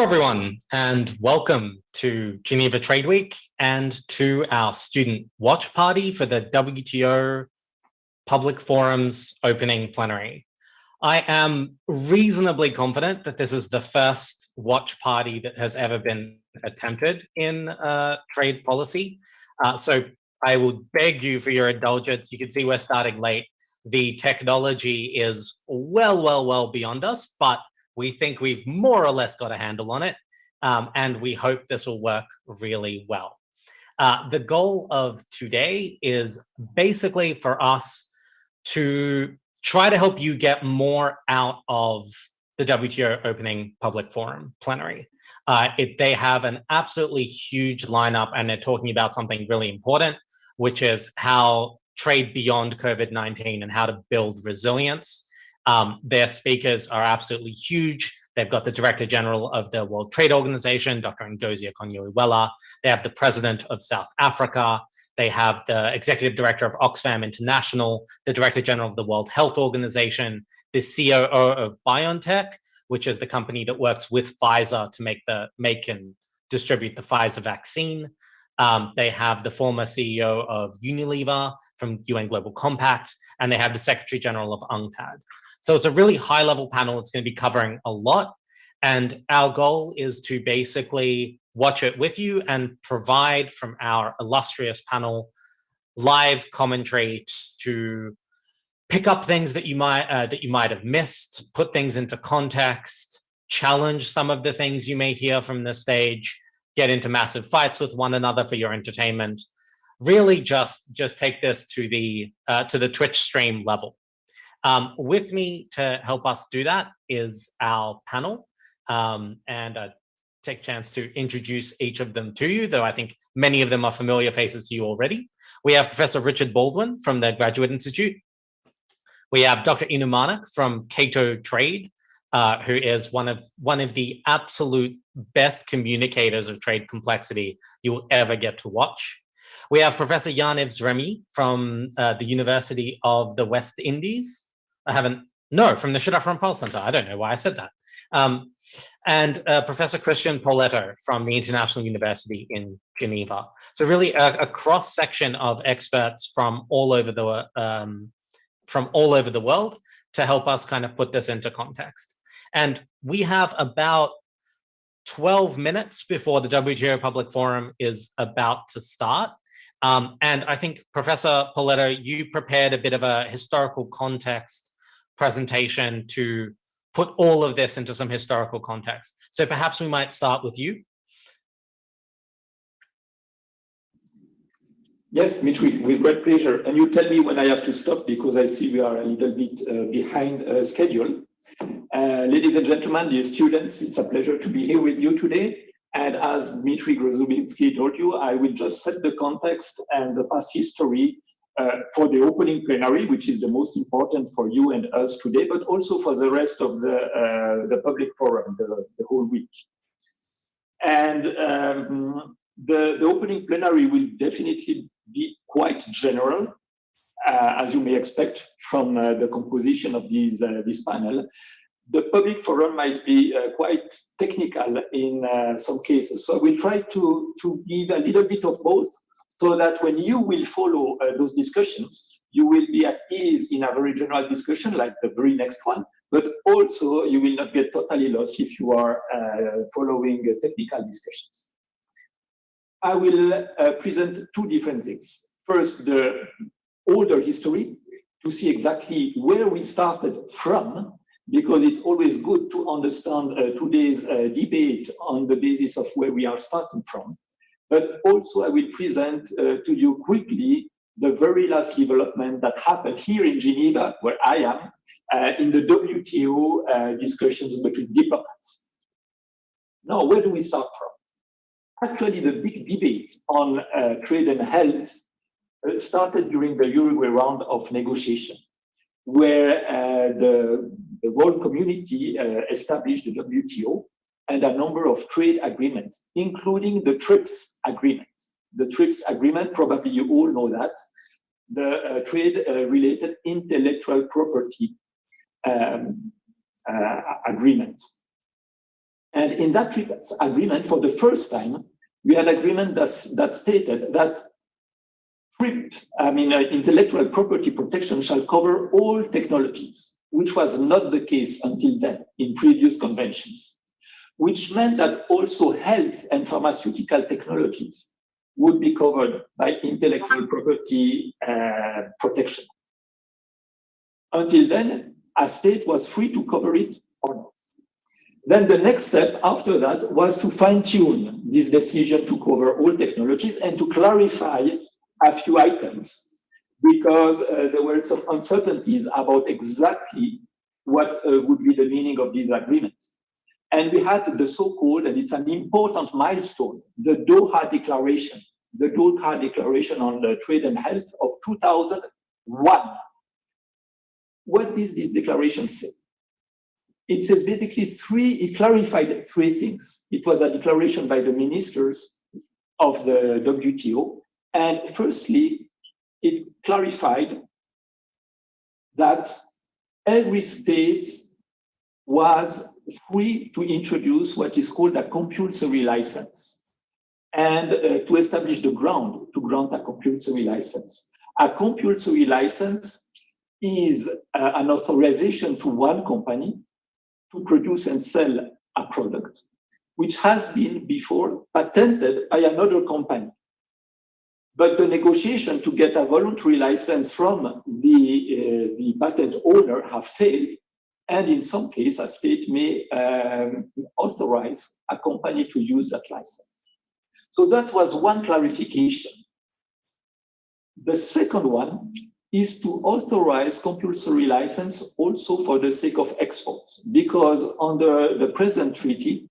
everyone, and welcome to Geneva Trade Week and to our student watch party for the WTO Public Forum's opening plenary. I am reasonably confident that this is the first watch party that has ever been attempted in trade policy. So I will beg you for your indulgence. You can see we're starting late. The technology is well beyond us, but we think we've more or less got a handle on it, and we hope this will work really well. The goal of today is basically for us to try to help you get more out of the WTO Opening Public Forum plenary. They have an absolutely huge lineup, and they're talking about something really important, which is how trade beyond COVID-19 and how to build resilience. Their speakers are absolutely huge. They've got the Director General of the World Trade Organization, Dr. Ngozi Okonjo-Iweala. They have the President of South Africa. They have the Executive Director of Oxfam International, the Director General of the World Health Organization, the COO of BioNTech, which is the company that works with Pfizer to make and distribute the Pfizer vaccine. They have the former CEO of Unilever from UN Global Compact, and they have the Secretary General of UNCTAD. So it's a really high-level panel. It's going to be covering a lot. And our goal is to basically watch it with you and provide from our illustrious panel live commentary to pick up things that you might have missed, put things into context, challenge some of the things you may hear from the stage, get into massive fights with one another for your entertainment. Really just take this to the Twitch stream level. With me to help us do that is our panel, and take a chance to introduce each of them to you, though I think many of them are familiar faces to you already. We have Professor Richard Baldwin from the Graduate Institute. We have Dr. Manak from Cato Trade, who is one of the absolute best communicators of trade complexity you will ever get to watch. We have Professor Yves Remy from the University of the West Indies. From the Shridath Ramphal Center. I don't know why I said that. And Professor Christian Pauletto from the International University in Geneva. So really a cross-section of experts from all over the world to help us kind of put this into context. And we have about 12 minutes before the WTO Public Forum is about to start. And I think, Professor Pauletto, you prepared a bit of a historical context presentation to put all of this into some historical context. So perhaps we might start with you. Yes, Mitri, with great pleasure. And you tell me when I have to stop, because I see we are a little bit behind schedule. Ladies and gentlemen, dear students, it's a pleasure to be here with you today. And as Dmitry Grozubinski told you, I will just set the context and the past history for the opening plenary, which is the most important for you and us today, but also for the rest of the public forum, the whole week. And the opening plenary will definitely be quite general, as you may expect from the composition of this panel. The public forum might be quite technical in some cases. So I will try to give a little bit of both, so that when you will follow those discussions, you will be at ease in a very general discussion like the very next one, but also you will not get totally lost if you are following technical discussions. I will present two different things. First, the older history to see exactly where we started from, because it's always good to understand today's debate on the basis of where we are starting from. But also I will present to you quickly the very last development that happened here in Geneva, where I am, in the WTO discussions between diplomats. Now, where do we start from? Actually, the big debate on trade and health started during the Uruguay round of negotiation, where the world community established the WTO and a number of trade agreements, including the TRIPS agreement. The TRIPS agreement, probably you all know that, the trade-related intellectual property agreement. And in that TRIPS agreement, for the first time, we had agreement that stated that intellectual property protection shall cover all technologies, which was not the case until then in previous conventions, which meant that also health and pharmaceutical technologies would be covered by intellectual property protection. Until then, a state was free to cover it or not. Then the next step after that was to fine-tune this decision to cover all technologies and to clarify a few items, because there were some uncertainties about exactly what would be the meaning of these agreements. And we had the so-called, and it's an important milestone, the Doha Declaration on the Trade and Health of 2001. What does this declaration say? It says basically it clarified three things. It was a declaration by the ministers of the WTO. And firstly, it clarified that every state was free to introduce what is called a compulsory license and to establish the ground to grant a compulsory license. A compulsory license is an authorization to one company to produce and sell a product, which has been before patented by another company. But the negotiation to get a voluntary license from the patent owner have failed. And in some cases, a state may authorize a company to use that license. So that was one clarification. The second one is to authorize compulsory license also for the sake of exports, because under the present treaty,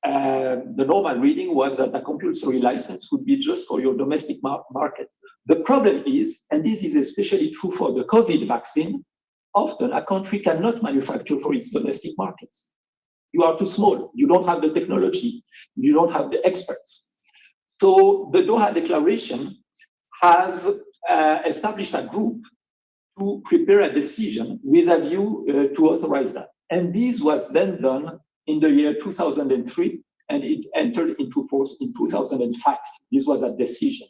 the normal reading was that a compulsory license would be just for your domestic market. The problem is, and this is especially true for the COVID vaccine, often a country cannot manufacture for its domestic markets. You are too small, you don't have the technology, you don't have the experts. So the Doha Declaration has established a group to prepare a decision with a view to authorize that. And this was then done in the year 2003, and it entered into force in 2005. This was a decision.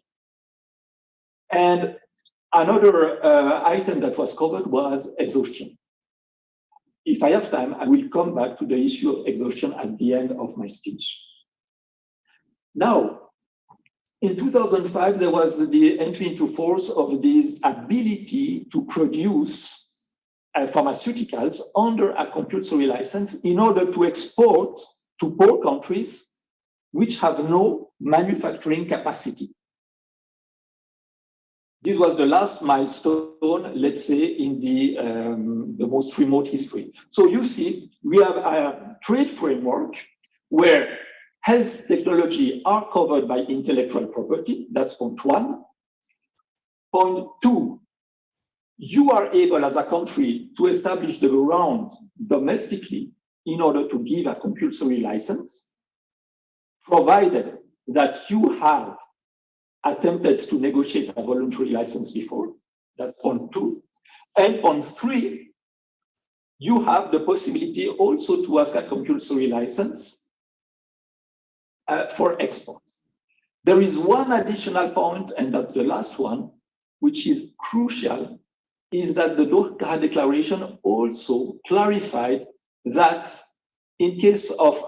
And another item that was covered was exhaustion. If I have time, I will come back to the issue of exhaustion at the end of my speech. Now, in 2005, there was the entry into force of this ability to produce pharmaceuticals under a compulsory license in order to export to poor countries which have no manufacturing capacity. This was the last milestone, let's say, in the most remote history. So you see, we have a trade framework where health technology are covered by intellectual property. That's point one. Point two, you are able as a country to establish the ground domestically in order to give a compulsory license, provided that you have attempted to negotiate a voluntary license before. That's point two. And point three, you have the possibility also to ask a compulsory license for export. There is one additional point, and that's the last one, which is crucial, is that the Doha Declaration also clarified that in case of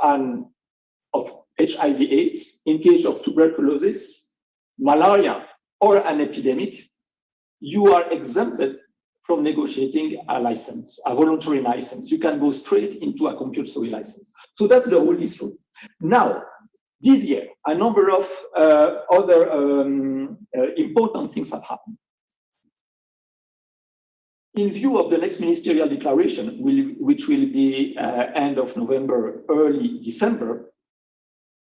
HIV/AIDS, in case of tuberculosis, malaria, or an epidemic, you are exempted from negotiating a license, a voluntary license. You can go straight into a compulsory license. So that's the whole history. Now, this year, a number of other important things have happened. In view of the next ministerial declaration, which will be end of November, early December,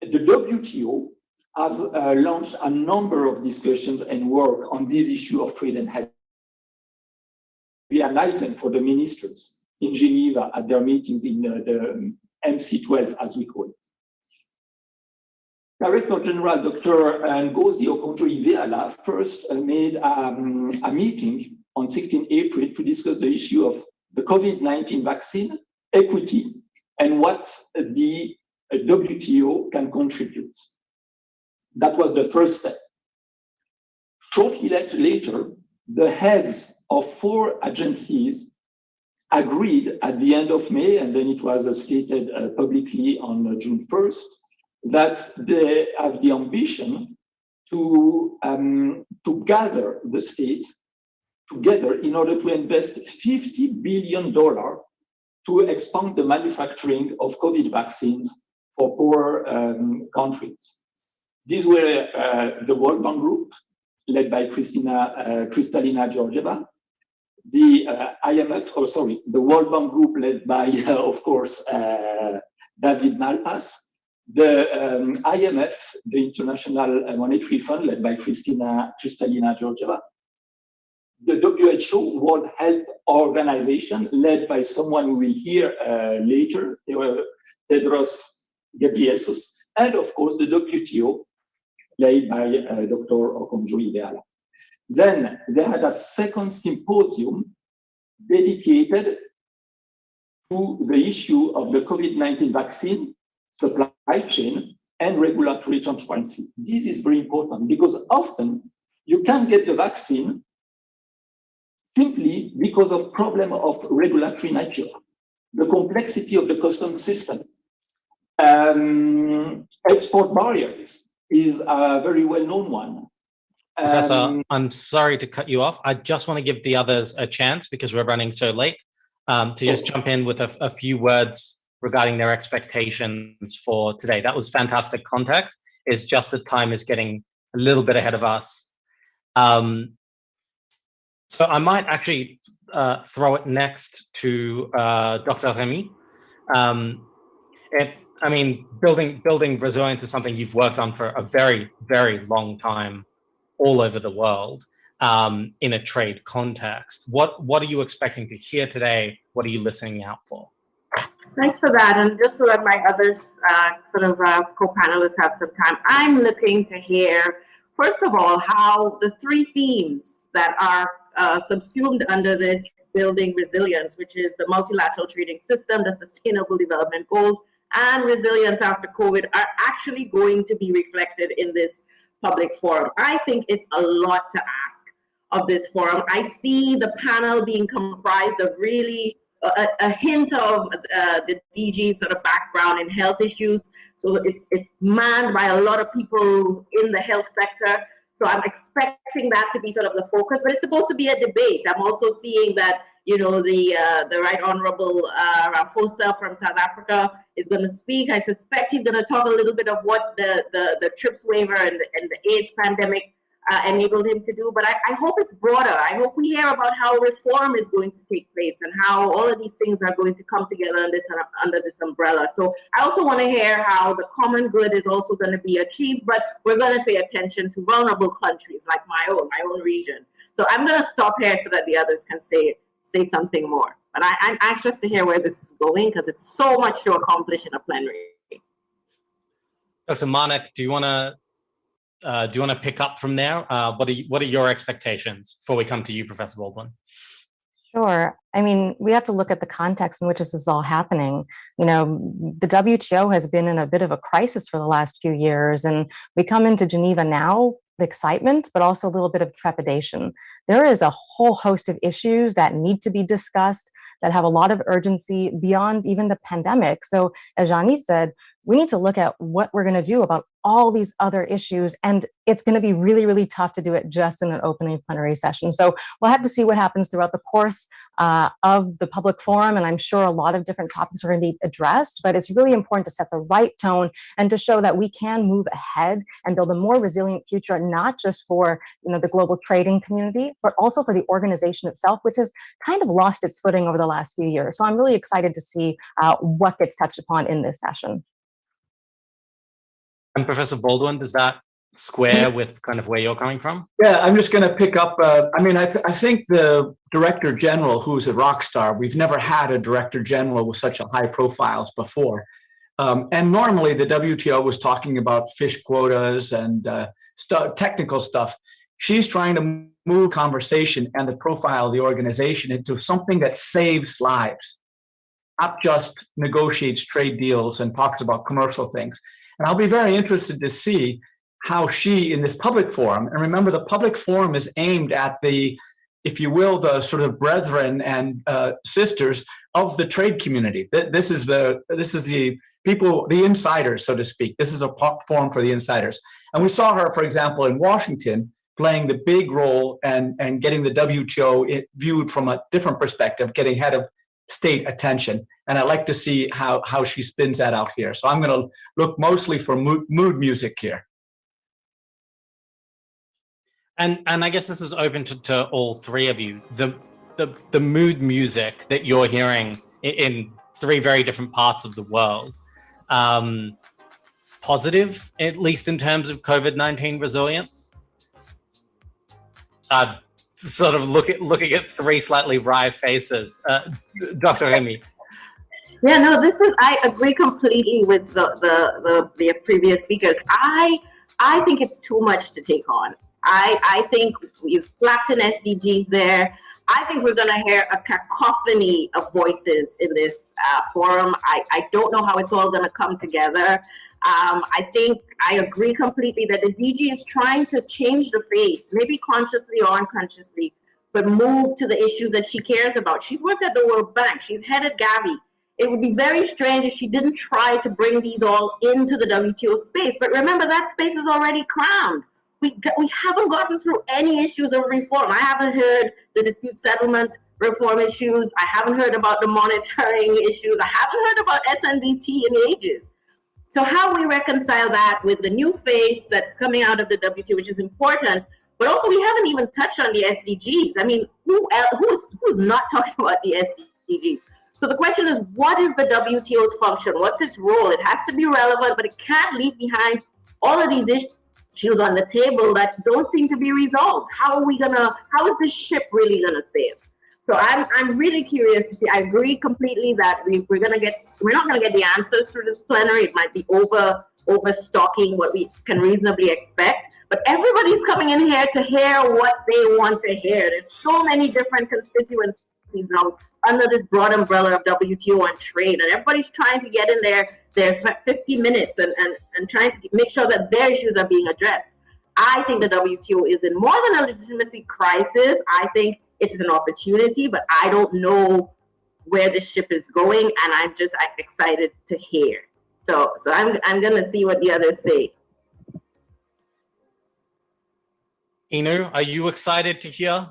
the WTO has launched a number of discussions and work on this issue of trade and health. We are an item for the ministers in Geneva at their meetings in the MC12, as we call it. Director General Dr. Ngozi Okonjo-Iweala first made a meeting on 16 April to discuss the issue of the COVID-19 vaccine, equity, and what the WTO can contribute. That was the first step. Shortly later, the heads of 4 agencies agreed at the end of May, and then it was stated publicly on June 1st, that they have the ambition to gather the states together in order to invest $50 billion to expand the manufacturing of COVID vaccines for poor countries. These were the World Bank Group, led by Kristalina Georgieva, the the World Bank Group led by, of course, David Malpass, the IMF, the International Monetary Fund, led by Kristalina Georgieva, the WHO, World Health Organization, led by someone we will hear later, Tedros Ghebreyesus, and of course the WTO, led by Dr. Okonjo-Iweala. Then they had a second symposium dedicated to the issue of the COVID-19 vaccine, supply chain, and regulatory transparency. This is very important because often you can't get the vaccine simply because of problem of regulatory nature, the complexity of the customs system. Export barriers is a very well-known one. Professor, I'm sorry to cut you off. I just want to give the others a chance because we're running so late to just jump in with a few words regarding their expectations for today. That was fantastic context. It's just that time is getting a little bit ahead of us. So I might actually throw it next to Dr. Remy. I mean, building resilience is something you've worked on for a very, very long time all over the world in a trade context. What are you expecting to hear today? What are you listening out for? Thanks for that. And just so that my others co-panelists have some time, I'm looking to hear, first of all, how the 3 themes that are subsumed under this building resilience, which is the multilateral trading system, the sustainable development goals, and resilience after COVID, are actually going to be reflected in this public forum. I think it's a lot to ask of this forum. I see the panel being comprised of really a hint of the DG sort of background in health issues. So it's manned by a lot of people in the health sector. So I'm expecting that to be sort of the focus, but it's supposed to be a debate. I'm also seeing that, you know, the Right Honorable Ramaphosa from South Africa is going to speak. I suspect he's going to talk a little bit of what the TRIPS waiver and the AIDS pandemic enabled him to do. But I hope it's broader. I hope we hear about how reform is going to take place and how all of these things are going to come together under this umbrella. So I also want to hear how the common good is also going to be achieved, but we're going to pay attention to vulnerable countries like my own region. So I'm going to stop here so that the others can say something more. But I'm anxious to hear where this is going because it's so much to accomplish in a plenary. Dr. Manak, do you want to pick up from there? What are your expectations before we come to you, Professor Baldwin? Sure. I mean, we have to look at the context in which this is all happening. You know, the WTO has been in a bit of a crisis for the last few years, and we come into Geneva now with excitement, but also a little bit of trepidation. There is a whole host of issues that need to be discussed that have a lot of urgency beyond even the pandemic. So as Yves said, we need to look at what we're going to do about all these other issues. And it's going to be really, really tough to do it just in an opening plenary session. So we'll have to see what happens throughout the course of the public forum. And I'm sure a lot of different topics are going to be addressed, but it's really important to set the right tone and to show that we can move ahead and build a more resilient future, not just for, you know, the global trading community, but also for the organization itself, which has kind of lost its footing over the last few years. So I'm really excited to see what gets touched upon in this session. And Professor Baldwin, does that square with kind of where you're coming from? Yeah, I'm just going to pick up. I mean, I think the Director General, who's a rock star, we've never had a Director General with such a high profiles before. And normally the WTO was talking about fish quotas and technical stuff. She's trying to move conversation and the profile of the organization into something that saves lives. not just negotiates trade deals and talks about commercial things. And I'll be very interested to see how she, in this public forum, and remember the public forum is aimed at the, if you will, the sort of brethren and sisters of the trade community. This is the people, the insiders, so to speak. This is a forum for the insiders. And we saw her, for example, in Washington, playing the big role and getting the WTO viewed from a different perspective, getting head of state attention. And I'd like to see how she spins that out here. So I'm going to look mostly for mood music here. And I guess this is open to all three of you. The mood music that you're hearing in three very different parts of the world, positive, at least in terms of COVID-19 resilience. Sort of looking at three slightly wry faces. Dr. Remy. Yeah, no, I agree completely with the previous speakers. I think it's too much to take on. I think you've slapped an SDGs there. I think we're going to hear a cacophony of voices in this forum. I don't know how it's all going to come together. I think I agree completely that the DG is trying to change the face, maybe consciously or unconsciously, but move to the issues that she cares about. She's worked at the World Bank. She's headed Gavi. It would be very strange if she didn't try to bring these all into the WTO space. But remember, that space is already crammed. We haven't gotten through any issues of reform. I haven't heard the dispute settlement reform issues. I haven't heard about the monitoring issues. I haven't heard about SNDT in ages. So how we reconcile that with the new face that's coming out of the WTO, which is important, but also we haven't even touched on the SDGs. I mean, who's not talking about the SDGs? So the question is, what is the WTO's function? What's its role? It has to be relevant, but it can't leave behind all of these issues on the table that don't seem to be resolved. How is this ship really gonna sail? So I'm really curious to see. I agree completely that we're not gonna get the answers through this plenary. It might be overstocking what we can reasonably expect. But everybody's coming in here to hear what they want to hear. There's so many different constituencies now under this broad umbrella of WTO and trade, and everybody's trying to get in their 50 minutes and trying to make sure that their issues are being addressed. I think the WTO is in more than a legitimacy crisis. I think it is an opportunity, but I don't know where this ship is going, and I'm excited to hear. So I'm gonna see what the others say. Inu, are you excited to hear?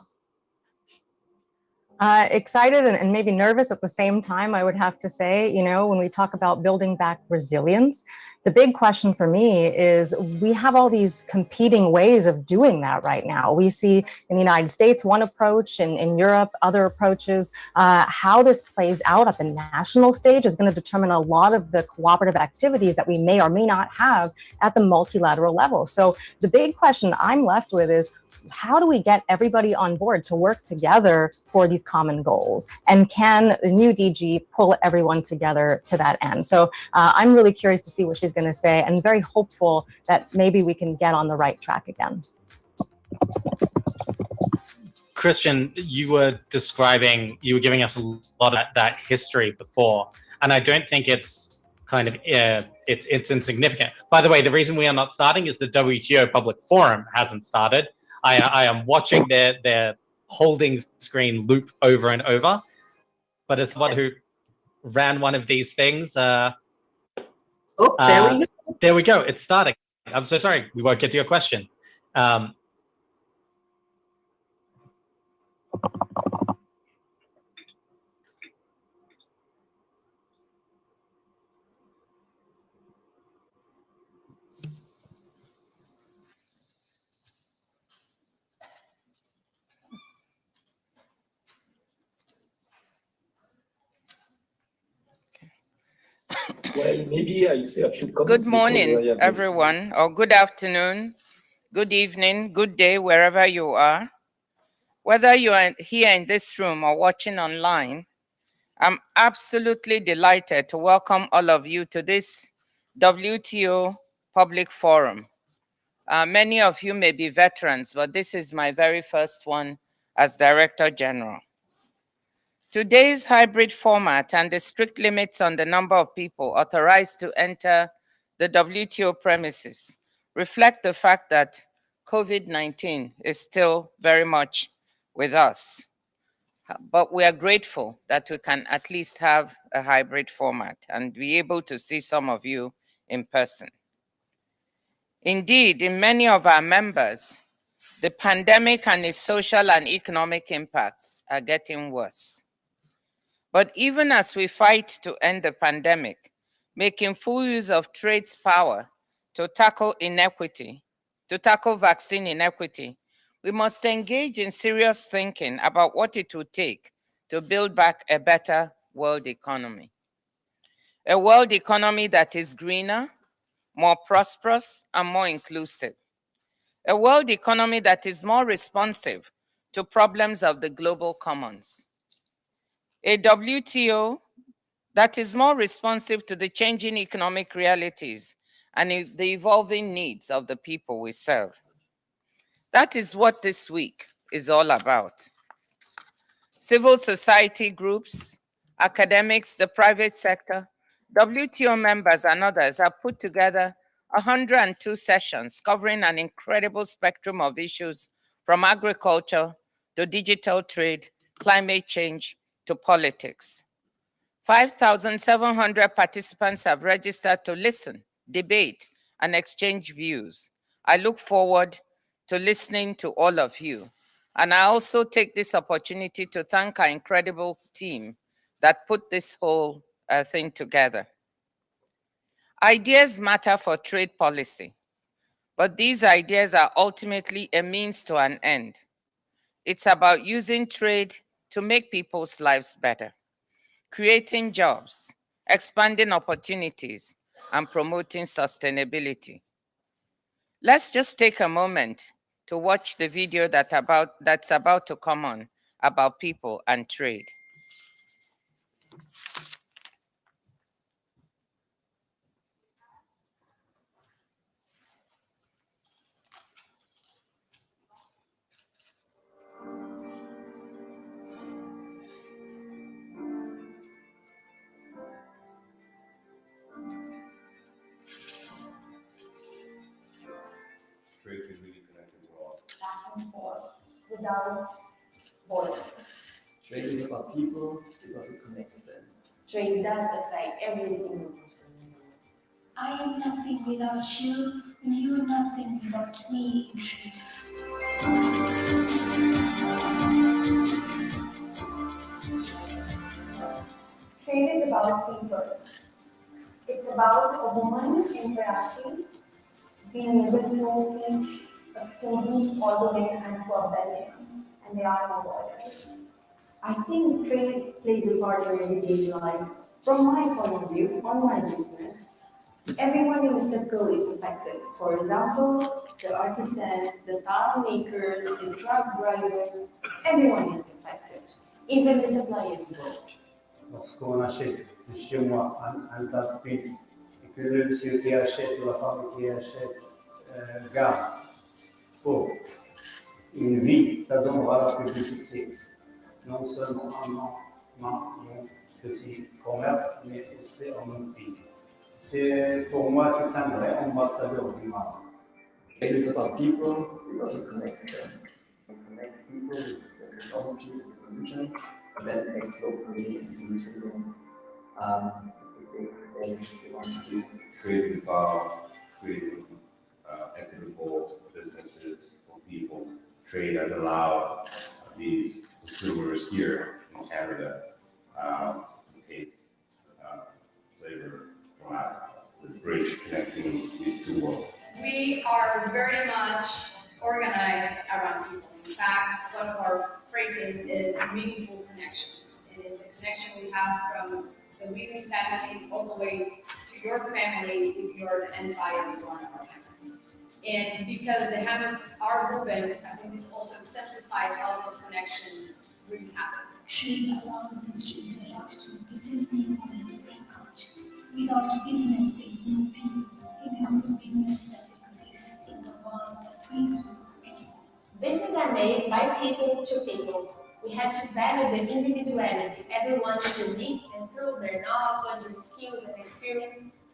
Excited and maybe nervous at the same time, I would have to say. You know, when we talk about building back resilience, the big question for me is we have all these competing ways of doing that right now. We see in the United States one approach, and in Europe other approaches. How this plays out at the national stage is going to determine a lot of the cooperative activities that we may or may not have at the multilateral level. So the big question I'm left with is, how do we get everybody on board to work together for these common goals? And can the new DG pull everyone together to that end? So I'm really curious to see what she's going to say, and very hopeful that maybe we can get on the right track again. Christian, you were giving us a lot of that history before, and I don't think it's kind of it's insignificant. By the way, the reason we are not starting is the WTO Public Forum hasn't started. I am watching their holding screen loop over and over, but as someone who ran one of these things, there we go. There we go. It's starting. I'm so sorry. We won't get to your question. Well, maybe I say a few comments. Good morning, everyone, or good afternoon, good evening, good day, wherever you are. Whether you are here in this room or watching online, I'm absolutely delighted to welcome all of you to this WTO Public Forum. Many of you may be veterans, but this is my very first one as Director General. Today's hybrid format and the strict limits on the number of people authorized to enter the WTO premises reflect the fact that COVID-19 is still very much with us. But we are grateful that we can at least have a hybrid format and be able to see some of you in person. Indeed, in many of our members, the pandemic and its social and economic impacts are getting worse. But even as we fight to end the pandemic, making full use of trade's power to tackle inequity, to tackle vaccine inequity, we must engage in serious thinking about what it would take to build back a better world economy. A world economy that is greener, more prosperous, and more inclusive. A world economy that is more responsive to problems of the global commons. A WTO that is more responsive to the changing economic realities and the evolving needs of the people we serve. That is what this week is all about. Civil society groups, academics, the private sector, WTO members and others have put together 102 sessions covering an incredible spectrum of issues from agriculture to digital trade, climate change to politics. 5,700 participants have registered to listen, debate, and exchange views. I look forward to listening to all of you. And I also take this opportunity to thank our incredible team that put this whole thing together. Ideas matter for trade policy, but these ideas are ultimately a means to an end. It's about using trade to make people's lives better, creating jobs, expanding opportunities, and promoting sustainability. Let's just take a moment to watch the video that's about to come on about people and trade. Trade can really connect the world. Back and forth, without borders. Trade is about people because it connects them. Trade does affect every single person. I am nothing without you, and you are nothing without me in truth. Trade is about people. It's about a woman interacting, being able to teach a student all the way and to a Belgian, and there are no borders. I think trade plays a part in everyday's life. From my point of view, on my business, everyone in the circle is affected. For example, the artisans, the tile makers, the truck drivers, everyone is affected. Even the suppliers involved. Lorsqu'on achète de chez moi un tas de prix et que le monsieur qui achète ou la femme qui achète garde pour une vie, ça donnera la publicité. Non seulement en mon petit commerce, mais aussi en mon pays. Pour moi, c'est un vrai ambassadeur du Maroc. Trade is about people because it connects them. It connects people with the technology, with the religion, and then it makes locally and resilience. They want to do. Trade is about creating equitable businesses for people. Trade has allowed these consumers here in Canada to pay labor from Africa, the bridge connecting these two worlds. We are very much organized around people. In fact, one of our phrases is meaningful connections. It is the connection we have from the Weaving family all the way to your family if you're an environment of one of our families. And because they haven't are woven, I think this also exemplifies how those connections really happen. Trade allows us to interact with different people and different cultures. Without business, there is no people. It is no business that exists in the world that is with people. Businesses are made by people to people. We have to value the individuality. Everyone is unique, and through their knowledge, skills, and experience,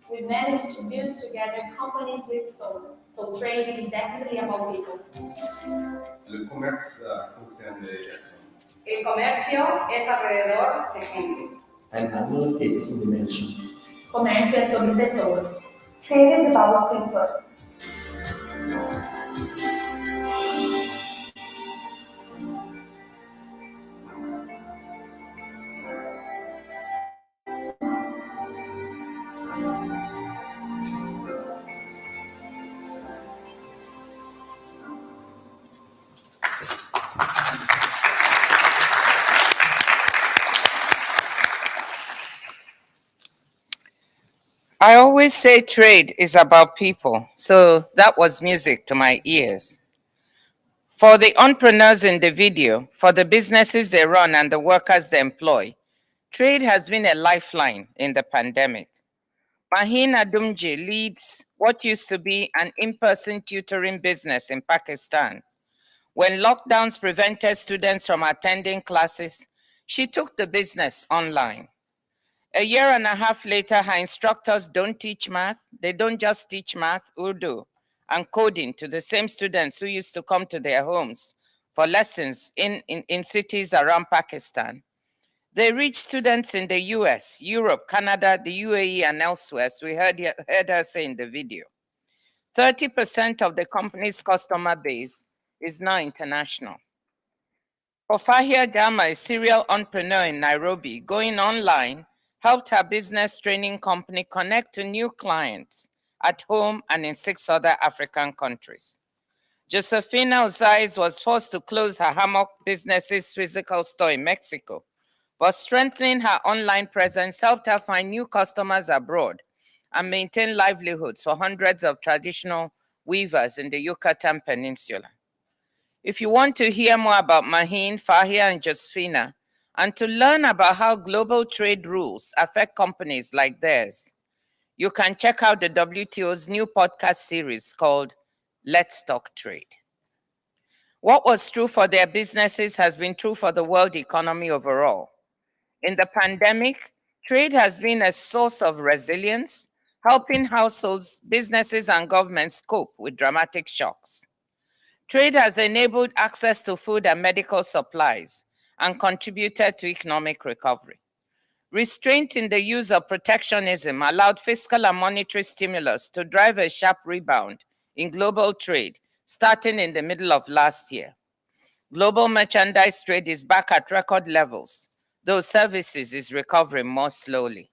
we managed to build together companies with soul. So trade is definitely about people. Le commerce concerne les personnes. El comercio es alrededor de gente. And handel is in dimension. Comércio é sobre pessoas. Trade is about people. I always say trade is about people, so that was music to my ears. For the entrepreneurs in the video, for the businesses they run and the workers they employ, trade has been a lifeline in the pandemic. Mahin Adumji leads what used to be an in-person tutoring business in Pakistan. When lockdowns prevented students from attending classes, she took the business online. A year and a half later, her instructors don't teach math. They don't just teach math, Urdu, and coding to the same students who used to come to their homes for lessons in cities around Pakistan. They reach students in the US, Europe, Canada, the UAE, and elsewhere, as we heard her say in the video. 30% of the company's customer base is now international. Fafahia Jama, a serial entrepreneur in Nairobi, going online, helped her business training company connect to new clients at home and in 6 other African countries. Josephina Ozais was forced to close her hammock business's physical store in Mexico, but strengthening her online presence helped her find new customers abroad and maintain livelihoods for hundreds of traditional weavers in the Yucatan Peninsula. If you want to hear more about Mahin, Fahia, and Josephina, and to learn about how global trade rules affect companies like theirs, you can check out the WTO's new podcast series called Let's Talk Trade. What was true for their businesses has been true for the world economy overall. In the pandemic, trade has been a source of resilience, helping households, businesses, and governments cope with dramatic shocks. Trade has enabled access to food and medical supplies and contributed to economic recovery. Restraint in the use of protectionism allowed fiscal and monetary stimulus to drive a sharp rebound in global trade, starting in the middle of last year. Global merchandise trade is back at record levels, though services is recovering more slowly.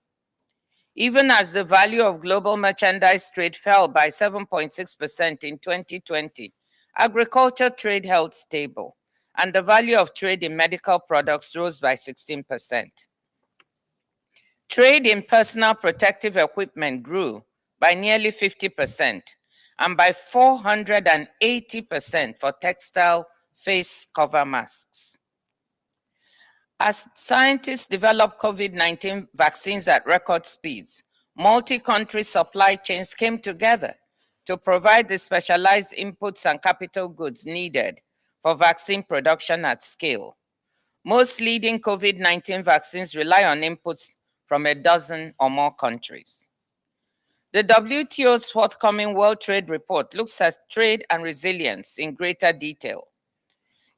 Even as the value of global merchandise trade fell by 7.6% in 2020, agriculture trade held stable, and the value of trade in medical products rose by 16%. Trade in personal protective equipment grew by nearly 50% and by 480% for textile face cover masks. As scientists developed COVID-19 vaccines at record speeds, multi-country supply chains came together to provide the specialized inputs and capital goods needed for vaccine production at scale. Most leading COVID-19 vaccines rely on inputs from a dozen or more countries. The WTO's forthcoming World Trade Report looks at trade and resilience in greater detail.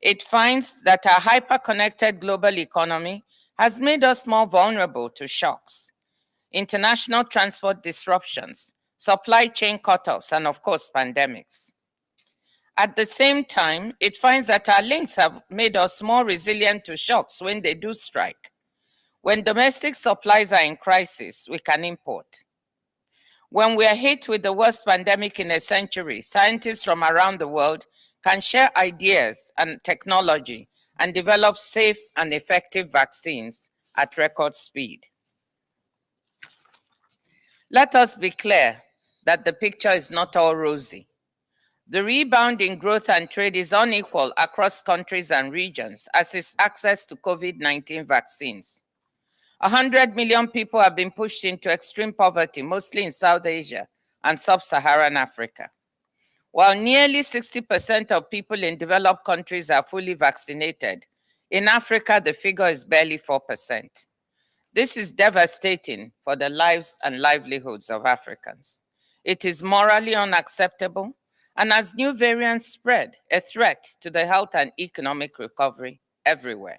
It finds that our hyper-connected global economy has made us more vulnerable to shocks, international transport disruptions, supply chain cutoffs, and of course, pandemics. At the same time, it finds that our links have made us more resilient to shocks when they do strike. When domestic supplies are in crisis, we can import. When we are hit with the worst pandemic in a century, scientists from around the world can share ideas and technology and develop safe and effective vaccines at record speed. Let us be clear that the picture is not all rosy. The rebound in growth and trade is unequal across countries and regions, as is access to COVID-19 vaccines. 100 million people have been pushed into extreme poverty, mostly in South Asia and Sub-Saharan Africa. While nearly 60% of people in developed countries are fully vaccinated, In Africa, the figure is barely 4%. This is devastating for the lives and livelihoods of Africans. It is morally unacceptable, and as new variants spread, a threat to the health and economic recovery everywhere.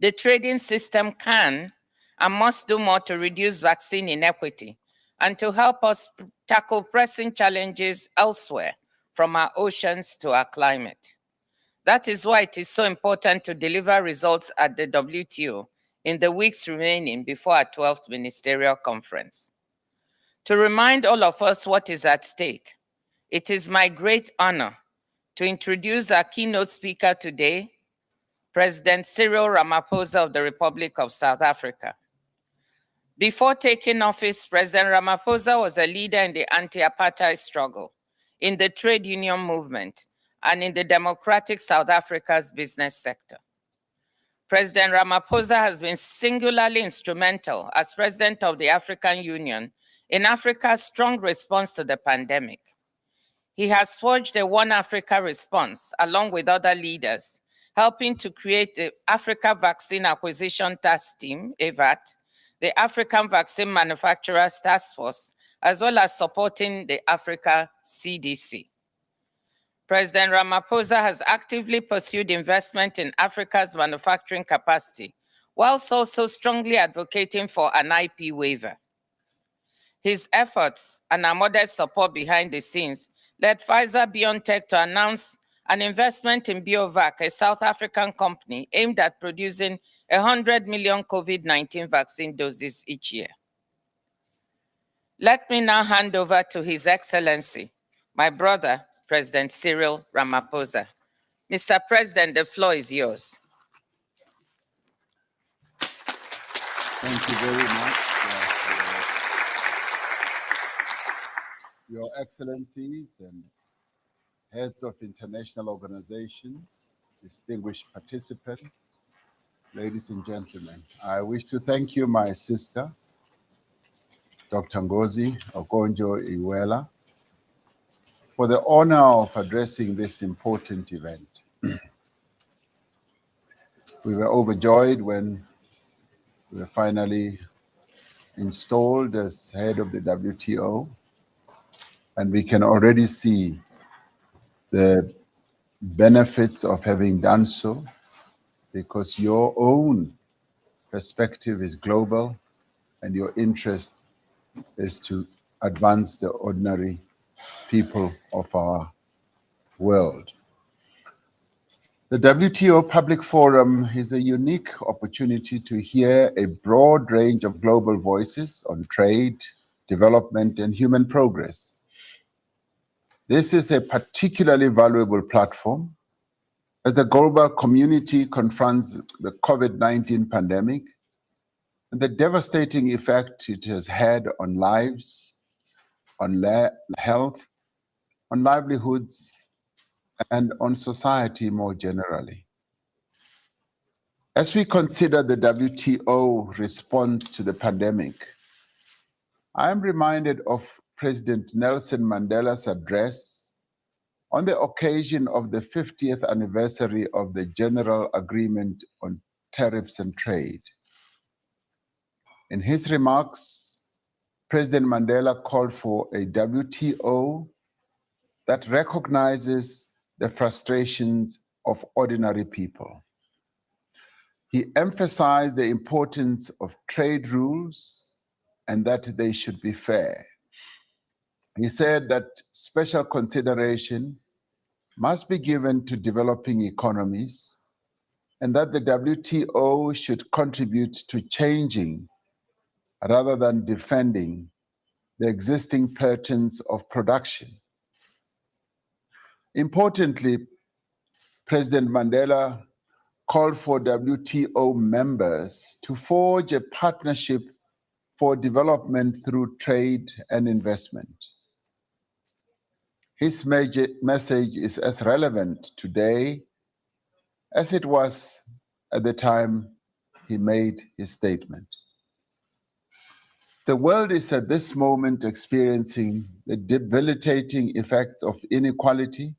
The trading system can and must do more to reduce vaccine inequity and to help us tackle pressing challenges elsewhere, from our oceans to our climate. That is why it is so important to deliver results at the WTO in the weeks remaining before our 12th Ministerial Conference. To remind all of us what is at stake, it is my great honor to introduce our keynote speaker today, President Cyril Ramaphosa of the Republic of South Africa. Before taking office, President Ramaphosa was a leader in the anti-apartheid struggle, in the trade union movement, and in the democratic South Africa's business sector. President Ramaphosa has been singularly instrumental as President of the African Union in Africa's strong response to the pandemic. He has forged a One Africa response along with other leaders, helping to create the Africa Vaccine Acquisition Task Team, AVAT, the African Vaccine Manufacturers Task Force, as well as supporting the Africa CDC. President Ramaphosa has actively pursued investment in Africa's manufacturing capacity, whilst also strongly advocating for an IP waiver. His efforts and our modest support behind the scenes led Pfizer-BioNTech to announce an investment in BioVac, a South African company aimed at producing 100 million COVID-19 vaccine doses each year. Let me now hand over to His Excellency, my brother, President Cyril Ramaphosa. Mr. President, the floor is yours. Thank you very much. Your Excellencies and heads of international organizations, distinguished participants, ladies and gentlemen, I wish to thank you, my sister, Dr. Ngozi Okonjo-Iweala, for the honor of addressing this important event. We were overjoyed when we were finally installed as head of the WTO, and we can already see the benefits of having done so, because your own perspective is global and your interest is to advance the ordinary people of our world. The WTO Public Forum is a unique opportunity to hear a broad range of global voices on trade, development, and human progress. This is a particularly valuable platform as the global community confronts the COVID-19 pandemic and the devastating effect it has had on lives, on health, on livelihoods, and on society more generally. As we consider the WTO response to the pandemic, I am reminded of President Nelson Mandela's address on the occasion of the 50th anniversary of the General Agreement on Tariffs and Trade. In his remarks, President Mandela called for a WTO that recognizes the frustrations of ordinary people. He emphasized the importance of trade rules and that they should be fair. He said that special consideration must be given to developing economies and that the WTO should contribute to changing rather than defending the existing patterns of production. Importantly, President Mandela called for WTO members to forge a partnership for development through trade and investment. His message is as relevant today as it was at the time he made his statement. The world is at this moment experiencing the debilitating effects of inequality,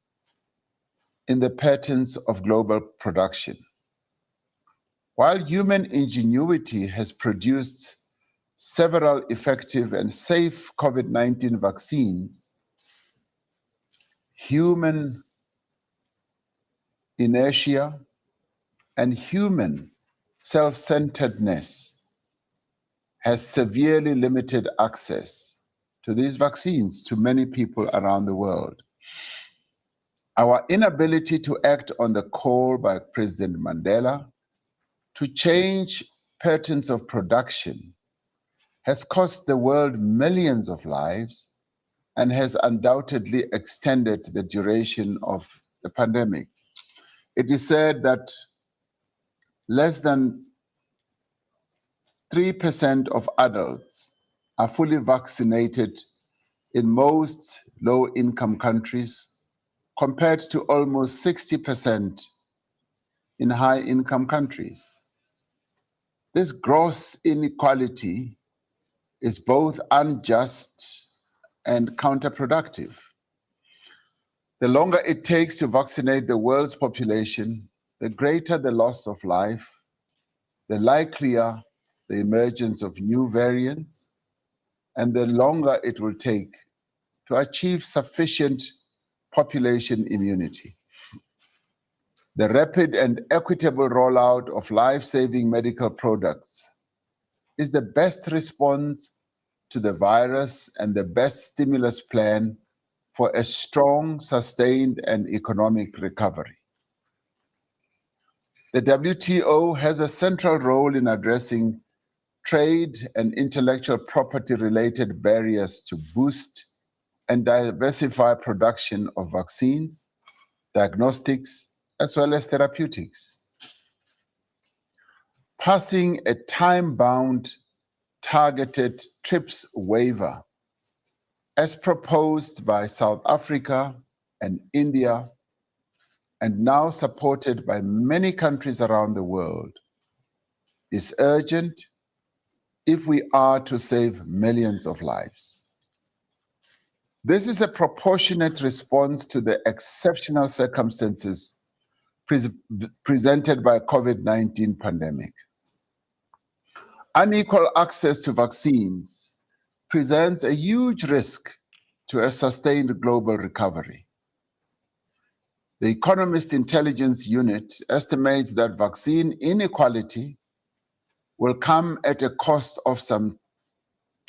in the patterns of global production. While human ingenuity has produced several effective and safe COVID-19 vaccines, human inertia and human self-centeredness has severely limited access to these vaccines to many people around the world. Our inability to act on the call by President Mandela to change patterns of production has cost the world millions of lives and has undoubtedly extended the duration of the pandemic. It is said that less than 3% of adults are fully vaccinated in most low-income countries, compared to almost 60% in high-income countries. This gross inequality is both unjust and counterproductive. The longer it takes to vaccinate the world's population, the greater the loss of life, the likelier the emergence of new variants, and the longer it will take to achieve sufficient population immunity. The rapid and equitable rollout of life-saving medical products is the best response to the virus and the best stimulus plan for a strong, sustained, and economic recovery. The WTO has a central role in addressing trade and intellectual property-related barriers to boost and diversify production of vaccines, diagnostics, as well as therapeutics. Passing a time-bound, targeted TRIPS waiver, as proposed by South Africa and India, and now supported by many countries around the world, is urgent if we are to save millions of lives. This is a proportionate response to the exceptional circumstances presented by COVID-19 pandemic. Unequal access to vaccines presents a huge risk to a sustained global recovery. The Economist Intelligence Unit estimates that vaccine inequality will come at a cost of some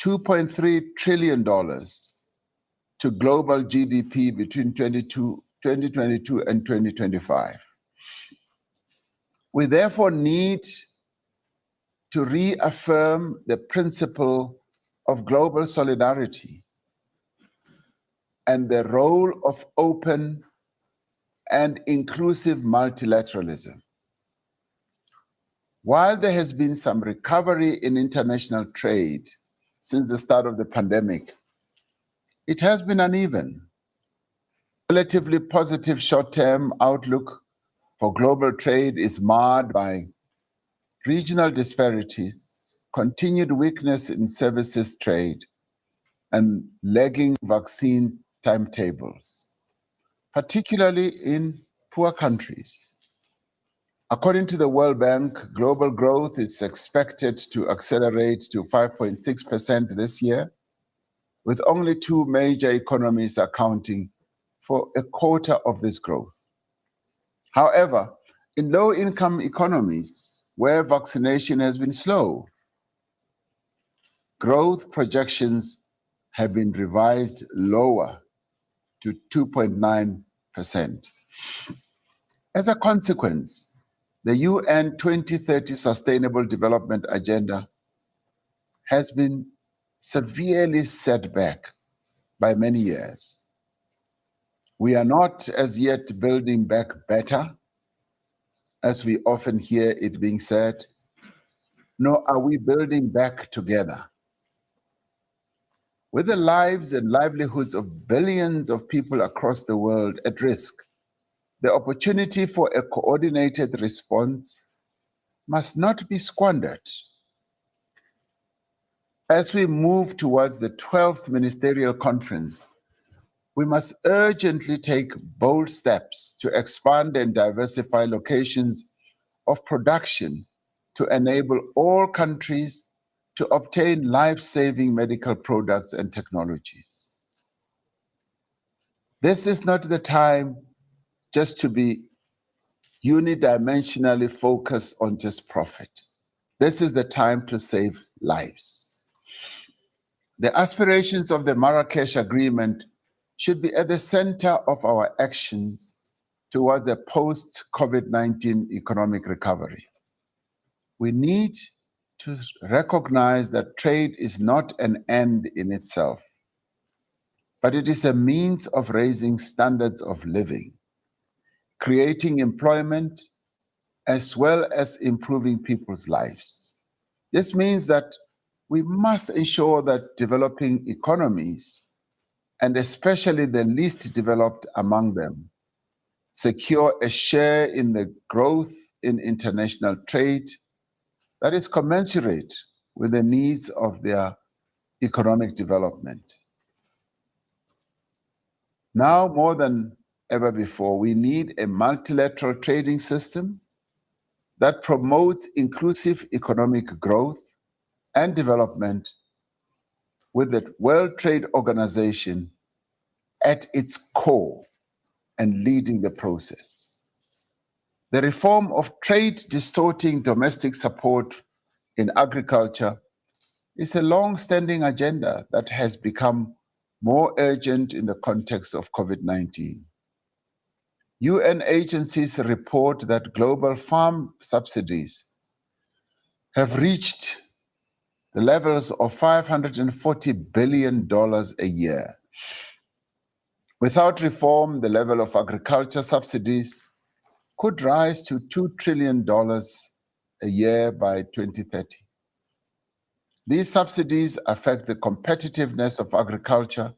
$2.3 trillion to global GDP between 2022 and 2025. We therefore need to reaffirm the principle of global solidarity and the role of open and inclusive multilateralism. While there has been some recovery in international trade since the start of the pandemic, it has been uneven. Relatively positive short-term outlook for global trade is marred by regional disparities, continued weakness in services trade, and lagging vaccine timetables, particularly in poor countries. According to the World Bank, global growth is expected to accelerate to 5.6% this year, with only two major economies accounting for a quarter of this growth. However, in low-income economies, where vaccination has been slow, growth projections have been revised lower to 2.9%. As a consequence, the UN 2030 Sustainable Development Agenda has been severely set back by many years. We are not as yet building back better, as we often hear it being said, nor are we building back together. With the lives and livelihoods of billions of people across the world at risk, the opportunity for a coordinated response must not be squandered. As we move towards the 12th Ministerial Conference We must urgently take bold steps to expand and diversify locations of production to enable all countries to obtain life-saving medical products and technologies. This is not the time just to be unidimensionally focused on just profit. This is the time to save lives. The aspirations of the Marrakesh Agreement should be at the center of our actions towards a post-COVID-19 economic recovery. We need to recognize that trade is not an end in itself, but it is a means of raising standards of living, creating employment, as well as improving people's lives. This means that we must ensure that developing economies, and especially the least developed among them, secure a share in the growth in international trade that is commensurate with the needs of their economic development. Now more than ever before, we need a multilateral trading system that promotes inclusive economic growth and development, with the World Trade Organization at its core and leading the process. The reform of trade distorting domestic support in agriculture is a long-standing agenda that has become more urgent in the context of COVID-19. UN agencies report that global farm subsidies have reached the levels of $540 billion a year. Without reform, the level of agriculture subsidies could rise to $2 trillion a year by 2030. These subsidies affect the competitiveness of agriculture,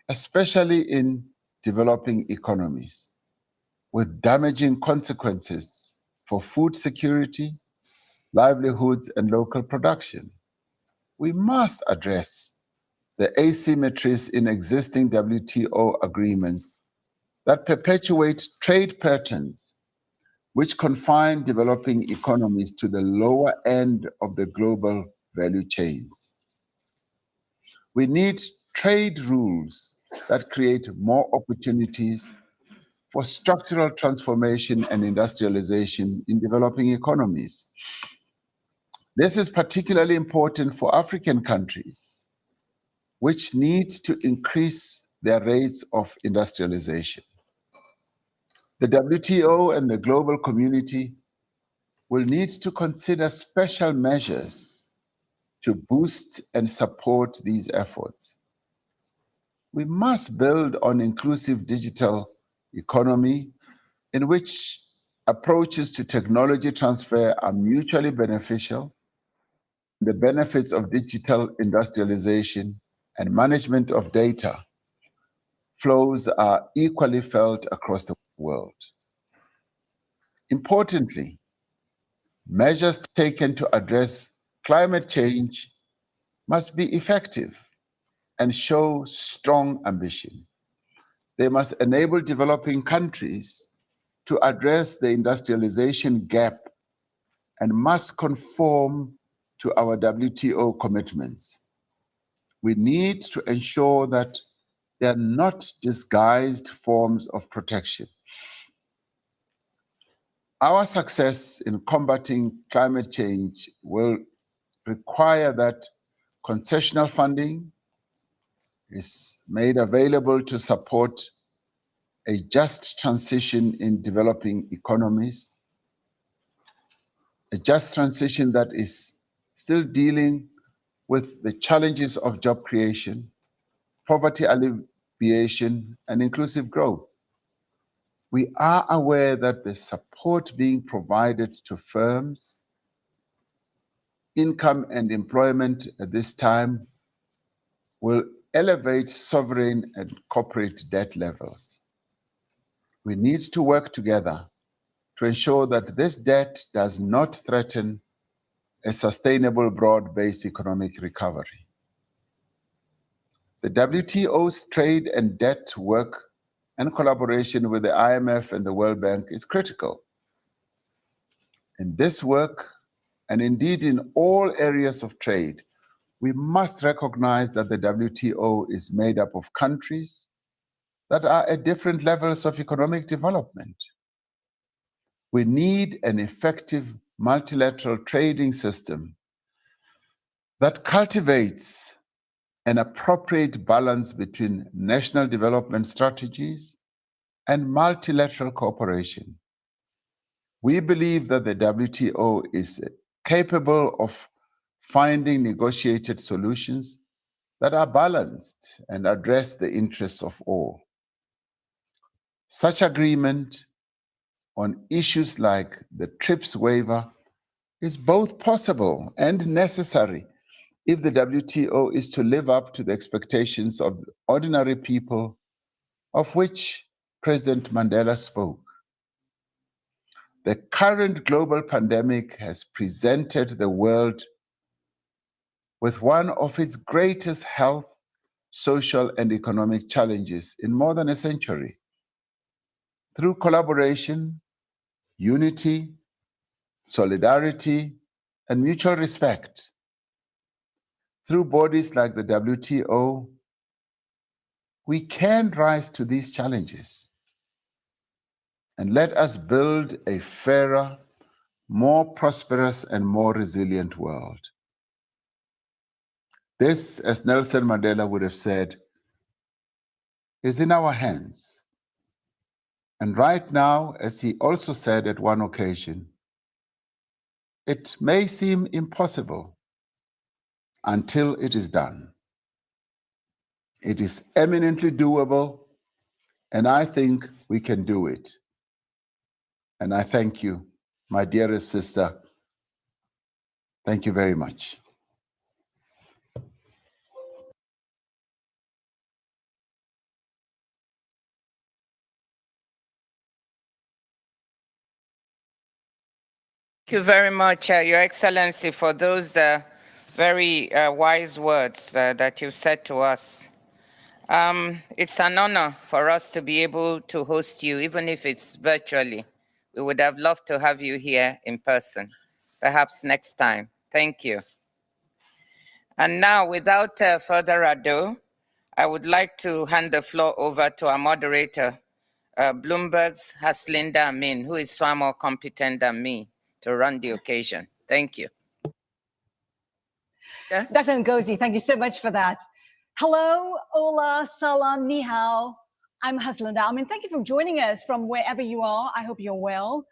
especially in developing economies, with damaging consequences for food security, livelihoods, and local production. We must address the asymmetries in existing WTO agreements that perpetuate trade patterns which confine developing economies to the lower end of the global value chains. We need trade rules that create more opportunities for structural transformation and industrialization in developing economies. This is particularly important for African countries, which need to increase their rates of industrialization. The WTO and the global community will need to consider special measures to boost and support these efforts. We must build on inclusive digital economy in which approaches to technology transfer are mutually beneficial. The benefits of digital industrialization and management of data flows are equally felt across the world. Importantly, measures taken to address climate change must be effective and show strong ambition. They must enable developing countries to address the industrialization gap and must conform to our WTO commitments. We need to ensure that they are not disguised forms of protection. Our success in combating climate change will require that concessional funding is made available to support a just transition in developing economies, a just transition that is still dealing with the challenges of job creation, poverty alleviation, and inclusive growth. We are aware that the support being provided to firms, income and employment at this time will elevate sovereign and corporate debt levels. We need to work together to ensure that this debt does not threaten a sustainable broad-based economic recovery. The WTO's trade and debt work and collaboration with the IMF and the World Bank is critical. In this work, and indeed in all areas of trade, we must recognize that the WTO is made up of countries that are at different levels of economic development. We need an effective multilateral trading system that cultivates an appropriate balance between national development strategies and multilateral cooperation. We believe that the WTO is capable of finding negotiated solutions that are balanced and address the interests of all. Such agreement on issues like the TRIPS waiver is both possible and necessary if the WTO is to live up to the expectations of ordinary people, of which President Mandela spoke. The current global pandemic has presented the world with one of its greatest health, social, and economic challenges in more than a century. Through collaboration, unity, solidarity, and mutual respect, through bodies like the WTO, we can rise to these challenges. And let us build a fairer, more prosperous, and more resilient world. This, as Nelson Mandela would have said, is in our hands. And right now, as he also said at one occasion, it may seem impossible until it is done. It is eminently doable, and I think we can do it. And I thank you, my dearest sister. Thank you very much. Thank you very much, Your Excellency, for those very wise words that you said to us. It's an honor for us to be able to host you, even if it's virtually. We would have loved to have you here in person, perhaps next time. Thank you. And now, without further ado, I would like to hand the floor over to our moderator, Bloomberg's Haslinda Amin, who is far more competent than me to run the occasion. Thank you. Yeah? Dr. Ngozi, thank you so much for that. Hello, hola, salam, ni hao. I'm Haslinda Amin. Thank you for joining us from wherever you are. I hope you're well.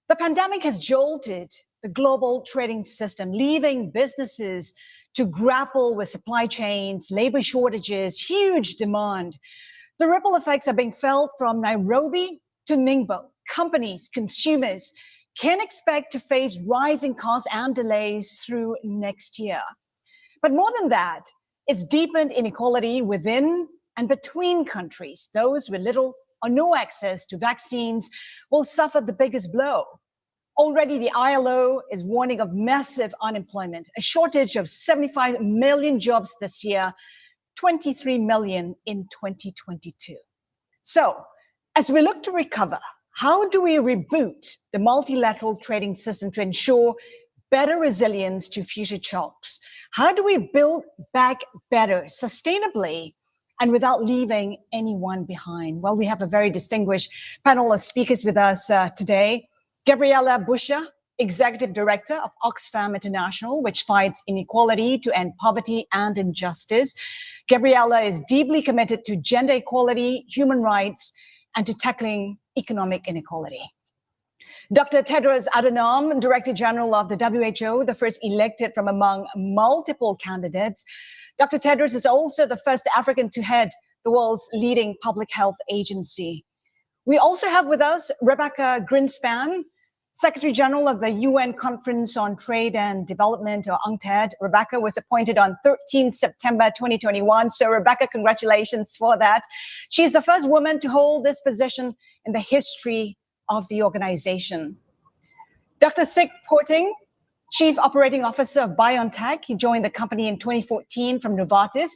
The pandemic has jolted the global trading system, leaving businesses to grapple with supply chains, labor shortages, huge demand. The ripple effects are being felt from Nairobi to Ningbo. Companies, consumers can expect to face rising costs and delays through next year. But more than that, it's deepened inequality within and between countries. Those with little or no access to vaccines will suffer the biggest blow. Already, the ILO is warning of massive unemployment, a shortage of 75 million jobs this year, 23 million in 2022. So, as we look to recover, how do we reboot the multilateral trading system to ensure better resilience to future shocks? How do we build back better, sustainably, and without leaving anyone behind? Well, we have a very distinguished panel of speakers with us today. Gabriela Busha, Executive Director of Oxfam International, which fights inequality to end poverty and injustice. Gabriela is deeply committed to gender equality, human rights, and to tackling economic inequality. Dr. Tedros Adhanom, Director General of the WHO, the first elected from among multiple candidates. Dr. Tedros is also the first African to head the world's leading public health agency. We also have with us Rebecca Greenspan, Secretary General of the UN Conference on Trade and Development, or UNCTAD. Rebecca was appointed on 13 September 2021. So Rebecca, congratulations for that. She's the first woman to hold this position in the history of the organization. Dr. Sik Porting, Chief Operating Officer of BioNTech. He joined the company in 2014 from Novartis.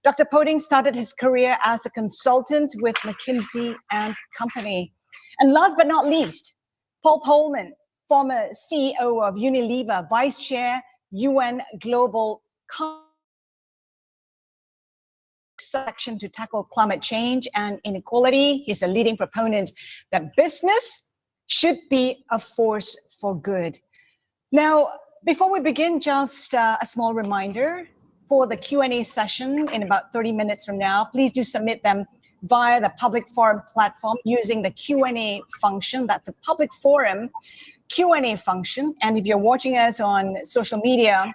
Dr. Poding started his career as a consultant with McKinsey and Company. And last but not least, Paul Polman, former CEO of Unilever, Vice Chair, UN Global Section to tackle climate change and inequality. He's a leading proponent that business should be a force for good. Now, before we begin, just a small reminder for the Q&A session in about 30 minutes from now. Please do submit them via the Public Forum platform using the Q&A function. That's a Public Forum Q&A function. And if you're watching us on social media,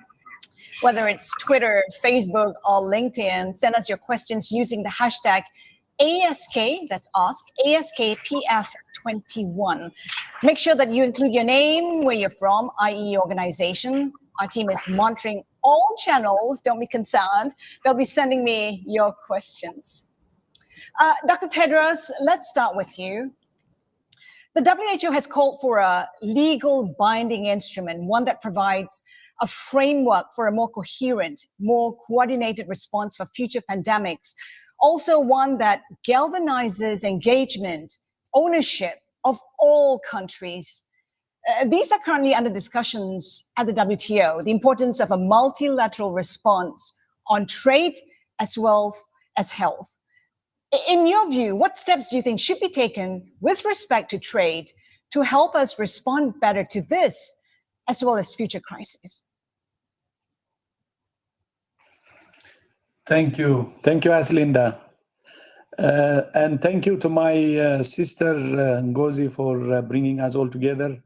whether it's Twitter, Facebook, or LinkedIn, send us your questions using the hashtag ASK, that's ask, ASKPF21. Make sure that you include your name, where you're from, i.e. organization. Our team is monitoring all channels. Don't be concerned. They'll be sending me your questions. Dr. Tedros, let's start with you. The WHO has called for a legal binding instrument, one that provides a framework for a more coherent, more coordinated response for future pandemics. Also one that galvanizes engagement, ownership of all countries. These are currently under discussions at the WTO, the importance of a multilateral response on trade as well as health. In your view, what steps do you think should be taken with respect to trade to help us respond better to this as well as future crises? Thank you. Thank you, Aslinda. And thank you to my sister Ngozi for bringing us all together,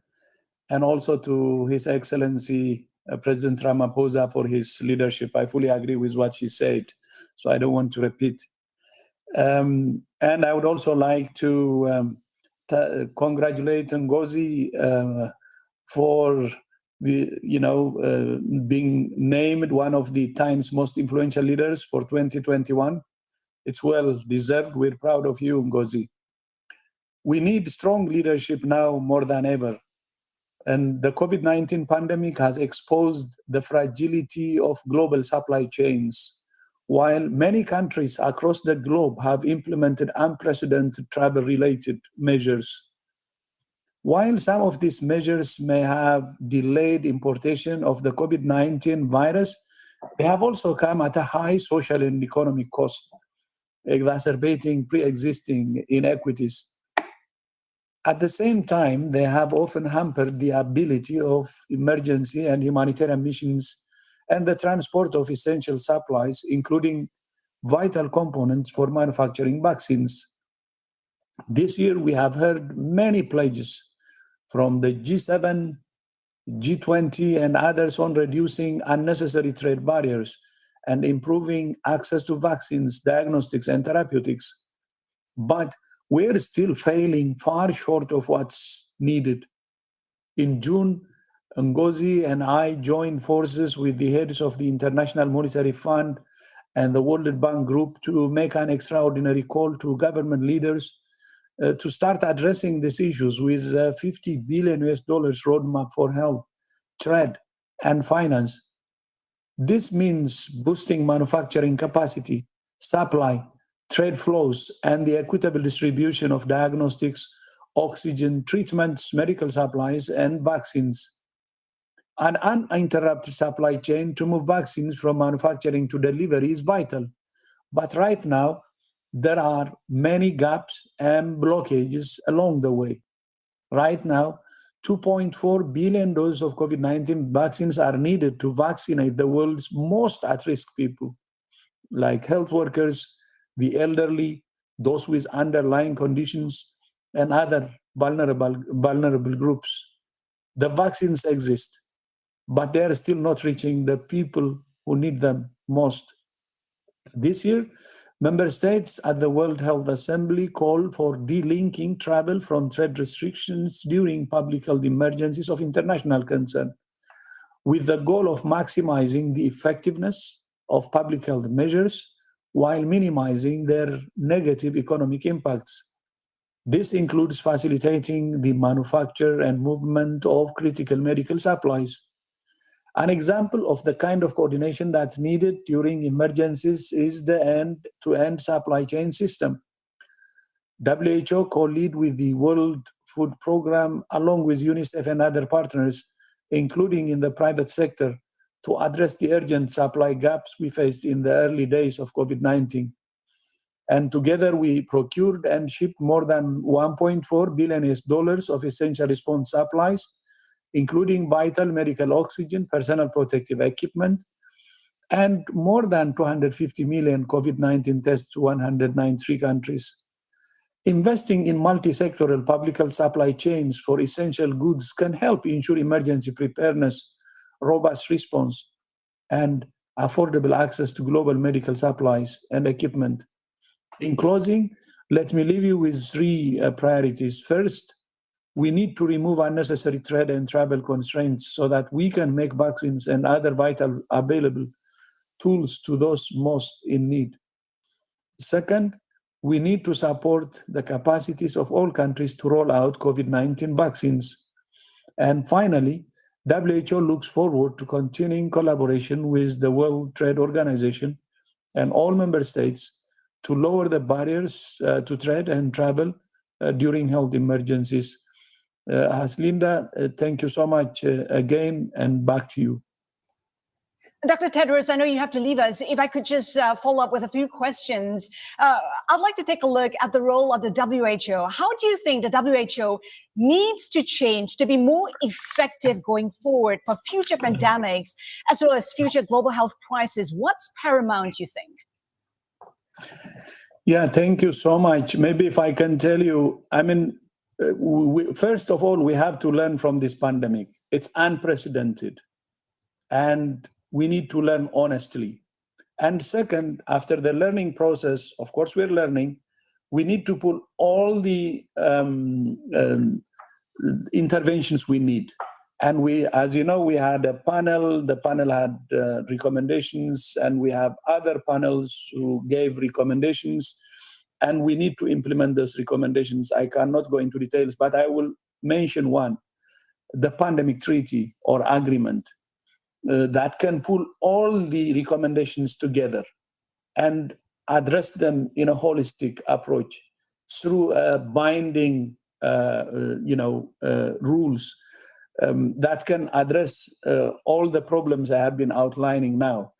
and also to His Excellency President Ramaphosa for his leadership. I fully agree with what she said, so I don't want to repeat. And I would also like to congratulate Ngozi for being named one of the Times most influential leaders for 2021. It's well deserved. We're proud of you, Ngozi. We need strong leadership now more than ever. And the COVID-19 pandemic has exposed the fragility of global supply chains. While many countries across the globe have implemented unprecedented travel-related measures, while some of these measures may have delayed importation of the COVID-19 virus, they have also come at a high social and economic cost, exacerbating pre-existing inequities. At the same time, they have often hampered the ability of emergency and humanitarian missions and the transport of essential supplies, including vital components for manufacturing vaccines. This year, we have heard many pledges from the G7, G20, and others on reducing unnecessary trade barriers and improving access to vaccines, diagnostics, and therapeutics. But we're still failing far short of what's needed. In June, Ngozi and I joined forces with the heads of the International Monetary Fund and the World Bank Group to make an extraordinary call to government leaders to start addressing these issues with $50 billion roadmap for health, trade, and finance. This means boosting manufacturing capacity, supply, trade flows, and the equitable distribution of diagnostics, oxygen, treatments, medical supplies, and vaccines. An uninterrupted supply chain to move vaccines from manufacturing to delivery is vital. But right now, there are many gaps and blockages along the way. Right now, 2.4 billion doses of COVID-19 vaccines are needed to vaccinate the world's most at-risk people, like health workers, the elderly, those with underlying conditions, and other vulnerable groups. The vaccines exist, but they are still not reaching the people who need them most. This year, member states at the World Health Assembly called for delinking travel from trade restrictions during public health emergencies of international concern, with the goal of maximizing the effectiveness of public health measures while minimizing their negative economic impacts. This includes facilitating the manufacture and movement of critical medical supplies. An example of the kind of coordination that's needed during emergencies is the end-to-end supply chain system. WHO co-lead with the World Food Programme, along with UNICEF and other partners, including in the private sector, to address the urgent supply gaps we faced in the early days of COVID-19. And together we procured and shipped more than $1.4 billion of essential response supplies, including vital medical oxygen, personal protective equipment, and more than 250 million COVID-19 tests to 193 countries. Investing in multi-sectoral public health supply chains for essential goods can help ensure emergency preparedness, robust response, and affordable access to global medical supplies and equipment. In closing, let me leave you with three priorities. First, we need to remove unnecessary trade and travel constraints so that we can make vaccines and other vital available tools to those most in need. Second, we need to support the capacities of all countries to roll out COVID-19 vaccines. And finally, WHO looks forward to continuing collaboration with the World Trade Organization and all member states to lower the barriers to trade and travel during health emergencies. Haslinda, thank you so much again, and back to you. Dr. Tedros, I know you have to leave us. If I could just follow up with a few questions. I'd like to take a look at the role of the WHO. How do you think the WHO needs to change to be more effective going forward for future pandemics, as well as future global health crises? What's paramount, you think? Yeah, thank you so much. Maybe if I can tell you, I mean, first of all, we have to learn from this pandemic. It's unprecedented. And we need to learn honestly. And second, after the learning process, of course, we're learning, we need to put all the interventions we need. And we, as you know, we had a panel, the panel had recommendations, and we have other panels who gave recommendations, and we need to implement those recommendations. I cannot go into details, but I will mention one, the pandemic treaty or agreement. That can pull all the recommendations together and address them in a holistic approach through binding, rules that can address all the problems I have been outlining now.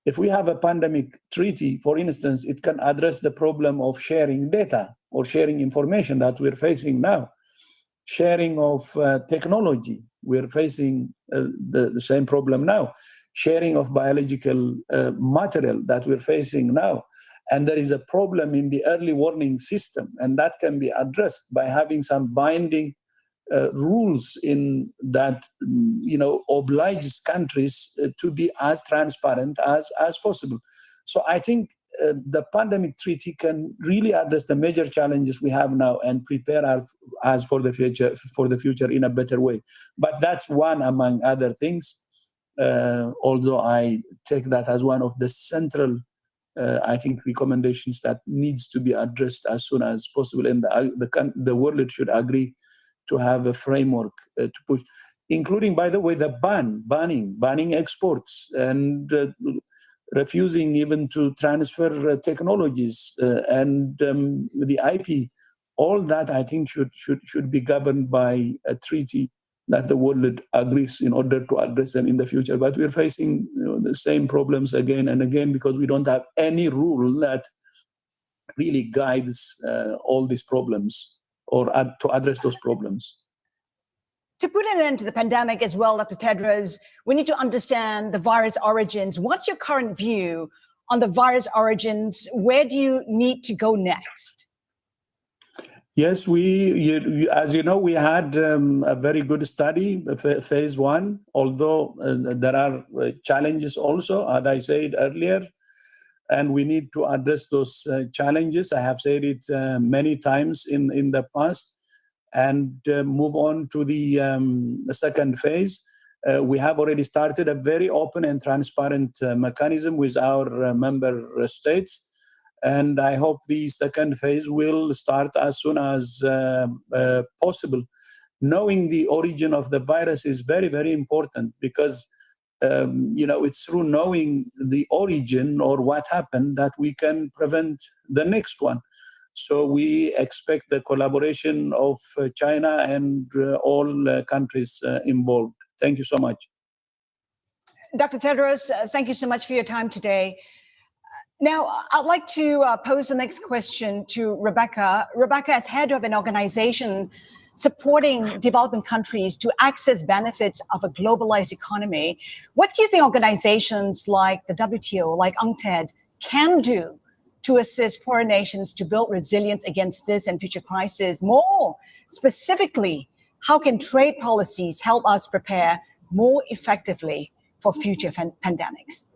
If we have a pandemic treaty, for instance, it can address the problem of sharing data or sharing information that we're facing now. Sharing of technology, we're facing the same problem now. Sharing of biological material that we're facing now. And there is a problem in the early warning system, and that can be addressed by having some binding rules in that, obliges countries to be as transparent as possible. So I think the pandemic treaty can really address the major challenges we have now and prepare us for the future in a better way. But that's one among other things. Although I take that as one of the central, recommendations that needs to be addressed as soon as possible, and the world should agree to have a framework to push, including, by the way, the banning exports and refusing even to transfer technologies and the IP. All that I think should be governed by a treaty that the world agrees in order to address them in the future. But we're facing the same problems again and again because we don't have any rule that really guides all these problems or to address those problems. To put an end to the pandemic as well, Dr. Tedros, we need to understand the virus origins. What's your current view on the virus origins? Where do you need to go next? Yes, as you know, we had a very good study, phase 1, although there are challenges also, as I said earlier, and we need to address those challenges. I have said it many times in the past, and move on to the second phase. We have already started a very open and transparent mechanism with our member states. And I hope the second phase will start as soon as possible. Knowing the origin of the virus is very, very important because it's through knowing the origin or what happened that we can prevent the next one. So we expect the collaboration of China and all countries involved. Thank you so much. Dr. Tedros, thank you so much for your time today. Now, I'd like to pose the next question to Rebecca. Rebecca, as head of an organization supporting developing countries to access benefits of a globalized economy, what do you think organizations like the WTO, like UNCTAD, can do to assist poor nations to build resilience against this and future crises? More specifically, how can trade policies help us prepare more effectively for future pandemics?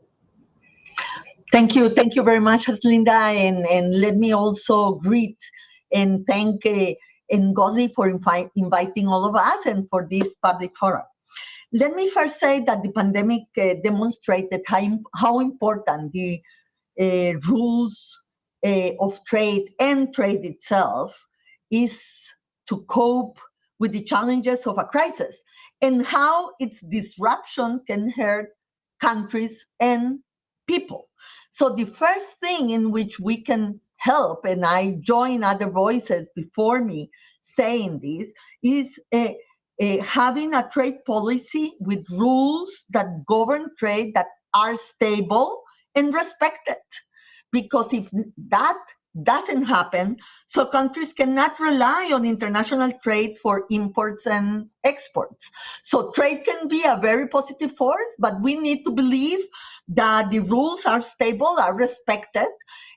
Thank you very much, Linda, and let me also greet and thank Ngozi for inviting all of us and for this public forum. Let me first say that the pandemic demonstrated how important the rules of trade and trade itself is to cope with the challenges of a crisis, and how its disruption can hurt countries and people. So the first thing in which we can help, and I join other voices before me saying this, is having a trade policy with rules that govern trade that are stable and respected. Because if that doesn't happen, so countries cannot rely on international trade for imports and exports. So trade can be a very positive force, but we need to believe that the rules are stable, are respected.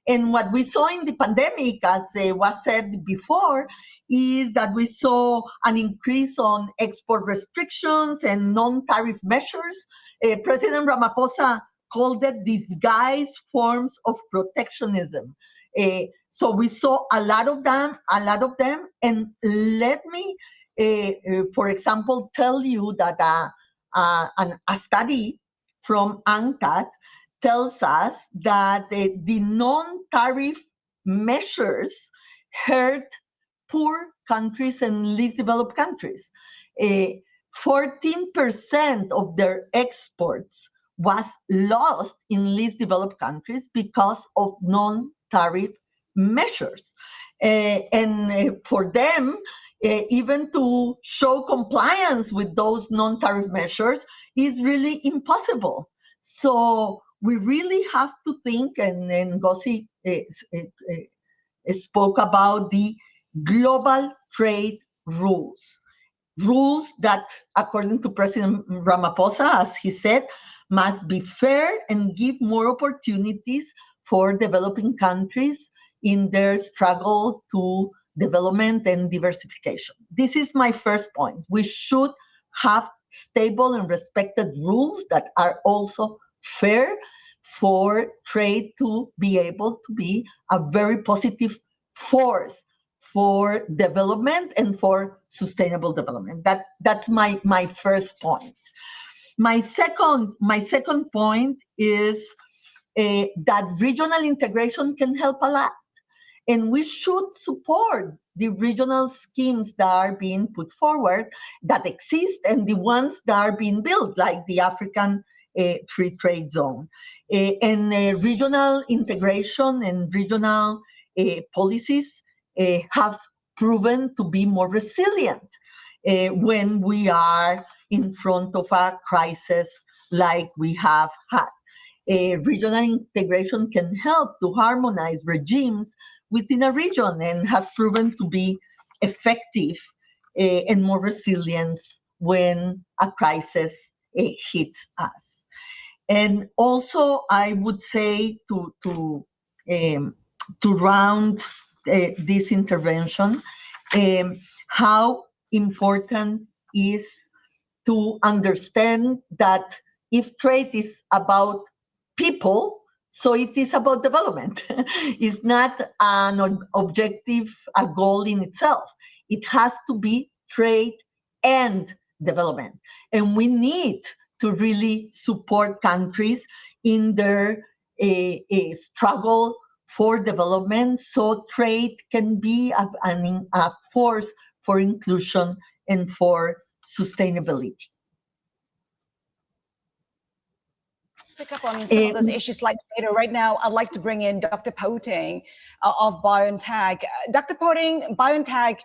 And what we saw in the pandemic, as was said before, is that we saw an increase on export restrictions and non-tariff measures. President Ramaphosa called it disguised forms of protectionism. So we saw a lot of them. And let me, for example, tell you that a study from UNCTAD tells us that the non-tariff measures hurt poor countries and least developed countries. 14% of their exports was lost in least developed countries because of non-tariff measures. And for them, even to show compliance with those non-tariff measures is really impossible. So we really have to think, and Ngozi spoke about the global trade rules that, according to President Ramaphosa, as he said, must be fair and give more opportunities for developing countries in their struggle to development and diversification. This is my first point. We should have stable and respected rules that are also fair for trade to be able to be a very positive force for development and for sustainable development. That's my first point. My second point is that regional integration can help a lot. And we should support the regional schemes that are being put forward that exist and the ones that are being built, like the African Free Trade Zone. And regional integration and regional policies have proven to be more resilient when we are in front of a crisis like we have had. Regional integration can help to harmonize regimes within a region and has proven to be effective and more resilient when a crisis hits us. And also, I would say to round this intervention, how important is to understand that if trade is about people, so it is about development. It's not an objective, a goal in itself. It has to be trade and development. And we need to really support countries in their struggle for development, so trade can be a force for inclusion and for sustainability. Pick up on some of those issues slightly later. Right now, I'd like to bring in Dr. Poting of BioNTech. Dr. Poting, BioNTech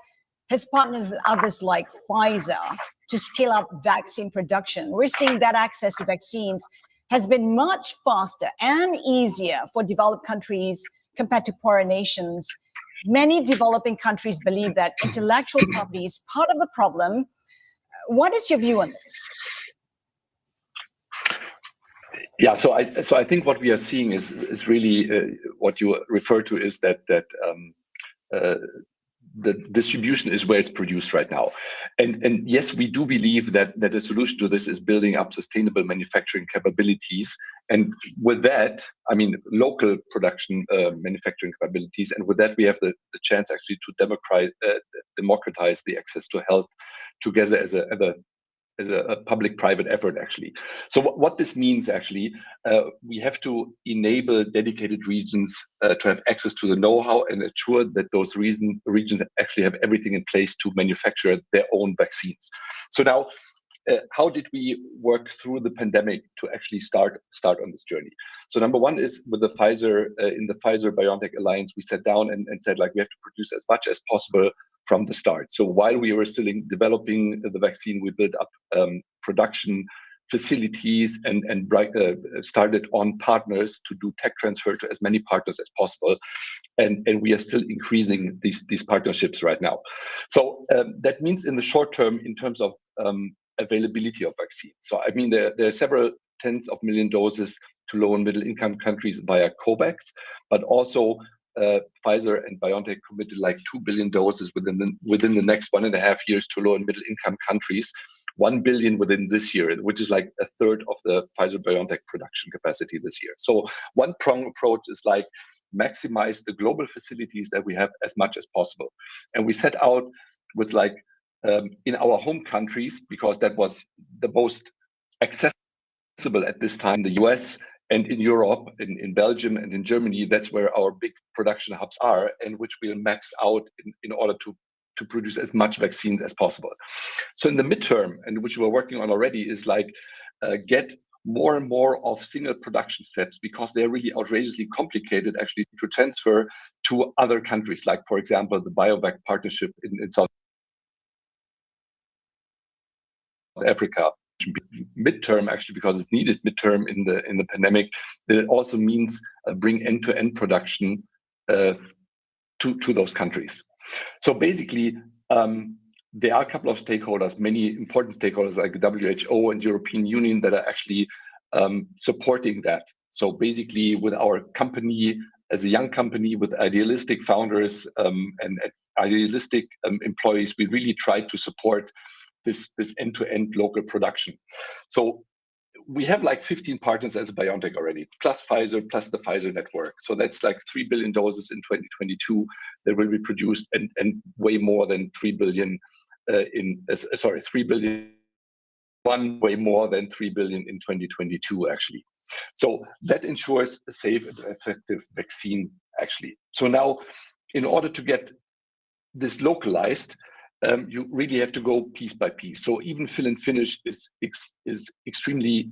has partnered with others like Pfizer to scale up vaccine production. We're seeing that access to vaccines has been much faster and easier for developed countries compared to poorer nations. Many developing countries believe that intellectual property is part of the problem. What is your view on this? Yeah, so I think what we are seeing is really what you refer to is that the distribution is where it's produced right now, and yes, we do believe that the solution to this is building up sustainable manufacturing capabilities, and with that, I mean local production manufacturing capabilities, and with that we have the chance actually to democratize the access to health together as a public-private effort, actually. So what this means, actually, we have to enable dedicated regions to have access to the know-how and ensure that those regions actually have everything in place to manufacture their own vaccines. So now, how did we work through the pandemic to actually start on this journey? So number one is with the Pfizer, in the Pfizer-BioNTech alliance, we sat down and said, like, we have to produce as much as possible from the start. So while we were still developing the vaccine, we built up production facilities and started on partners to do tech transfer to as many partners as possible. And we are still increasing these partnerships right now. So that means in the short term, in terms of availability of vaccines. So I mean, there are several tens of million doses to low and middle income countries via COVAX, but also Pfizer and BioNTech committed like 2 billion doses within the next 1.5 years to low and middle income countries, 1 billion within this year, which is like a third of the Pfizer-BioNTech production capacity this year. So one prong approach is like maximize the global facilities that we have as much as possible. And we set out with like in our home countries, because that was the most accessible at this time, the US, and in Europe, in Belgium and in Germany, that's where our big production hubs are, and which we'll max out in order to produce as much vaccine as possible. So in the midterm, and which we're working on already, is like get more and more of single production steps, because they're really outrageously complicated actually to transfer to other countries, like for example, the BioVac partnership in South Africa. Midterm, actually, because it's needed midterm in the pandemic. It also means bring end-to-end production to those countries. So basically, there are a couple of stakeholders, many important stakeholders like the WHO and European Union that are actually supporting that. So basically, with our company as a young company with idealistic founders and idealistic employees, we really tried to support this end-to-end local production. So we have like 15 partners as a BioNTech already, plus Pfizer, plus the Pfizer network. So that's like 3 billion doses in 2022 that will be produced, and way more than 3 billion 3 billion, way more than 3 billion in 2022 actually. So that ensures a safe and effective vaccine actually. So now, in order to get this localized, you really have to go piece by piece. So even fill and finish is extremely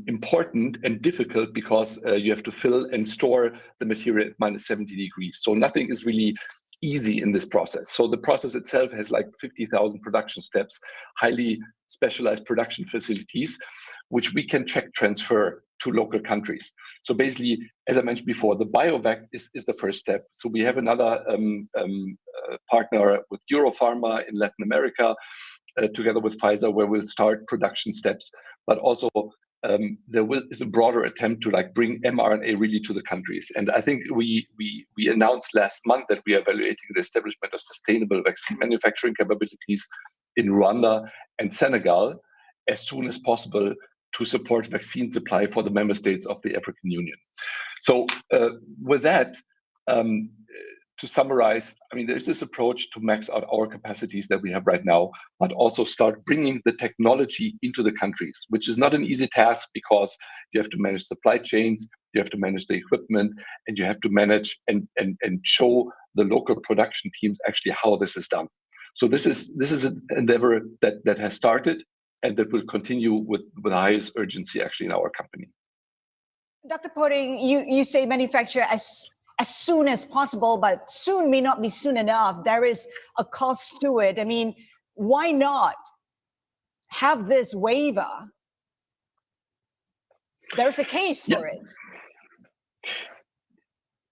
important and difficult, because you have to fill and store the material at -70 degrees. So nothing is really easy in this process. So the process itself has like 50,000 production steps, highly specialized production facilities, which we can tech transfer to local countries. So basically, as I mentioned before, the BioVac is the first step. So we have another partner with Europharma in Latin America, together with Pfizer, where we'll start production steps. But also, there is a broader attempt to like bring mRNA really to the countries. And I think we announced last month that we are evaluating the establishment of sustainable vaccine manufacturing capabilities in Rwanda and Senegal as soon as possible, to support vaccine supply for the member states of the African Union. So with that, to summarize, I mean, there's this approach to max out our capacities that we have right now, but also start bringing the technology into the countries, which is not an easy task, because you have to manage supply chains, you have to manage the equipment, and you have to manage and show the local production teams actually how this is done. So this is an endeavor that has started, and that will continue with the highest urgency actually in our company. Dr. Pudding, you say manufacture as soon as possible, but soon may not be soon enough. There is a cost to it. I mean, why not have this waiver? There's a case for it.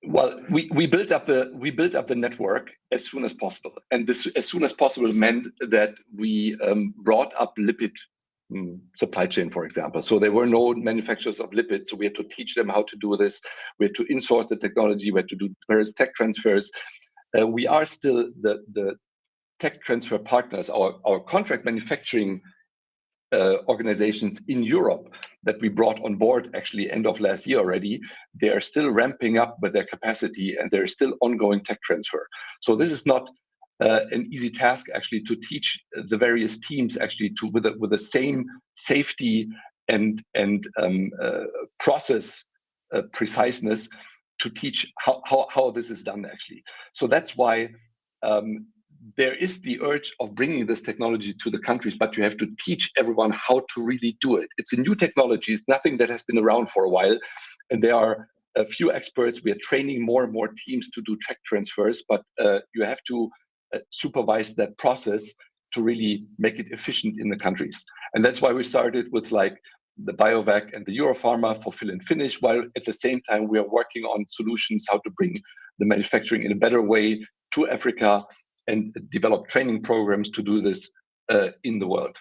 Well, we built up the network as soon as possible, and this as soon as possible meant that we brought up lipid supply chain, for example. So there were no manufacturers of lipids, so we had to teach them how to do this. We had to insource the technology. We had to do various tech transfers. We are still the tech transfer partners. Our contract manufacturing organizations in Europe that we brought on board actually end of last year already, they are still ramping up with their capacity, and there is still ongoing tech transfer. So this is not an easy task actually to teach the various teams actually with the same safety and process preciseness to teach how this is done actually. So that's why there is the urge of bringing this technology to the countries, but you have to teach everyone how to really do it. It's a new technology. It's nothing that has been around for a while, and there are a few experts. We are training more and more teams to do tech transfers, but you have to supervise that process to really make it efficient in the countries. And that's why we started with like the BioVac and the Europharma for fill and finish, while at the same time we are working on solutions how to bring the manufacturing in a better way to Africa and develop training programs to do this in the world.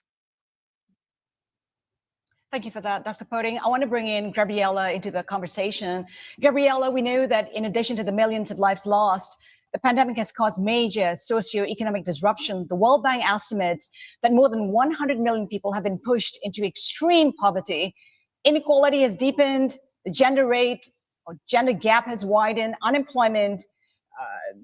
Thank you for that, Dr. Pudding. I want to bring in Gabriella into the conversation. Gabriella, we know that in addition to the millions of lives lost, the pandemic has caused major socio-economic disruption. The World Bank estimates that more than 100 million people have been pushed into extreme poverty. Inequality has deepened, the gender gap has widened, unemployment,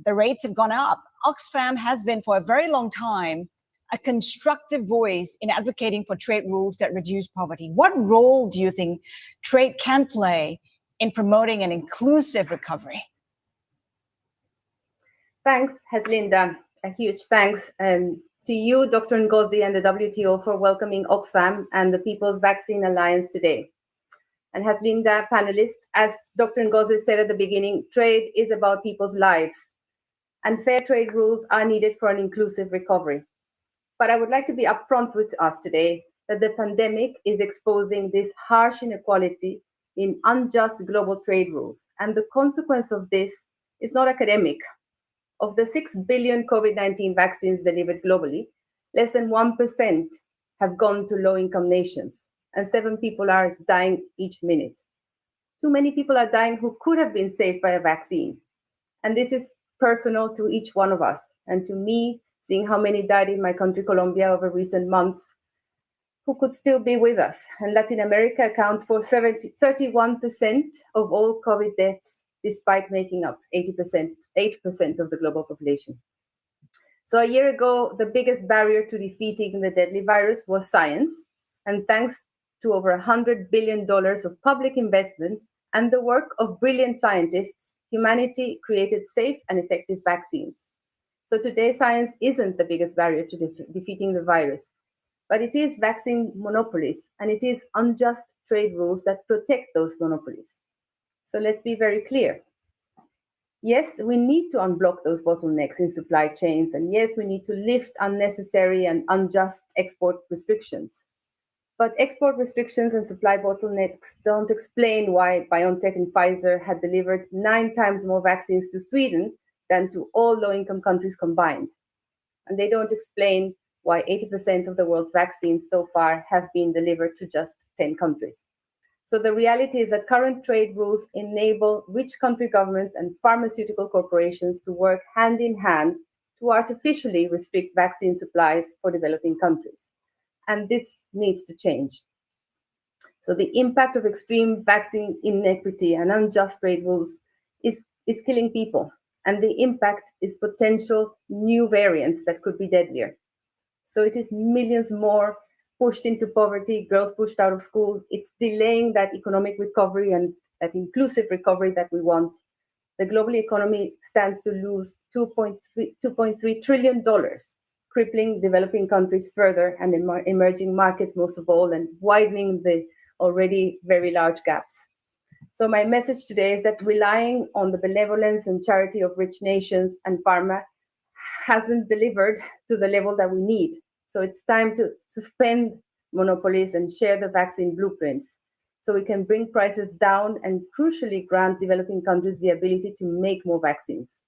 the rates have gone up. Oxfam has been for a very long time a constructive voice in advocating for trade rules that reduce poverty. What role do you think trade can play in promoting an inclusive recovery? Thanks, Haslinda. A huge thanks to you, Dr. Ngozi, and the WTO for welcoming Oxfam and the People's Vaccine Alliance today. And Haslinda, panelists, as Dr. Ngozi said at the beginning, trade is about people's lives, and fair trade rules are needed for an inclusive recovery. But I would like to be upfront with us today that the pandemic is exposing this harsh inequality in unjust global trade rules. And the consequence of this is not academic. Of the 6 billion COVID-19 vaccines delivered globally, less than 1% have gone to low-income nations, and 7 people are dying each minute. Too many people are dying who could have been saved by a vaccine. And this is personal to each one of us. And to me, seeing how many died in my country, Colombia, over recent months, who could still be with us. And Latin America accounts for 31% of all COVID deaths, despite making up 8% of the global population. So a year ago, the biggest barrier to defeating the deadly virus was science. And thanks to over $100 billion of public investment and the work of brilliant scientists, humanity created safe and effective vaccines. So today, science isn't the biggest barrier to defeating the virus, but it is vaccine monopolies, and it is unjust trade rules that protect those monopolies. So let's be very clear. Yes, we need to unblock those bottlenecks in supply chains, and yes, we need to lift unnecessary and unjust export restrictions. But export restrictions and supply bottlenecks don't explain why BioNTech and Pfizer had delivered 9 times more vaccines to Sweden than to all low-income countries combined. And they don't explain why 80% of the world's vaccines so far have been delivered to just 10 countries. So the reality is that current trade rules enable rich country governments and pharmaceutical corporations to work hand in hand to artificially restrict vaccine supplies for developing countries. And this needs to change. So the impact of extreme vaccine inequity and unjust trade rules is killing people. And the impact is potential new variants that could be deadlier. So it is millions more pushed into poverty, girls pushed out of school. It's delaying that economic recovery and that inclusive recovery that we want. The global economy stands to lose $2.3 trillion, crippling developing countries further and emerging markets most of all, and widening the already very large gaps. So my message today is that relying on the benevolence and charity of rich nations and pharma hasn't delivered to the level that we need. So it's time to suspend monopolies and share the vaccine blueprints so we can bring prices down and crucially grant developing countries the ability to make more vaccines.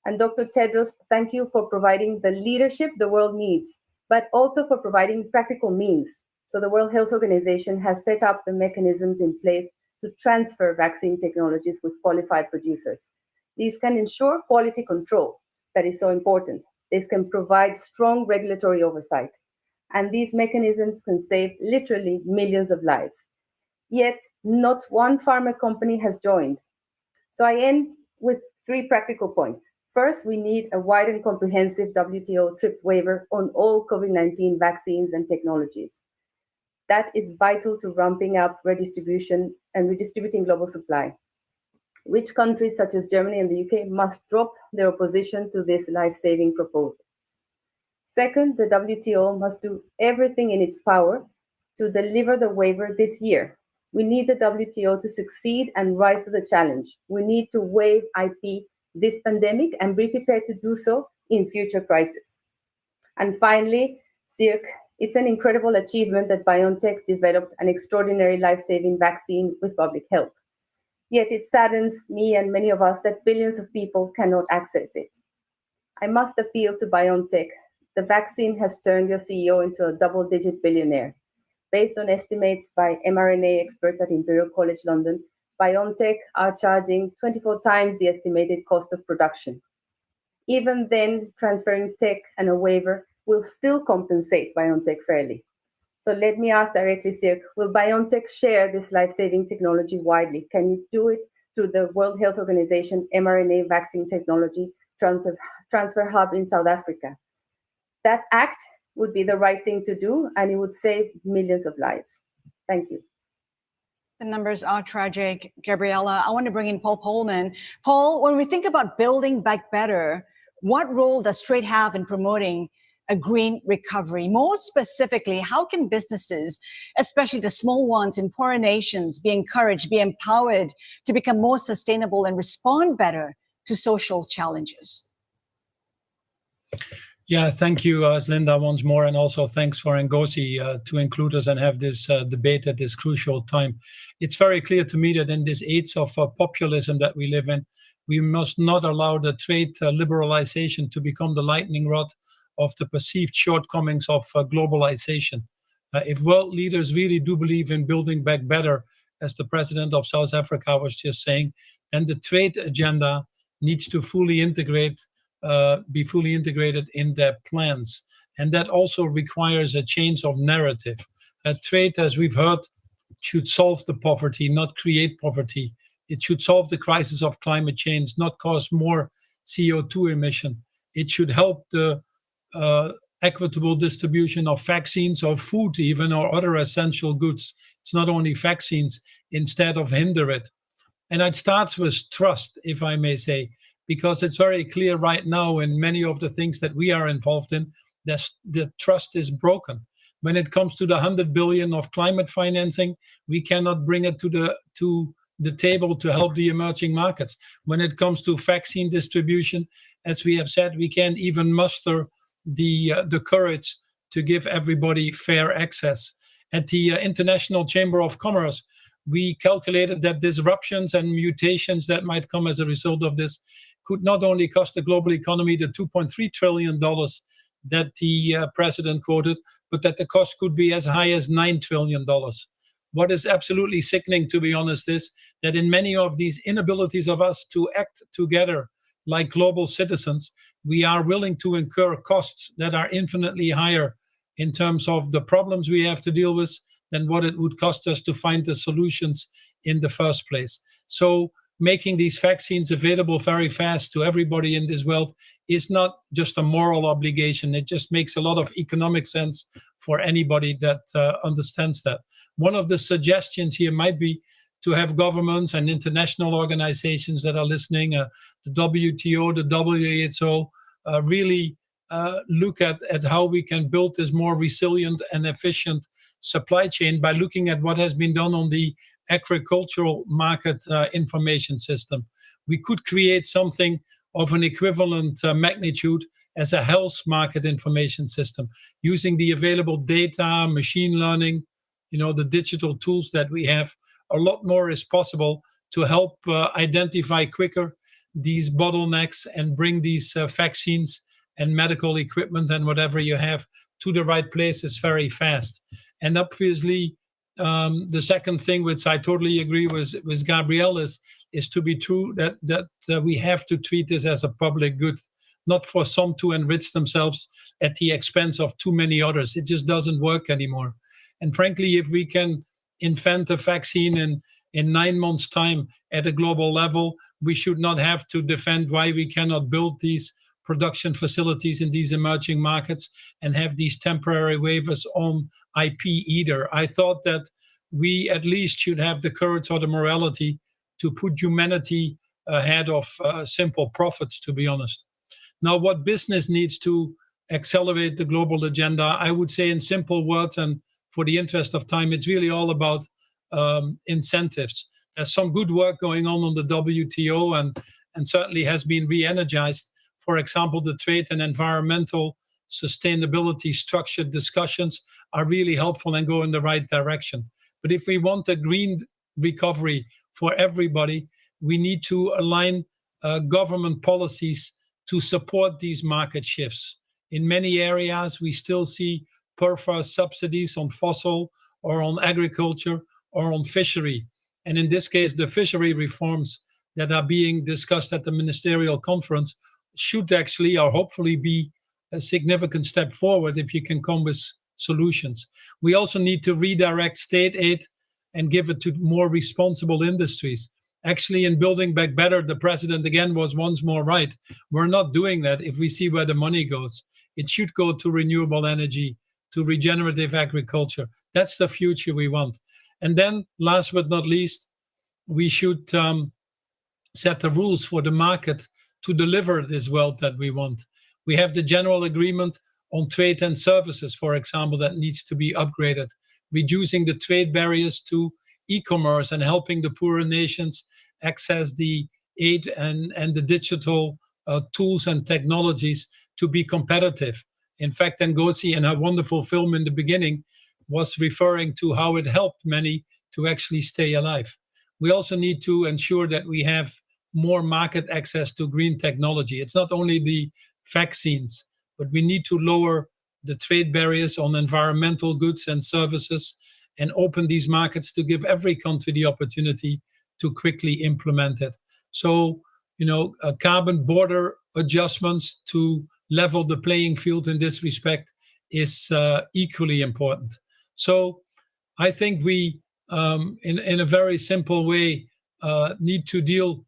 And Dr. Tedros, thank you for providing the leadership the world needs, but also for providing practical means. So the World Health Organization has set up the mechanisms in place to transfer vaccine technologies with qualified producers. These can ensure quality control, that is so important. This can provide strong regulatory oversight. And these mechanisms can save literally millions of lives. Yet, not one pharma company has joined. So I end with 3 practical points. First, we need a wide and comprehensive WTO TRIPS waiver on all COVID-19 vaccines and technologies. That is vital to ramping up redistribution and redistributing global supply. Rich countries such as Germany and the UK must drop their opposition to this life-saving proposal. Second, the WTO must do everything in its power to deliver the waiver this year. We need the WTO to succeed and rise to the challenge. We need to waive IP this pandemic and be prepared to do so in future crises. And finally, Cirque, it's an incredible achievement that BioNTech developed an extraordinary life-saving vaccine with public help. Yet it saddens me and many of us that billions of people cannot access it. I must appeal to BioNTech. The vaccine has turned your CEO into a double-digit billionaire. Based on estimates by mRNA experts at Imperial College London, BioNTech are charging 24 times the estimated cost of production. Even then, transferring tech and a waiver will still compensate BioNTech fairly. So let me ask directly, Cirque, will BioNTech share this life-saving technology widely? Can you do it through the World Health Organization mRNA vaccine technology transfer hub in South Africa? That act would be the right thing to do, and it would save millions of lives. Thank you. The numbers are tragic. Gabriella, I want to bring in Paul Polman. Paul, when we think about building back better, what role does trade have in promoting a green recovery? More specifically, how can businesses, especially the small ones in poorer nations, be encouraged, be empowered to become more sustainable and respond better to social challenges? Yeah, thank you, Linda, once more, and also thanks for Ngozi to include us and have this debate at this crucial time. It's very clear to me that in this age of populism that we live in, we must not allow the trade liberalization to become the lightning rod of the perceived shortcomings of globalization. If world leaders really do believe in building back better, as the president of South Africa was just saying, then the trade agenda needs to be fully integrated in their plans. And that also requires a change of narrative. Trade, as we've heard, should solve the poverty, not create poverty. It should solve the crisis of climate change, not cause more CO2 emission. It should help the equitable distribution of vaccines or food even, or other essential goods. It's not only vaccines, instead of hinder it. And it starts with trust, if I may say, because it's very clear right now in many of the things that we are involved in, the trust is broken. When it comes to the 100 billion of climate financing, we cannot bring it to the table to help the emerging markets. When it comes to vaccine distribution, as we have said, we can't even muster the courage to give everybody fair access. At the International Chamber of Commerce, we calculated that disruptions and mutations that might come as a result of this could not only cost the global economy the $2.3 trillion that the president quoted, but that the cost could be as high as $9 trillion. What is absolutely sickening, to be honest, is that in many of these inabilities of us to act together like global citizens, we are willing to incur costs that are infinitely higher in terms of the problems we have to deal with than what it would cost us to find the solutions in the first place. So making these vaccines available very fast to everybody in this world is not just a moral obligation. It just makes a lot of economic sense for anybody that understands that. One of the suggestions here might be to have governments and international organizations that are listening, the WTO, the WHO, really look at how we can build this more resilient and efficient supply chain by looking at what has been done on the agricultural market information system. We could create something of an equivalent magnitude as a health market information system, using the available data, machine learning, the digital tools that we have. A lot more is possible to help identify quicker these bottlenecks and bring these vaccines and medical equipment and whatever you have to the right places very fast. And obviously, the second thing, which I totally agree with Gabrielle, is to be true that we have to treat this as a public good, not for some to enrich themselves at the expense of too many others. It just doesn't work anymore. And frankly, if we can invent a vaccine in 9 months' time at a global level, we should not have to defend why we cannot build these production facilities in these emerging markets and have these temporary waivers on IP either. I thought that we at least should have the courage or the morality to put humanity ahead of simple profits, to be honest. Now, what business needs to accelerate the global agenda, I would say in simple words, and for the interest of time, it's really all about incentives. There's some good work going on the WTO and certainly has been re-energized. For example, the trade and environmental sustainability structured discussions are really helpful and go in the right direction. But if we want a green recovery for everybody, we need to align government policies to support these market shifts. In many areas, we still see perverse subsidies on fossil or on agriculture or on fishery. And in this case, the fishery reforms that are being discussed at the ministerial conference should actually or hopefully be a significant step forward if you can come with solutions. We also need to redirect state aid and give it to more responsible industries. Actually, in Building Back Better, the president again was once more right. We're not doing that if we see where the money goes. It should go to renewable energy, to regenerative agriculture. That's the future we want. And then, last but not least, we should set the rules for the market to deliver this wealth that we want. We have the general agreement on trade and services, for example, that needs to be upgraded, reducing the trade barriers to e-commerce and helping the poorer nations access the aid and the digital tools and technologies to be competitive. In fact, Ngozi, in her wonderful film in the beginning, was referring to how it helped many to actually stay alive. We also need to ensure that we have more market access to green technology. It's not only the vaccines, but we need to lower the trade barriers on environmental goods and services and open these markets to give every country the opportunity to quickly implement it. So, carbon border adjustments to level the playing field in this respect is equally important. So I think we, in a very simple way, need to deal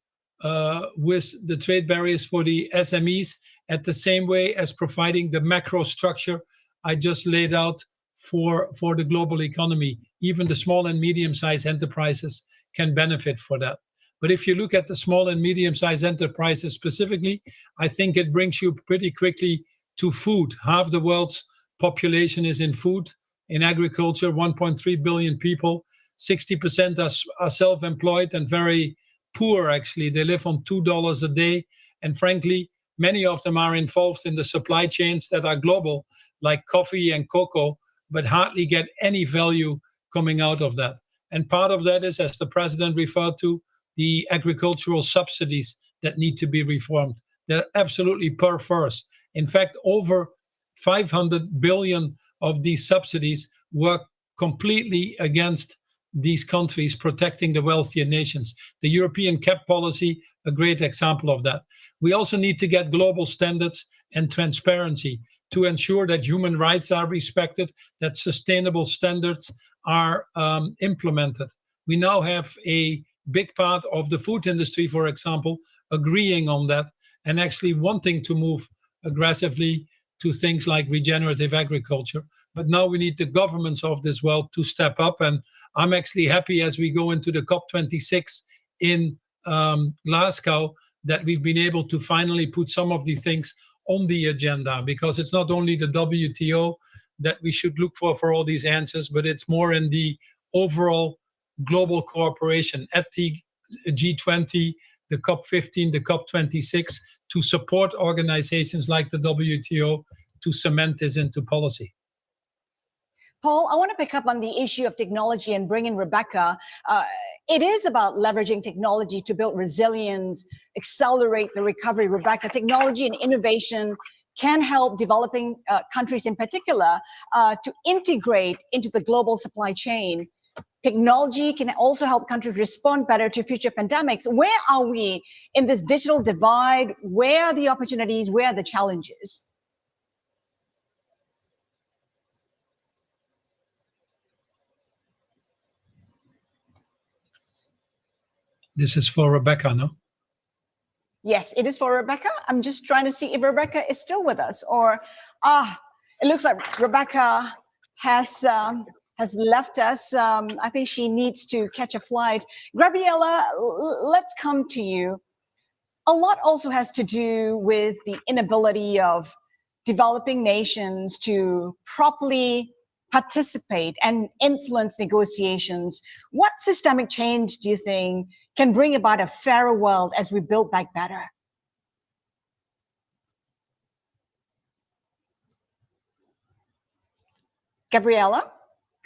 with the trade barriers for the SMEs at the same way as providing the macro structure I just laid out for the global economy. Even the small and medium-sized enterprises can benefit for that. But if you look at the small and medium-sized enterprises specifically, I think it brings you pretty quickly to food. Half the world's population is in food, in agriculture, 1.3 billion people. 60% are self-employed and very poor, actually. They live on $2 a day. And frankly, many of them are involved in the supply chains that are global, like coffee and cocoa, but hardly get any value coming out of that. And part of that is, as the president referred to, the agricultural subsidies that need to be reformed. They're absolutely perverse. In fact, over 500 billion of these subsidies work completely against these countries protecting the wealthier nations. The European cap policy, a great example of that. We also need to get global standards and transparency to ensure that human rights are respected, that sustainable standards are implemented. We now have a big part of the food industry, for example, agreeing on that and actually wanting to move aggressively to things like regenerative agriculture. But now we need the governments of this world to step up. And I'm actually happy as we go into the COP26 in Glasgow that we've been able to finally put some of these things on the agenda, because it's not only the WTO that we should look for all these answers, but it's more in the overall global cooperation at the G20, the COP15, the COP26, to support organizations like the WTO to cement this into policy. Paul, I want to pick up on the issue of technology and bring in Rebecca. It is about leveraging technology to build resilience, accelerate the recovery. Rebecca, technology and innovation can help developing countries in particular to integrate into the global supply chain. Technology can also help countries respond better to future pandemics. Where are we in this digital divide? Where are the opportunities? Where are the challenges? This is for Rebecca, no? Yes, it is for Rebecca. I'm just trying to see if Rebecca is still with us, or it looks like Rebecca has left us. I think she needs to catch a flight. Gabriela, let's come to you. A lot also has to do with the inability of developing nations to properly participate and influence negotiations. What systemic change do you think can bring about a fairer world as we build back better? Gabriela?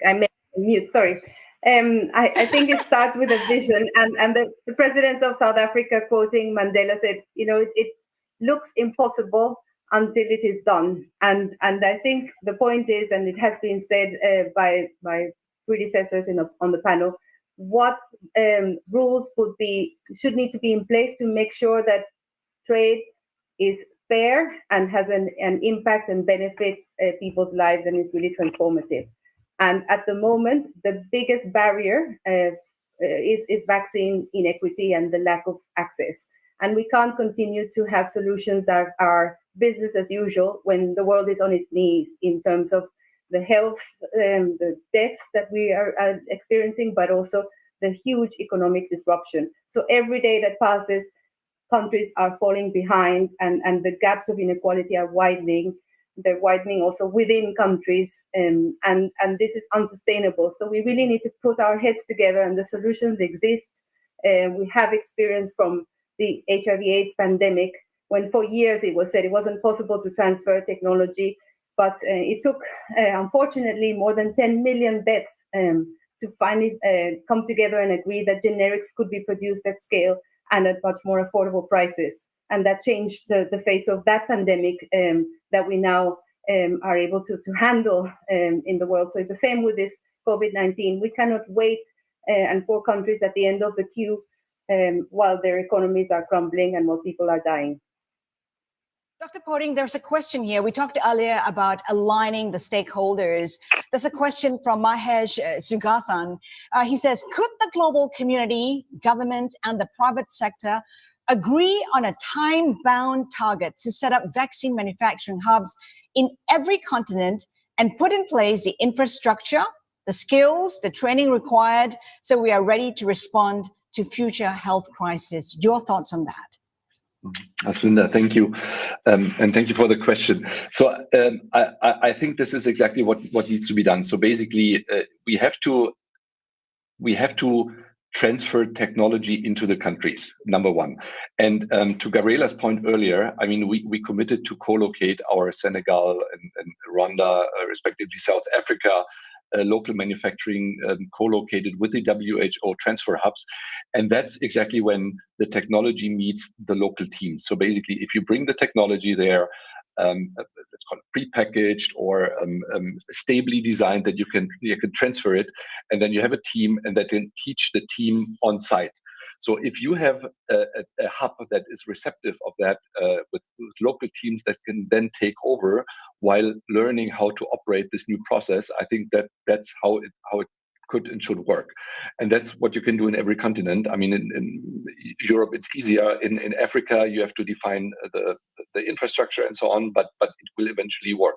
I may mute, sorry. I think it starts with a vision, and the president of South Africa, quoting Mandela, said, it looks impossible until it is done. And I think the point is, and it has been said by predecessors on the panel, what rules should need to be in place to make sure that trade is fair and has an impact and benefits people's lives and is really transformative. And at the moment, the biggest barrier is vaccine inequity and the lack of access. And we can't continue to have solutions that are business as usual when the world is on its knees in terms of the health, the deaths that we are experiencing, but also the huge economic disruption. So every day that passes, countries are falling behind, and the gaps of inequality are widening. They're widening also within countries, and this is unsustainable. So we really need to put our heads together, and the solutions exist. We have experience from the HIV/AIDS pandemic, when for years it was said it wasn't possible to transfer technology, but it took, unfortunately, more than 10 million deaths to finally come together and agree that generics could be produced at scale and at much more affordable prices. And that changed the face of that pandemic that we now are able to handle in the world. So the same with this COVID-19. We cannot wait and poor countries at the end of the queue while their economies are crumbling and while people are dying. Dr. Poding, there's a question here. We talked earlier about aligning the stakeholders. There's a question from Mahesh Sugathan. He says, could the global community, governments, and the private sector agree on a time-bound target to set up vaccine manufacturing hubs in every continent and put in place the infrastructure, the skills, the training required so we are ready to respond to future health crises? Your thoughts on that? Aslinda, thank you. And thank you for the question. So I think this is exactly what needs to be done. So basically, we have to transfer technology into the countries, number one. And to Gabriela's point earlier, I mean, we committed to co-locate our Senegal and Rwanda, respectively South Africa, local manufacturing co-located with the WHO transfer hubs. And that's exactly when the technology meets the local team. So basically, if you bring the technology there, let's call it prepackaged or stably designed, that you can transfer it, and then you have a team and that can teach the team on site. So if you have a hub that is receptive of that with local teams that can then take over while learning how to operate this new process, I think that's how it could and should work. And that's what you can do in every continent. I mean, in Europe, it's easier. In Africa, you have to define the infrastructure and so on, but it will eventually work.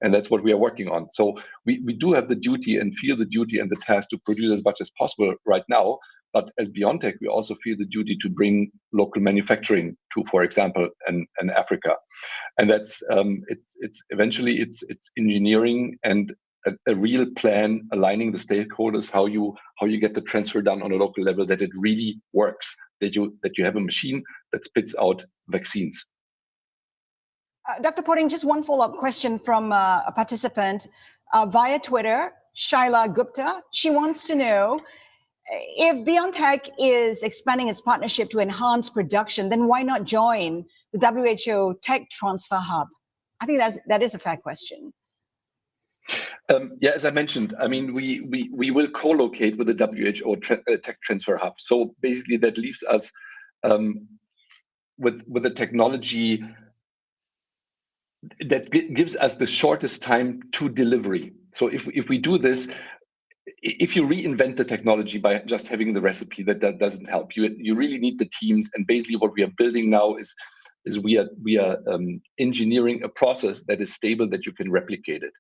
And that's what we are working on. So we do have the duty and feel the duty and the task to produce as much as possible right now, But as BioNTech, we also feel the duty to bring local manufacturing to, for example, an Africa. And that's it's eventually engineering and a real plan, aligning the stakeholders, how you get the transfer done on a local level, that it really works, that you have a machine that spits out vaccines. Dr. Potting, just one follow-up question from a participant via Twitter, Shaila Gupta. She wants to know, if BioNTech is expanding its partnership to enhance production, then why not join the WHO Tech Transfer Hub? I think that is a fair question. Yeah, as I mentioned, I mean, we will co-locate with the WHO Tech Transfer Hub. So basically, that leaves us with the technology that gives us the shortest time to delivery. So if we do this, if you reinvent the technology by just having the recipe, that doesn't help. You really need the teams, and basically what we are building now is we are engineering a process that is stable, that you can replicate it,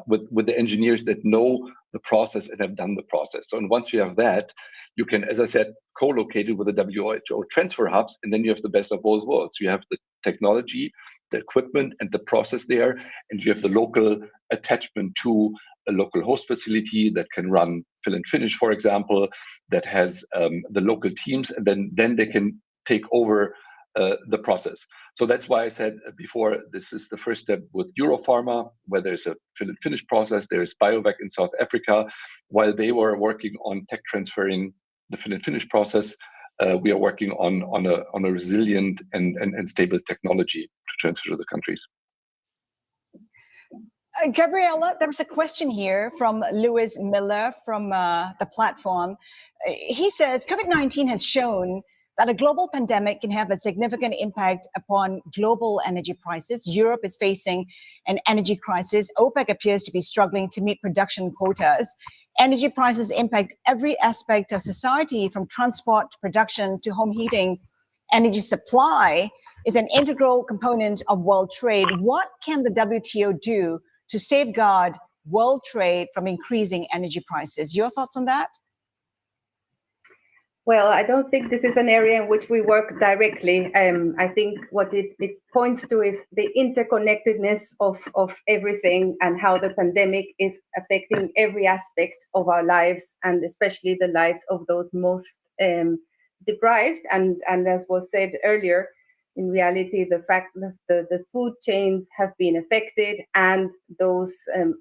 with the engineers that know the process and have done the process. So, and once you have that, you can, as I said, co-locate it with the WHO transfer hubs, and then you have the best of both worlds. You have the technology, the equipment, and the process there, and you have the local attachment to a local host facility that can run fill and finish, for example, that has the local teams, and then they can take over the process. So that's why I said before, this is the first step with Europharma, where there's a fill and finish process. There's BioVac in South Africa. While they were working on tech transferring the fill and finish process, we are working on a resilient and stable technology to transfer to the countries. Gabriella, there's a question here from Lewis Miller from the platform. He says, COVID-19 has shown that a global pandemic can have a significant impact upon global energy prices. Europe is facing an energy crisis. OPEC appears to be struggling to meet production quotas. Energy prices impact every aspect of society, from transport to production to home heating. Energy supply is an integral component of world trade. What can the WTO do to safeguard world trade from increasing energy prices? Your thoughts on that? Well, I don't think this is an area in which we work directly. I think what it points to is the interconnectedness of everything, and how the pandemic is affecting every aspect of our lives, and especially the lives of those most deprived. And as was said earlier, in reality, the fact that the food chains have been affected, and those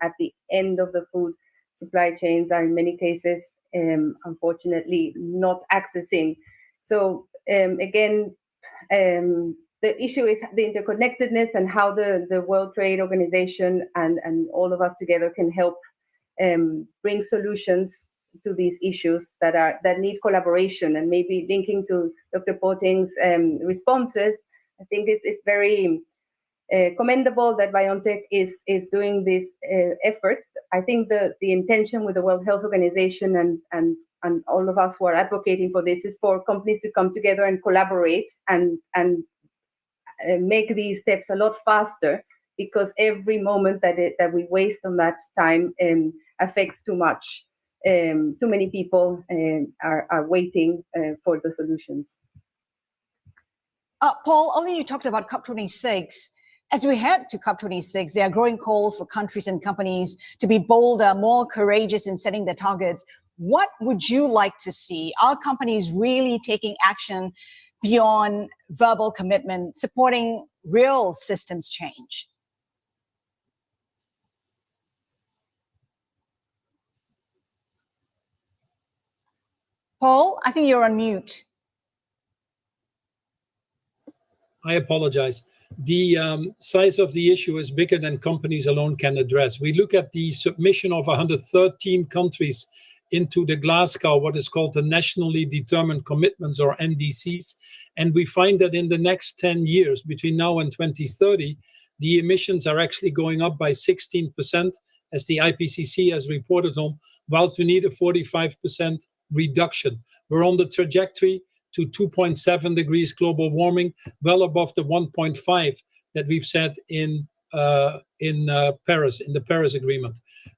at the end of the food supply chains are in many cases unfortunately not accessing. So again, the issue is the interconnectedness, and how the World Trade Organization and all of us together can help bring solutions to these issues that need collaboration. And maybe linking to Dr. Potting's responses, I think it's very commendable that BioNTech is doing these efforts. I think the intention with the World Health Organization and all of us who are advocating for this is for companies to come together and collaborate and make these steps a lot faster, because every moment that we waste on that time affects too much. Too many people are waiting for the solutions. Paul, earlier you talked about COP26. As we head to COP26, there are growing calls for countries and companies to be bolder, more courageous in setting their targets. What would you like to see? Are companies really taking action beyond verbal commitment, supporting real systems change? Paul, I think you're on mute. I apologize. The size of the issue is bigger than companies alone can address. We look at the submission of 113 countries into the Glasgow, what is called the Nationally Determined Commitments, or NDCs, and we find that in the next 10 years, between now and 2030, the emissions are actually going up by 16%, as the IPCC has reported on, whilst we need a 45% reduction. We're on the trajectory to 2.7 degrees global warming, well above the 1.5 that we've set in in Paris, in the Paris Agreement.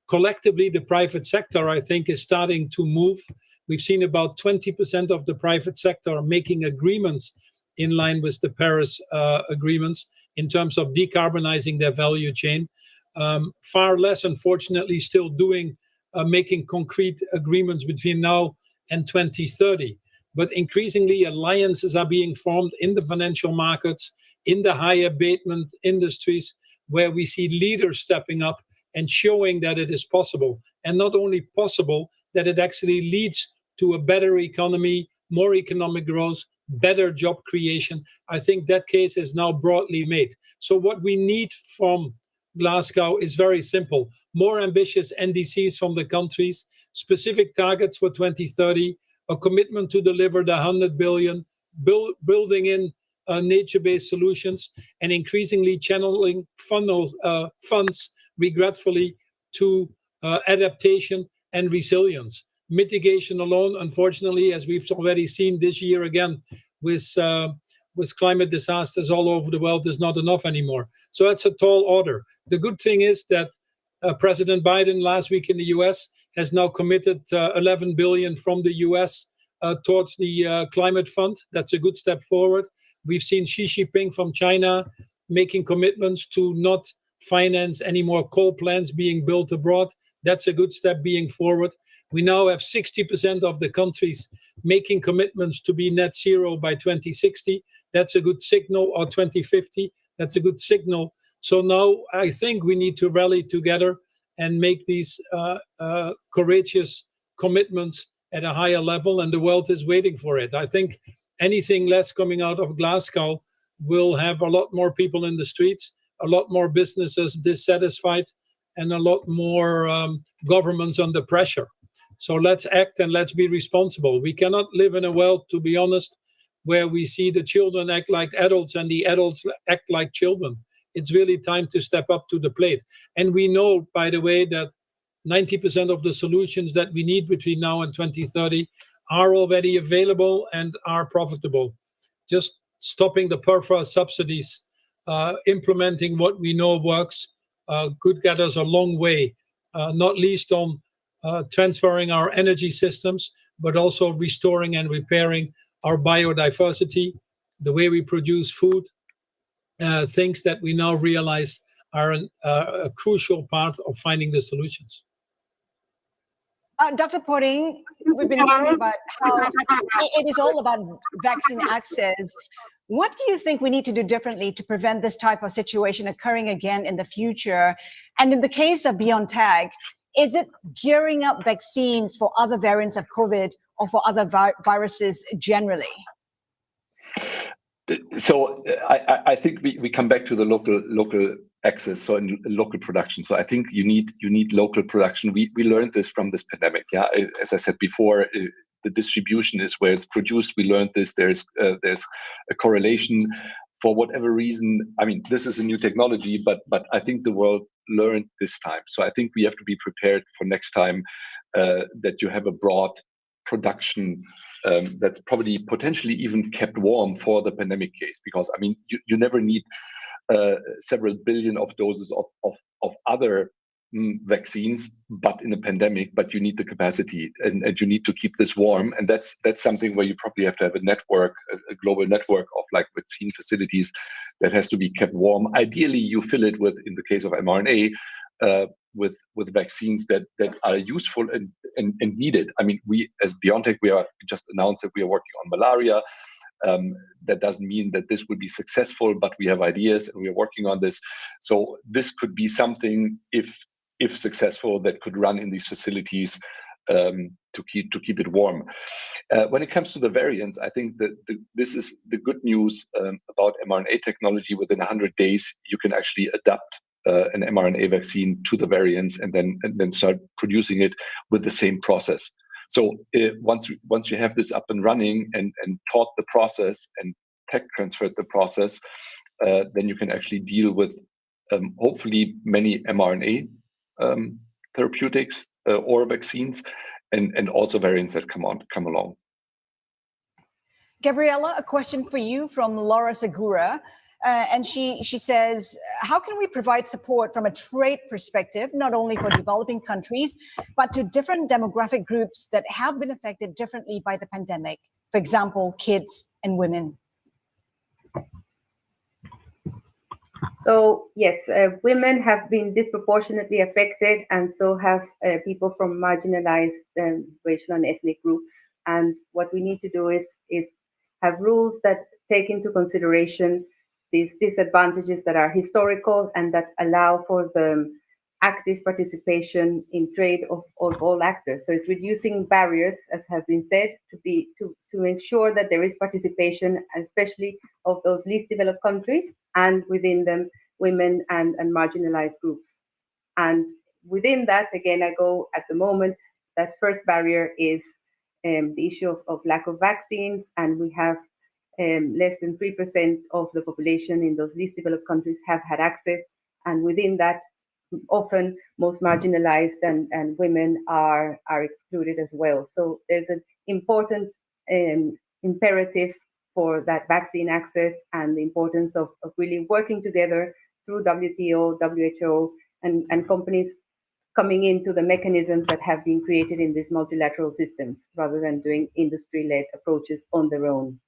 Collectively, the private sector, I think, is starting to move. We've seen about 20% of the private sector making agreements in line with the Paris agreements in terms of decarbonizing their value chain. Far less, unfortunately, still making concrete agreements between now and 2030. But increasingly, alliances are being formed in the financial markets, in the high abatement industries, where we see leaders stepping up and showing that it is possible. And not only possible, that it actually leads to a better economy, more economic growth, better job creation. I think that case is now broadly made. So what we need from Glasgow is very simple. More ambitious NDCs from the countries, specific targets for 2030, a commitment to deliver the 100 billion, building in nature-based solutions, and increasingly channeling funds, regretfully, to adaptation and resilience. Mitigation alone, unfortunately, as we've already seen this year again, with climate disasters all over the world, is not enough anymore. So that's a tall order. The good thing is that President Biden last week in the US has now committed 11 billion from the US towards the climate fund. That's a good step forward. We've seen Xi Jinping from China making commitments to not finance any more coal plants being built abroad. That's a good step being forward. We now have 60% of the countries making commitments to be net zero by 2060. That's a good signal, or 2050. That's a good signal. So now I think we need to rally together and make these courageous commitments at a higher level, and the world is waiting for it. I think anything less coming out of Glasgow will have a lot more people in the streets, a lot more businesses dissatisfied, and a lot more governments under pressure. So let's act and let's be responsible. We cannot live in a world, to be honest, where we see the children act like adults and the adults act like children. It's really time to step up to the plate. And we know, by the way, that 90% of the solutions that we need between now and 2030 are already available and are profitable. Just stopping the PERFA subsidies, implementing what we know works, could get us a long way, not least on transferring our energy systems, but also restoring and repairing our biodiversity, the way we produce food, things that we now realize are a crucial part of finding the solutions. Dr. Potting, we've been talking about how it is all about vaccine access. What do you think we need to do differently to prevent this type of situation occurring again in the future? And in the case of BioNTech, is it gearing up vaccines for other variants of COVID or for other viruses generally? So I think we come back to the local access, so in local production. So I think you need local production. We learned this from this pandemic. Yeah, as I said before, the distribution is where it's produced. We learned this. There's a correlation. For whatever reason, I mean, this is a new technology, but I think the world learned this time. So I think we have to be prepared for next time that you have a broad production that's probably potentially even kept warm for the pandemic case, because I mean you never need several billion of doses of other vaccines, but in a pandemic, but you need the capacity and you need to keep this warm, and that's something where you probably have to have a network, a global network of like vaccine facilities that has to be kept warm. Ideally, you fill it with, in the case of mRNA, with vaccines that are useful and needed. I mean, we as BioNTech, we just announced that we are working on malaria. That doesn't mean that this would be successful, but we have ideas and we are working on this. So this could be something, if successful, that could run in these facilities to keep it warm. When it comes to the variants, I think that this is the good news about mRNA technology. Within 100 days, you can actually adapt an mRNA vaccine to the variants and then start producing it with the same process. So once you have this up and running and taught the process and tech transferred the process, then you can actually deal with hopefully many mRNA therapeutics or vaccines and also variants that come along. Gabriella, a question for you from Laura Segura. And she says, how can we provide support from a trade perspective, not only for developing countries, but to different demographic groups that have been affected differently by the pandemic? For example, kids and women. So yes, women have been disproportionately affected, and so have people from marginalized racial and ethnic groups. And what we need to do is have rules that take into consideration these disadvantages that are historical and that allow for the active participation in trade of all actors. So it's reducing barriers, as has been said, to ensure that there is participation, especially of those least developed countries, and within them, women and marginalized groups. And within that, again, I go at the moment, that first barrier is the issue of lack of vaccines, and we have less than 3% of the population in those least developed countries have had access, and within that, often most marginalized and women are excluded as well. So there's an important imperative for that vaccine access, and the importance of really working together through WTO, WHO, and companies coming into the mechanisms that have been created in these multilateral systems, rather than doing industry-led approaches on their own.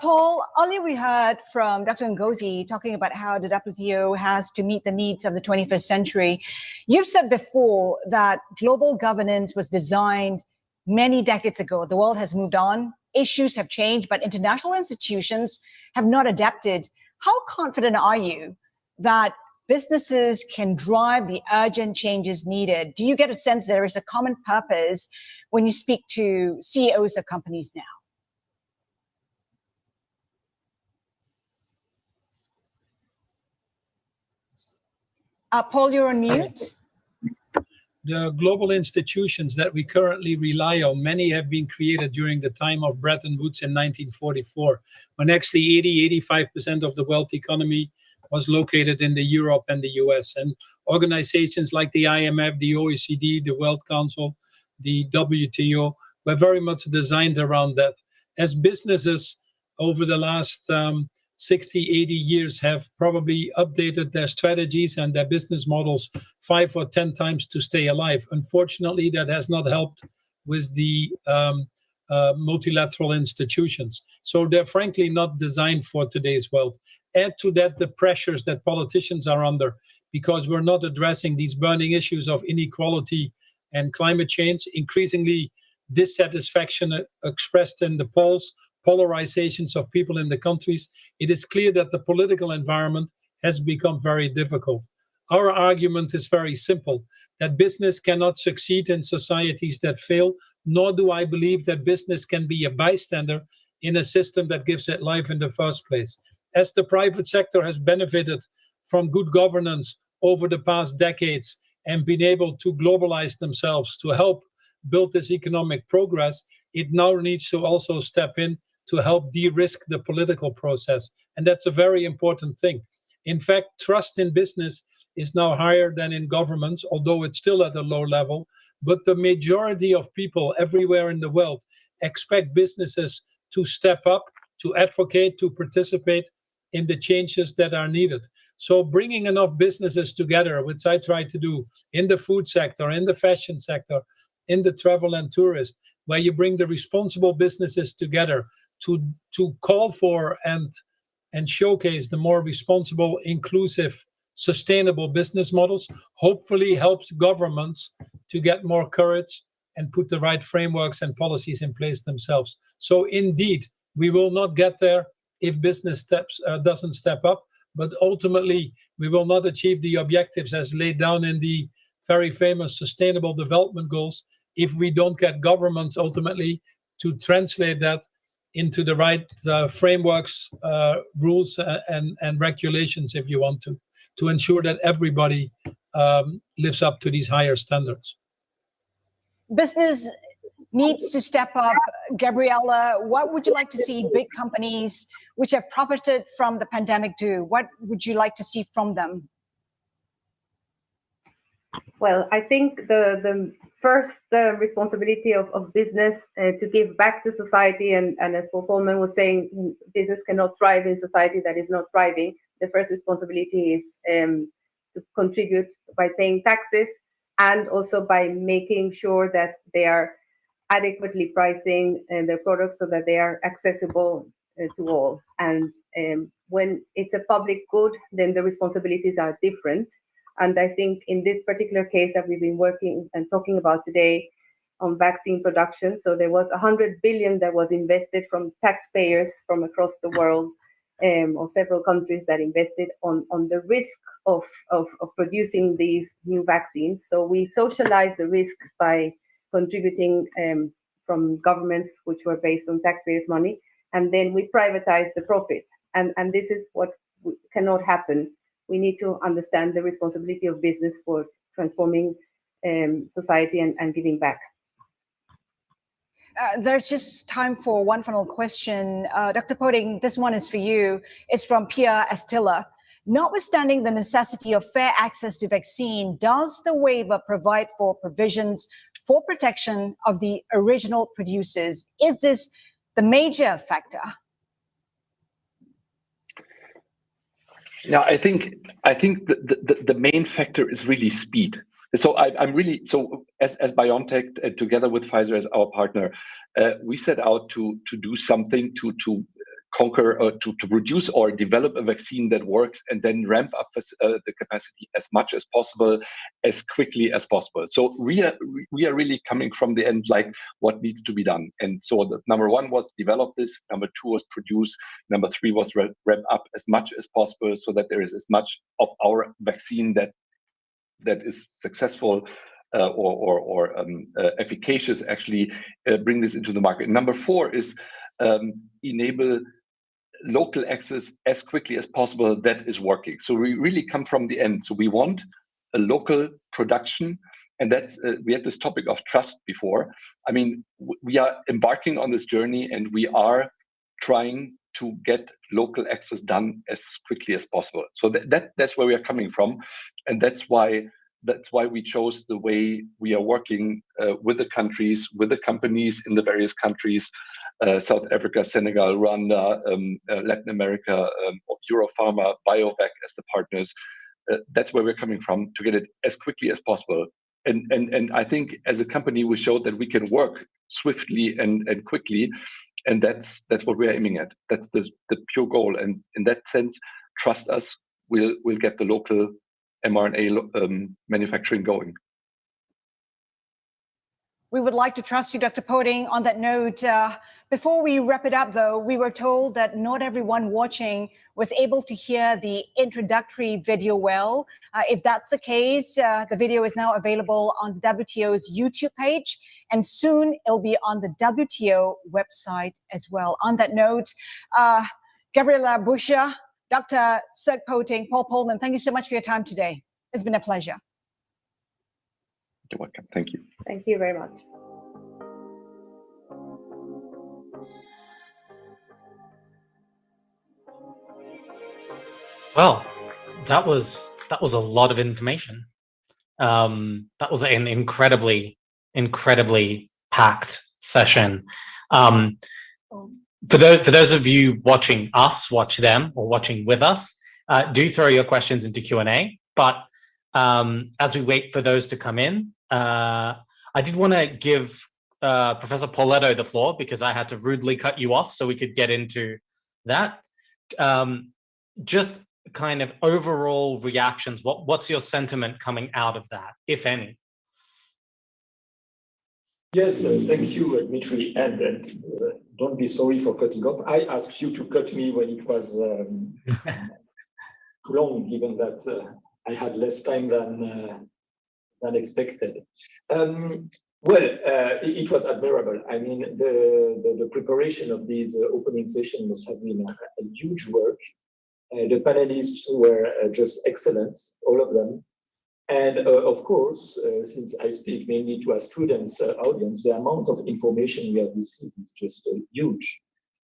Paul, earlier we heard from Dr. Ngozi talking about how the WTO has to meet the needs of the 21st century. You've said before that global governance was designed many decades ago. The world has moved on, issues have changed, but international institutions have not adapted. How confident are you that businesses can drive the urgent changes needed? Do you get a sense there is a common purpose when you speak to CEOs of companies now? Paul, you're on mute. The global institutions that we currently rely on, many have been created during the time of Bretton Woods in 1944, when actually 85% of the world economy was located in the Europe and the US. And organizations like the IMF, the OECD, the World Council, the WTO were very much designed around that. As businesses over the last 60, 80 years have probably updated their strategies and their business models 5 or 10 times to stay alive. Unfortunately, that has not helped with the multilateral institutions. So they're frankly not designed for today's world. Add to that the pressures that politicians are under, because we're not addressing these burning issues of inequality and climate change, increasingly dissatisfaction expressed in the polls, polarizations of people in the countries. It is clear that the political environment has become very difficult. Our argument is very simple, that business cannot succeed in societies that fail, nor do I believe that business can be a bystander in a system that gives it life in the first place. As the private sector has benefited from good governance over the past decades and been able to globalize themselves to help build this economic progress, it now needs to also step in to help de-risk the political process. And that's a very important thing. In fact, trust in business is now higher than in governments, although it's still at a low level. But the majority of people everywhere in the world expect businesses to step up, to advocate, to participate in the changes that are needed. So bringing enough businesses together, which I try to do in the food sector, in the fashion sector, in the travel and tourist, where you bring the responsible businesses together to call for and showcase the more responsible, inclusive, sustainable business models, hopefully helps governments to get more courage and put the right frameworks and policies in place themselves. So indeed, we will not get there if business doesn't step up, but ultimately we will not achieve the objectives as laid down in the very famous Sustainable Development Goals if we don't get governments ultimately to translate that into the right frameworks, rules, and regulations, if you want to ensure that everybody lives up to these higher standards. Business needs to step up. Gabriella, what would you like to see big companies which have profited from the pandemic do? What would you like to see from them? Well, I think the first responsibility of business to give back to society, and as Paul Coleman was saying, business cannot thrive in society that is not thriving. The first responsibility is to contribute by paying taxes, and also by making sure that they are adequately pricing their products so that they are accessible to all. And when it's a public good, then the responsibilities are different. And I think in this particular case that we've been working and talking about today on vaccine production, so there was 100 billion that was invested from taxpayers from across the world, or several countries that invested on the risk of producing these new vaccines. So we socialized the risk by contributing from governments which were based on taxpayers' money, and then we privatized the profit. And this is what cannot happen. We need to understand the responsibility of business for transforming society and giving back. There's just time for one final question. Dr. Poding, this one is for you. It's from Pia Estilla. Notwithstanding the necessity of fair access to vaccine, does the waiver provide for provisions for protection of the original producers? Is this the major factor? Yeah, I think the main factor is really speed. So I'm really, so as BioNTech, together with Pfizer as our partner, we set out to do something to conquer, to produce or develop a vaccine that works, and then ramp up the capacity as much as possible, as quickly as possible. So we are really coming from the end, like what needs to be done. And so the number one was develop this, number two was produce, number three was ramp up as much as possible, so that there is as much of our vaccine that is successful or efficacious, actually bring this into the market. Number four is enable local access as quickly as possible that is working. So we really come from the end. So we want a local production, and that's we had this topic of trust before. I mean, we are embarking on this journey, and we are trying to get local access done as quickly as possible. So that's where we are coming from, and that's why we chose the way we are working with the countries, with the companies in the various countries, South Africa, Senegal, Rwanda, Latin America, Europharma, BioVac as the partners. That's where we're coming from, to get it as quickly as possible. And I think as a company, we showed that we can work swiftly and quickly, and that's what we're aiming at. That's the pure goal. And in that sense, trust us, we'll get the local mRNA manufacturing going. We would like to trust you, Dr. Poding. On that note, before we wrap it up, though, we were told that not everyone watching was able to hear the introductory video well. If that's the case, the video is now available on the WTO's YouTube page, and soon it'll be on the WTO website as well. On that note, Gabriela Busha, Dr. Sir Poding, Paul Polman, thank you so much for your time today. It's been a pleasure. You're welcome. Thank you. Thank you very much. Well, that was a lot of information. That was an incredibly packed session. For those of you watching us, watch them, or watching with us, do throw your questions into Q&A. But as we wait for those to come in, I did want to give Professor Pauletto the floor, because I had to rudely cut you off so we could get into that. Just kind of overall reactions. What's your sentiment coming out of that, if any? Yes, thank you, Dmitry, and don't be sorry for cutting off. I asked you to cut me when it was too long, given that I had less time than expected. It was admirable. I mean, the preparation of these opening sessions must have been a huge work. The panelists were just excellent, all of them. And of course, since I speak mainly to a students' audience, the amount of information we have received is just huge.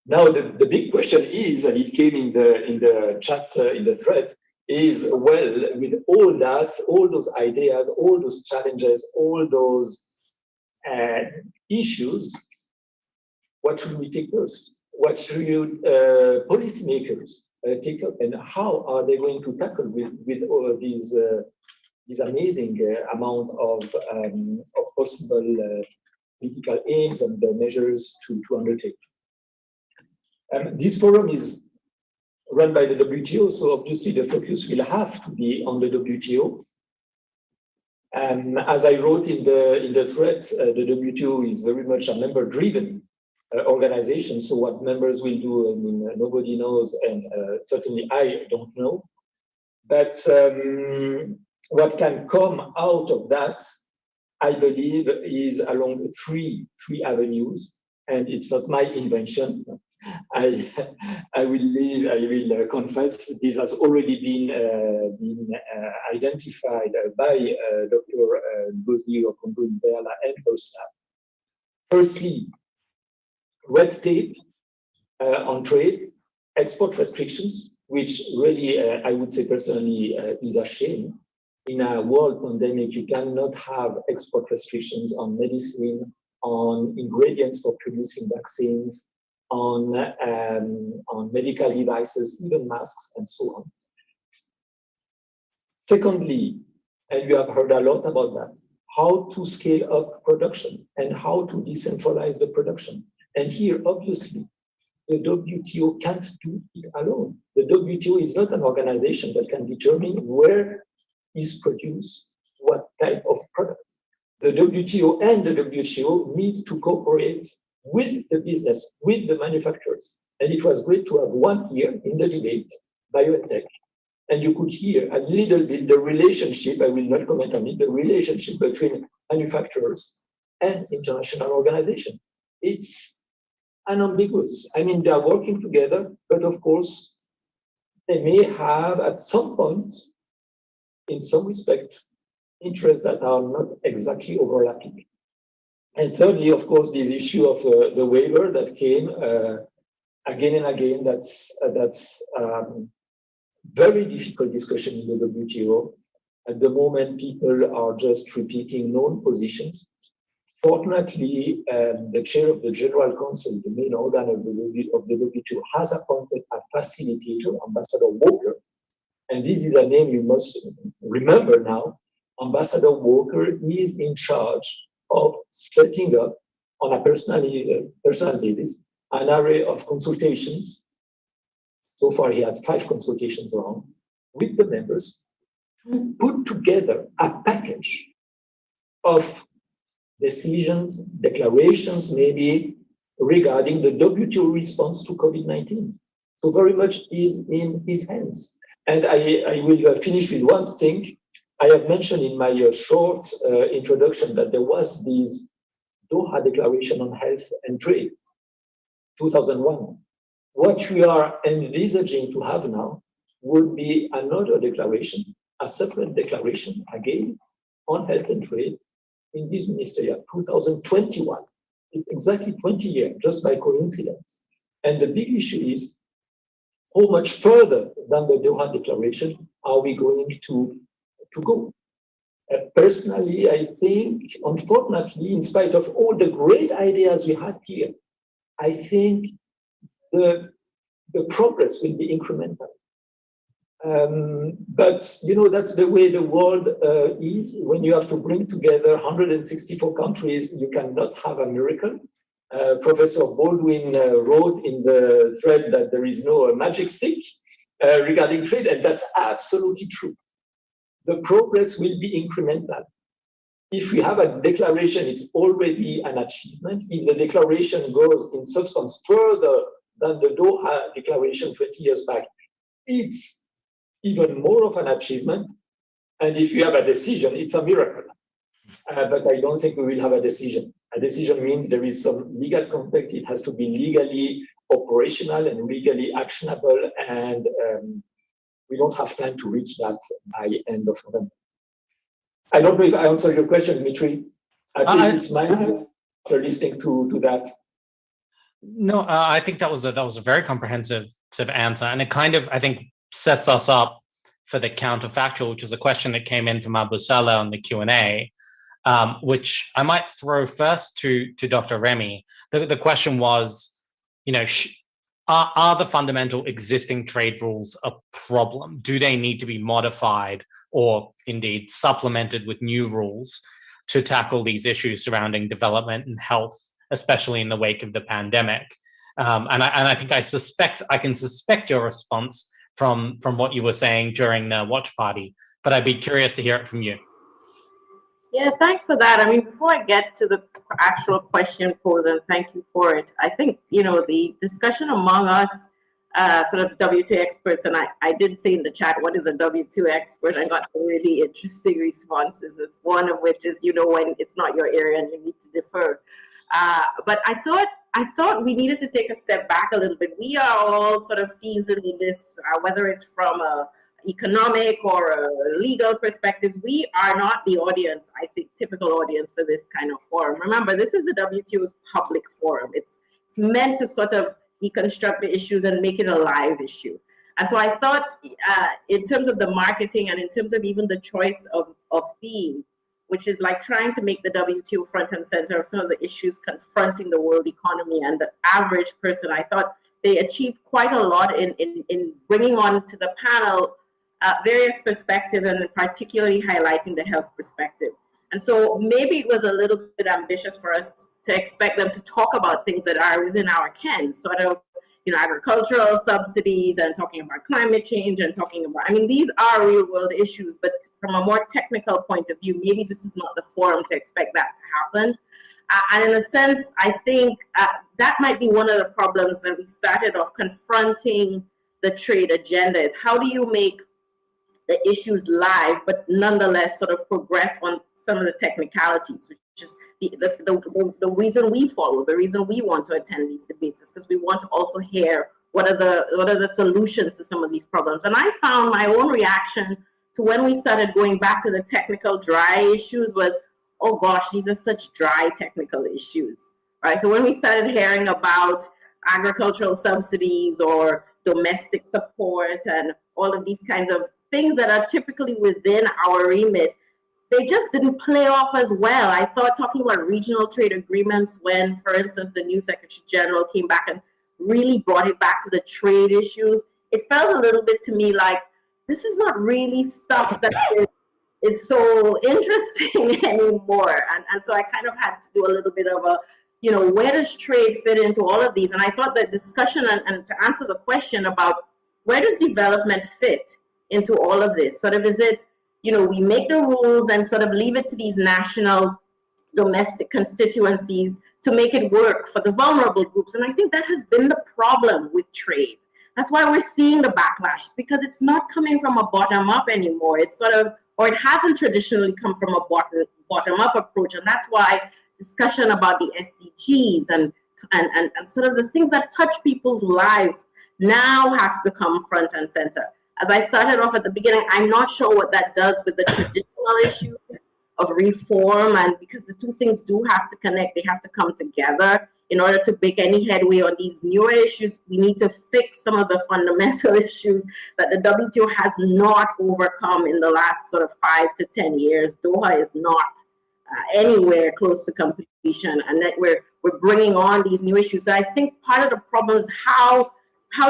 Now, the big question is, and it came in the chat, in the thread, is, well, with all that, all those ideas, all those challenges, all those issues, what should we take first? What should policymakers take up, and how are they going to tackle with all these amazing amount of possible political aims and measures to undertake? This forum is run by the WTO, so obviously the focus will have to be on the WTO. As I wrote in the thread, the WTO is very much a member-driven organization. So what members will do, I mean, nobody knows, and certainly I don't know. But what can come out of that, I believe, is along three avenues, and it's not my invention. I will confess this has already been identified by Dr. Gozi Okondo-Iweala and her staff. Firstly, red tape on trade, export restrictions, which really, I would say personally, is a shame. In a world pandemic, you cannot have export restrictions on medicine, on ingredients for producing vaccines, on medical devices, even masks, and so on. Secondly, and you have heard a lot about that, how to scale up production and how to decentralize the production. And here, obviously, the WTO can't do it alone. The WTO is not an organization that can determine where is produced what type of product. The WTO and the WTO need to cooperate with the business, with the manufacturers. And it was great to have one here in the debate, biotech. And you could hear a little bit the relationship, I will not comment on it, the relationship between manufacturers and international organization. It's unambiguous. I mean, they are working together, but of course, they may have at some point, in some respects, interests that are not exactly overlapping. And thirdly, of course, this issue of the waiver that came again and again, that's very difficult discussion in the WTO. At the moment, people are just repeating known positions. Fortunately, the chair of the General Council, the main organ of the WTO, has appointed a facilitator, Ambassador Walker. And this is a name you must remember now. Ambassador Walker is in charge of setting up on a personal basis an array of consultations. So far, he had 5 consultations around with the members to put together a package of decisions, declarations, maybe regarding the WTO response to COVID-19. So very much is in his hands. And I will finish with one thing. I have mentioned in my short introduction that there was this Doha Declaration on Health and Trade, 2001. What we are envisaging to have now would be another declaration, a separate declaration, again, on health and trade in this ministerial, 2021. It's exactly 20 years, just by coincidence. And the big issue is, how much further than the Doha Declaration are we going to go? Personally, I think, unfortunately, in spite of all the great ideas we had here, I think the progress will be incremental. But, you know, that's the way the world is. When you have to bring together 164 countries, you cannot have a miracle. Professor Baldwin wrote in the thread that there is no magic stick regarding trade, and that's absolutely true. The progress will be incremental. If we have a declaration, it's already an achievement. If the declaration goes in substance further than the Doha Declaration 20 years back, it's even more of an achievement. And if you have a decision, it's a miracle. But I don't think we will have a decision. A decision means there is some legal context. It has to be legally operational and legally actionable. And we don't have time to reach that by end of November. I don't know if I answered your question, Dmitry. At least it's my after listening to that. No, I think that was a very comprehensive answer, and it kind of, I think, sets us up for the counterfactual, which is a question that came in from Abu Salah on the Q&A. which I might throw first to Dr. Remy. The question was, are the fundamental existing trade rules a problem? Do they need to be modified or indeed supplemented with new rules to tackle these issues surrounding development and health, especially in the wake of the pandemic? And I think I can suspect your response from what you were saying during the watch party, but I'd be curious to hear it from you. Yeah, thanks for that. I mean, before I get to the actual question posed, and thank you for it, I think, the discussion among us, sort of WTO experts, and I did say in the chat, what is a WTO expert? I got some really interesting responses, one of which is, when it's not your area and you need to defer. But I thought we needed to take a step back a little bit. We are all sort of seasoned in this, whether it's from a economic or a legal perspective. We are not the audience, I think, typical audience for this kind of forum. Remember, this is the WTO's public forum. It's meant to sort of deconstruct the issues and make it a live issue. And so I thought in terms of the marketing and in terms of even the choice of theme, which is like trying to make the WTO front and center of some of the issues confronting the world economy and the average person, I thought they achieved quite a lot in bringing on to the panel various perspectives, and particularly highlighting the health perspective. And so maybe it was a little bit ambitious for us to expect them to talk about things that are within our ken, sort of, agricultural subsidies and talking about climate change and talking about, these are real world issues, but from a more technical point of view, maybe this is not the forum to expect that to happen. And in a sense, I think that might be one of the problems that we started off confronting the trade agenda, is how do you make the issues live, but nonetheless sort of progress on some of the technicalities, which is the reason we follow, the reason we want to attend these debates, is because we want to also hear what are the solutions to some of these problems. And I found my own reaction to when we started going back to the technical dry issues was, oh gosh, these are such dry technical issues, right? So when we started hearing about agricultural subsidies or domestic support and all of these kinds of things that are typically within our remit, they just didn't play off as well. I thought talking about regional trade agreements when, for instance, the new Secretary General came back and really brought it back to the trade issues, it felt a little bit to me like this is not really stuff that is so interesting anymore. And so I kind of had to do a little bit of a, where does trade fit into all of these? And I thought that discussion and to answer the question about where does development fit into all of this, sort of, is it, we make the rules and sort of leave it to these national domestic constituencies to make it work for the vulnerable groups. And I think that has been the problem with trade. That's why we're seeing the backlash, because it's not coming from a bottom up anymore. It's sort of, or it hasn't traditionally come from a bottom up approach. And that's why discussion about the SDGs and sort of the things that touch people's lives now has to come front and center. As I started off at the beginning, I'm not sure what that does with the traditional issues of reform, and because the two things do have to connect, they have to come together. In order to make any headway on these newer issues, we need to fix some of the fundamental issues that the WTO has not overcome in the last sort of 5 to 10 years. Doha is not anywhere close to completion, and that we're bringing on these new issues. So I think part of the problem is how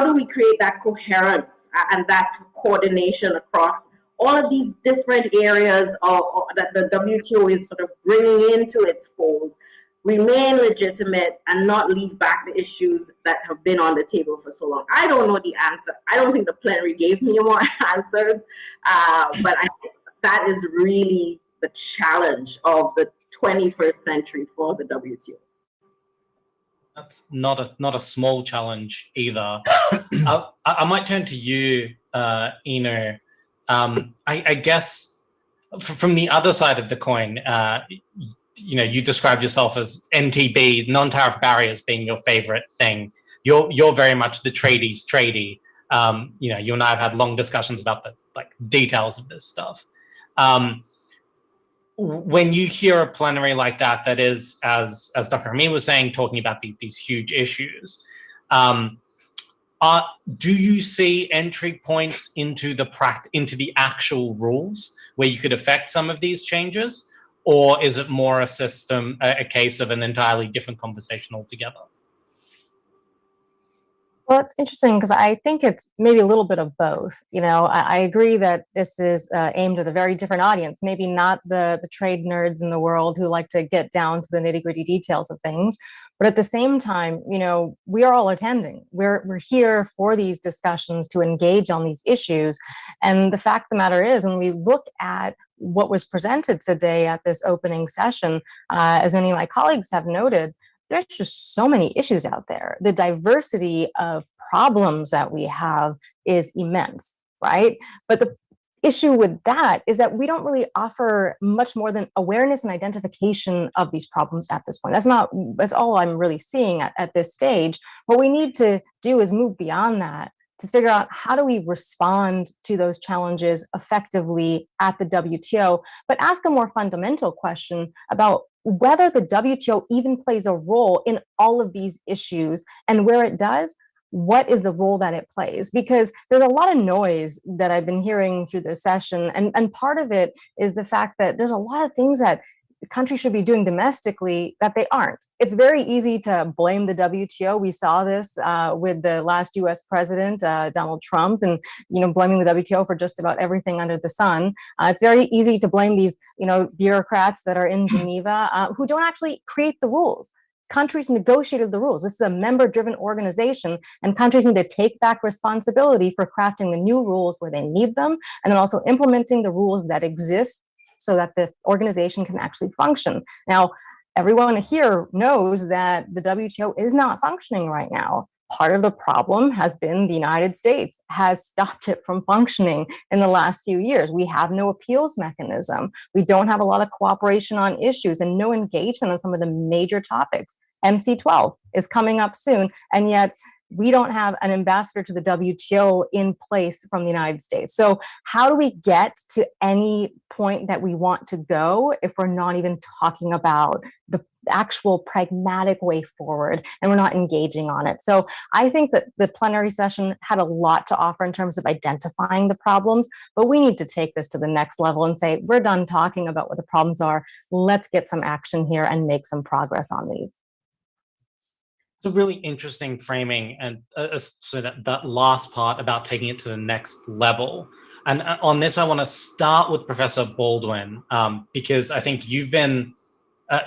do we create that coherence and that coordination across all of these different areas that the WTO is sort of bringing into its fold, remain legitimate and not leave back the issues that have been on the table for so long. I don't know the answer. I don't think the plenary gave me more answers, but I think that is really the challenge of the 21st century for the WTO. That's not a small challenge either. I might turn to you, Inu. I guess from the other side of the coin, you described yourself as NTB, non-tariff barriers, being your favorite thing. You're very much the tradies tradie. You and I have had long discussions about the details of this stuff. When you hear a plenary like that is, as Dr. Remy was saying, talking about these huge issues, do you see entry points into the actual rules where you could affect some of these changes? Or is it more a case of an entirely different conversation altogether? Well, it's interesting because I think it's maybe a little bit of both. I agree that this is aimed at a very different audience, maybe not the trade nerds in the world who like to get down to the nitty-gritty details of things. But at the same time, we are all attending. We're here for these discussions to engage on these issues. And the fact of the matter is, when we look at what was presented today at this opening session, as many of my colleagues have noted, there's just so many issues out there. The diversity of problems that we have is immense, right? But the issue with that is that we don't really offer much more than awareness and identification of these problems at this point. That's all I'm really seeing at this stage. What we need to do is move beyond that to figure out how do we respond to those challenges effectively at the WTO, but ask a more fundamental question about whether the WTO even plays a role in all of these issues, and where it does, what is the role that it plays? Because there's a lot of noise that I've been hearing through this session, and part of it is the fact that there's a lot of things that countries should be doing domestically that they aren't. It's very easy to blame the WTO. We saw this with the last US president, Donald Trump, and blaming the WTO for just about everything under the sun. It's very easy to blame these bureaucrats that are in Geneva who don't actually create the rules. Countries negotiated the rules. This is a member-driven organization, and countries need to take back responsibility for crafting the new rules where they need them, and then also implementing the rules that exist so that the organization can actually function. Now, everyone here knows that the WTO is not functioning right now. Part of the problem has been the United States has stopped it from functioning in the last few years. We have no appeals mechanism. We don't have a lot of cooperation on issues and no engagement on some of the major topics. MC12 is coming up soon, and yet we don't have an ambassador to the WTO in place from the United States. So how do we get to any point that we want to go if we're not even talking about the actual pragmatic way forward and we're not engaging on it? So I think that the plenary session had a lot to offer in terms of identifying the problems, but we need to take this to the next level and say, we're done talking about what the problems are. Let's get some action here and make some progress on these. It's a really interesting framing, and so that last part about taking it to the next level. And on this, I want to start with Professor Baldwin, because I think you've been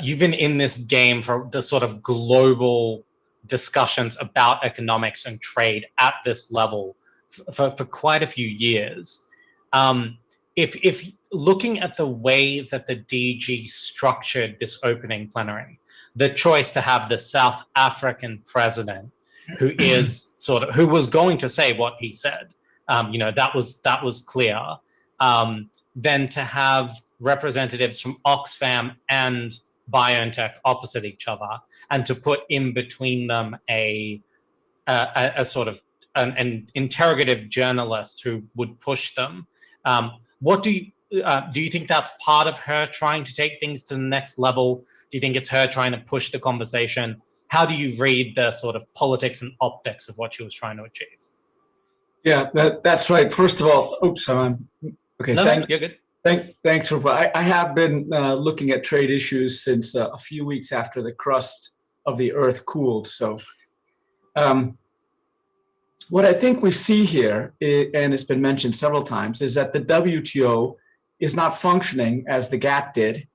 in this game for the sort of global discussions about economics and trade at this level for quite a few years. If looking at the way that the DG structured this opening plenary, the choice to have the South African president, who was going to say what he said, that was clear. Then to have representatives from Oxfam and BioNTech opposite each other, and to put in between them a sort of an interrogative journalist who would push them. What do you think that's part of her trying to take things to the next level? Do you think it's her trying to push the conversation? How do you read the sort of politics and optics of what she was trying to achieve? Yeah, that's right. First of all, oops, I'm okay. No, you're good. Thanks, Ramphal. I have been looking at trade issues since a few weeks after the crust of the earth cooled. So what I think we see here, and it's been mentioned several times, is that the WTO is not functioning as the GATT did.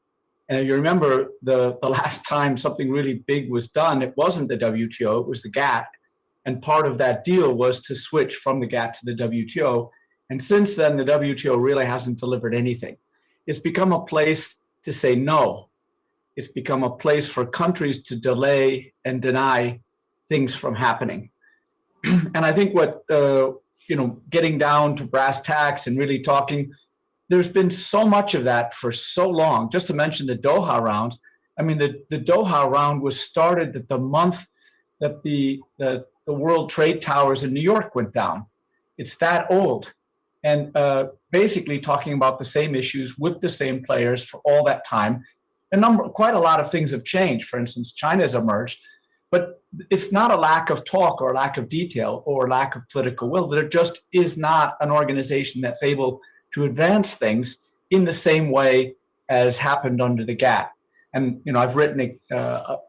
And you remember the last time something really big was done, it wasn't the WTO, it was the GATT. And part of that deal was to switch from the GATT to the WTO. And since then, the WTO really hasn't delivered anything. It's become a place to say no. It's become a place for countries to delay and deny things from happening. And I think what, getting down to brass tacks and really talking, there's been so much of that for so long. Just to mention the Doha Rounds, I mean, the Doha Round was started the month that the World Trade Towers in New York went down. It's that old. And basically talking about the same issues with the same players for all that time. Quite a lot of things have changed. For instance, China has emerged, but it's not a lack of talk or a lack of detail or lack of political will. There just is not an organization that's able to advance things in the same way as happened under the GATT. And I've written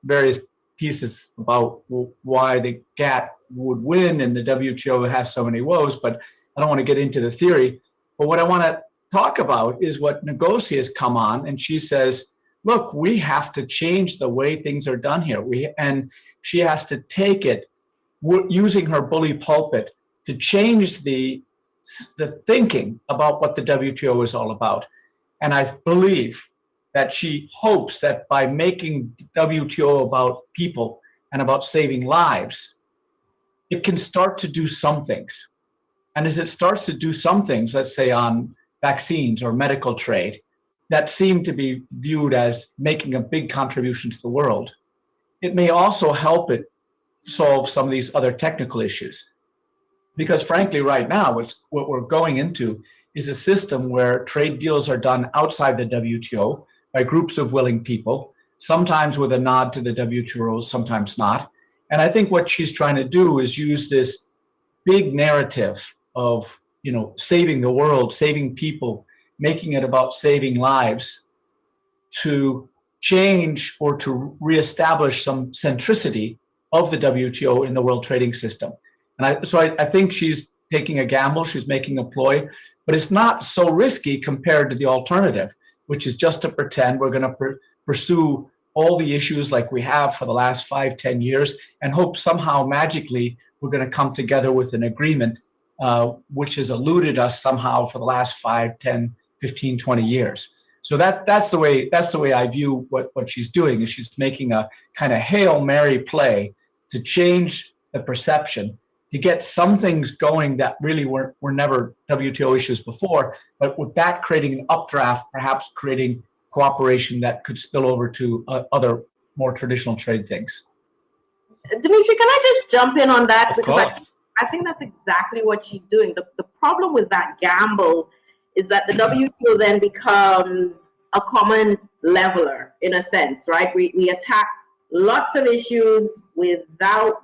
various pieces about why the GATT would win and the WTO has so many woes, but I don't want to get into the theory. But what I want to talk about is what Ngozi has come on, and she says, look, we have to change the way things are done here. And she has to take it, using her bully pulpit, to change the thinking about what the WTO is all about. And I believe that she hopes that by making WTO about people and about saving lives, it can start to do some things. And as it starts to do some things, let's say on vaccines or medical trade, that seem to be viewed as making a big contribution to the world, it may also help it solve some of these other technical issues. Because frankly, right now, what we're going into is a system where trade deals are done outside the WTO by groups of willing people, sometimes with a nod to the WTO rules, sometimes not. And I think what she's trying to do is use this big narrative of, saving the world, saving people, making it about saving lives, to change or to reestablish some centricity of the WTO in the world trading system. And so I think she's taking a gamble, she's making a ploy, but it's not so risky compared to the alternative, which is just to pretend we're going to pursue all the issues like we have for the last 5-10 years and hope somehow magically we're going to come together with an agreement which has eluded us somehow for the last 5, 10, 15, 20 years. So that's the way I view what she's doing, is she's making a kind of Hail Mary play to change the perception, to get some things going that really were never WTO issues before, but with that creating an updraft, perhaps creating cooperation that could spill over to other more traditional trade things. Dimitri, can I just jump in on that? Of course. I think that's exactly what she's doing. The problem with that gamble is that the WTO then becomes a common leveler in a sense, right? We attack lots of issues without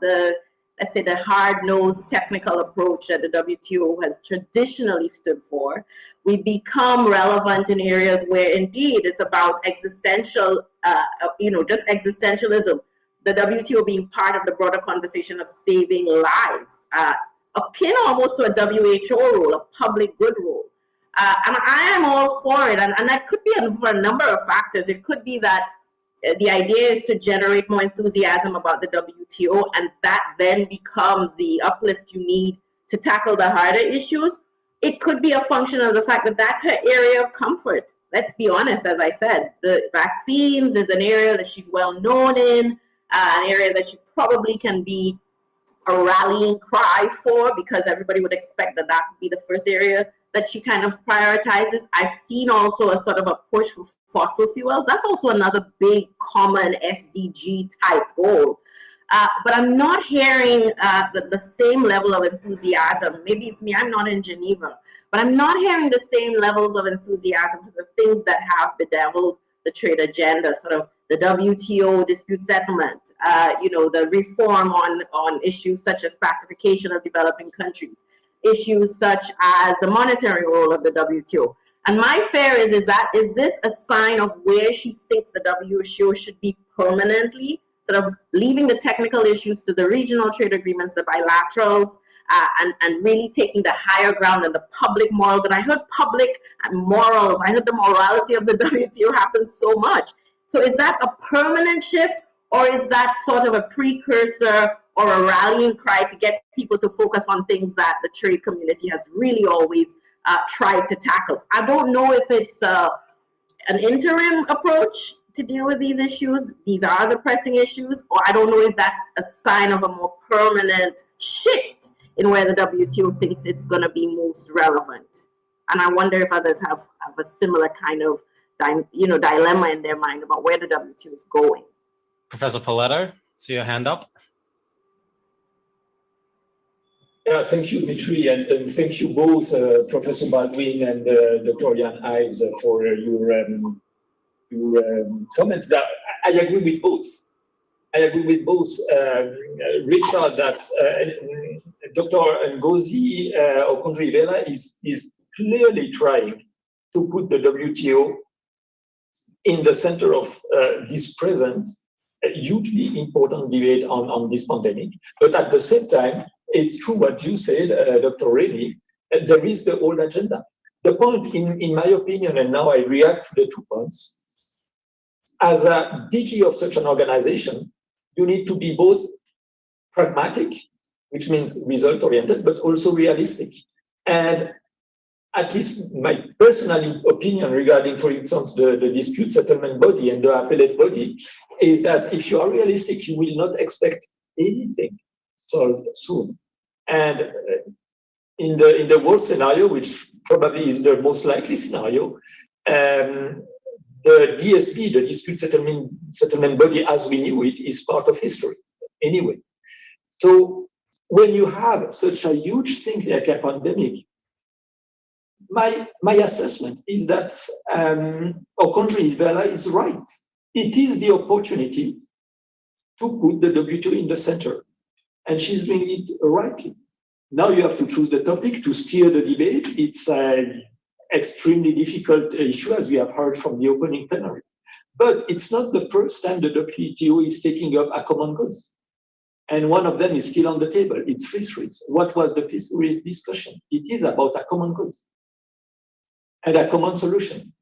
let's say, the hard-nosed technical approach that the WTO has traditionally stood for. We become relevant in areas where indeed it's about existential, just existentialism. The WTO being part of the broader conversation of saving lives, akin almost to a WHO role, a public good role. And I am all for it, and that could be for a number of factors. It could be that the idea is to generate more enthusiasm about the WTO, and that then becomes the uplift you need to tackle the harder issues. It could be a function of the fact that that's her area of comfort. Let's be honest, as I said, the vaccines is an area that she's well known in, an area that she probably can be a rallying cry for, because everybody would expect that would be the first area that she kind of prioritizes. I've seen also a sort of a push for fossil fuels. That's also another big common SDG type goal. But I'm not hearing the same level of enthusiasm. Maybe it's me, I'm not in Geneva, but I'm not hearing the same levels of enthusiasm for the things that have bedeviled the trade agenda, sort of the WTO dispute settlement, the reform on issues such as pacification of developing countries, issues such as the monetary role of the WTO. And my fear is this a sign of where she thinks the WTO should be permanently, sort of leaving the technical issues to the regional trade agreements, the bilaterals, and really taking the higher ground and the public morals. And I heard public morals, I heard the morality of the WTO happens so much. So is that a permanent shift, or is that sort of a precursor or a rallying cry to get people to focus on things that the trade community has really always tried to tackle? I don't know if it's an interim approach to deal with these issues. These are the pressing issues, or I don't know if that's a sign of a more permanent shift in where the WTO thinks it's going to be most relevant. And I wonder if others have a similar kind of dilemma in their mind about where the WTO is going. Professor Paletto, see your hand up. Yeah, thank you, Dimitri, and thank you both, Professor Baldwin and Dr. Yves, for your comments. That I agree with both. Richard, that Dr. Ngozi Okonjo-Iweala is clearly trying to put the WTO in the center of this present, hugely important debate on this pandemic. But at the same time, it's true what you said, Dr. Remy, there is the old agenda. The point, in my opinion, and now I react to the 2 points, as a DG of such an organization, you need to be both pragmatic, which means result-oriented, but also realistic. And at least my personal opinion regarding, for instance, the dispute settlement body and the appellate body is that if you are realistic, you will not expect anything solved soon. And in the worst scenario, which probably is the most likely scenario, the DSB, the dispute settlement body as we knew it, is part of history anyway. So when you have such a huge thing like a pandemic, my assessment is that our country, Vela, is right. It is the opportunity to put the WTO in the center, and she's doing it rightly. Now you have to choose the topic to steer the debate. It's an extremely difficult issue, as we have heard from the opening plenary. But it's not the first time the WTO is taking up a common goods. And one of them is still on the table. It's fisheries. What was the fisheries discussion? It is about a common goods and a common solution.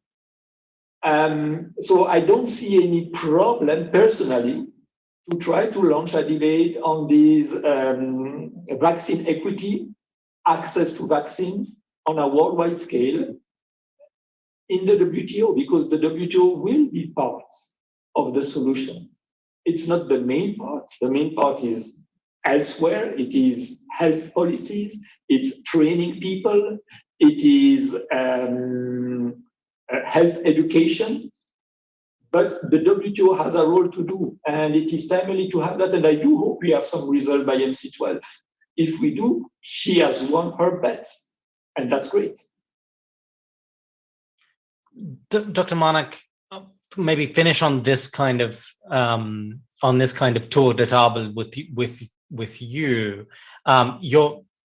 So I don't see any problem personally to try to launch a debate on these vaccine equity, access to vaccine on a worldwide scale in the WTO, because the WTO will be part of the solution. It's not the main part. The main part is elsewhere. It is health policies, it's training people, it is health education. But the WTO has a role to do, and it is timely to have that. And I do hope we have some result by MC12. If we do, she has won her bet, and that's great. Dr. Manak, maybe finish on this kind of tour de table with you.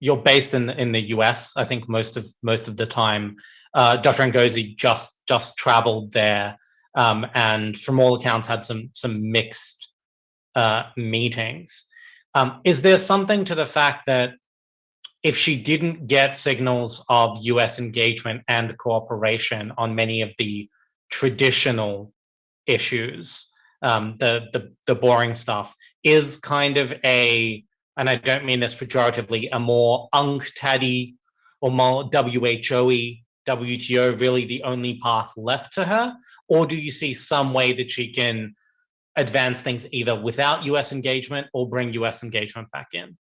You're based in the US, I think most of the time. Dr. Ngozi just traveled there. And from all accounts had some mixed meetings. Is there something to the fact that if she didn't get signals of US engagement and cooperation on many of the traditional issues, the boring stuff, is kind of and I don't mean this pejoratively, a more UNCTAD or more WHO-y WTO really the only path left to her? Or do you see some way that she can advance things either without US engagement or bring US engagement back in?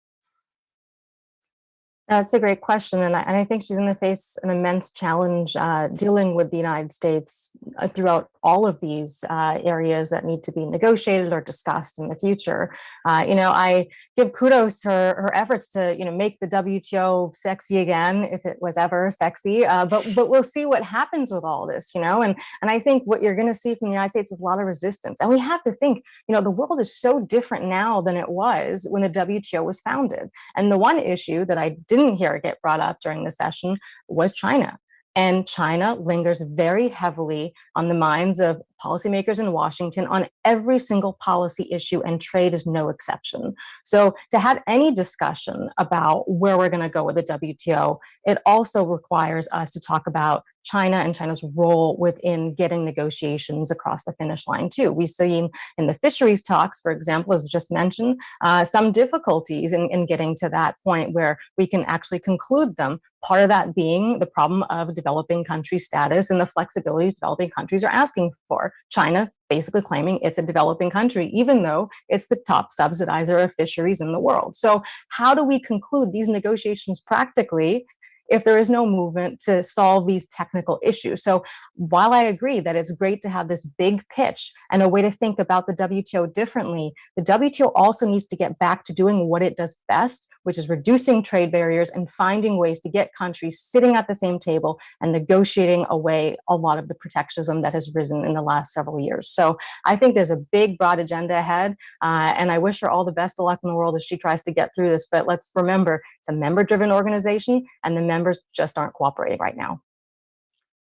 That's a great question. And I think she's going to face an immense challenge dealing with the United States throughout all of these areas that need to be negotiated or discussed in the future. I give kudos to her efforts to, make the WTO sexy again, if it was ever sexy. But we'll see what happens with all this, And I think what you're going to see from the United States is a lot of resistance. And we have to think, the world is so different now than it was when the WTO was founded. And the one issue that I didn't hear get brought up during the session was China. And China lingers very heavily on the minds of policymakers in Washington on every single policy issue, and trade is no exception. So to have any discussion about where we're going to go with the WTO, it also requires us to talk about China and China's role within getting negotiations across the finish line too. We've seen in the fisheries talks, for example, as just mentioned, some difficulties in getting to that point where we can actually conclude them. Part of that being the problem of developing country status and the flexibilities developing countries are asking for. China basically claiming it's a developing country, even though it's the top subsidizer of fisheries in the world. So how do we conclude these negotiations practically if there is no movement to solve these technical issues? So while I agree that it's great to have this big pitch and a way to think about the WTO differently, the WTO also needs to get back to doing what it does best, which is reducing trade barriers and finding ways to get countries sitting at the same table and negotiating away a lot of the protectionism that has risen in the last several years. So I think there's a big, broad agenda ahead, and I wish her all the best of luck in the world as she tries to get through this. But let's remember, it's a member-driven organization, and the members just aren't cooperating right now.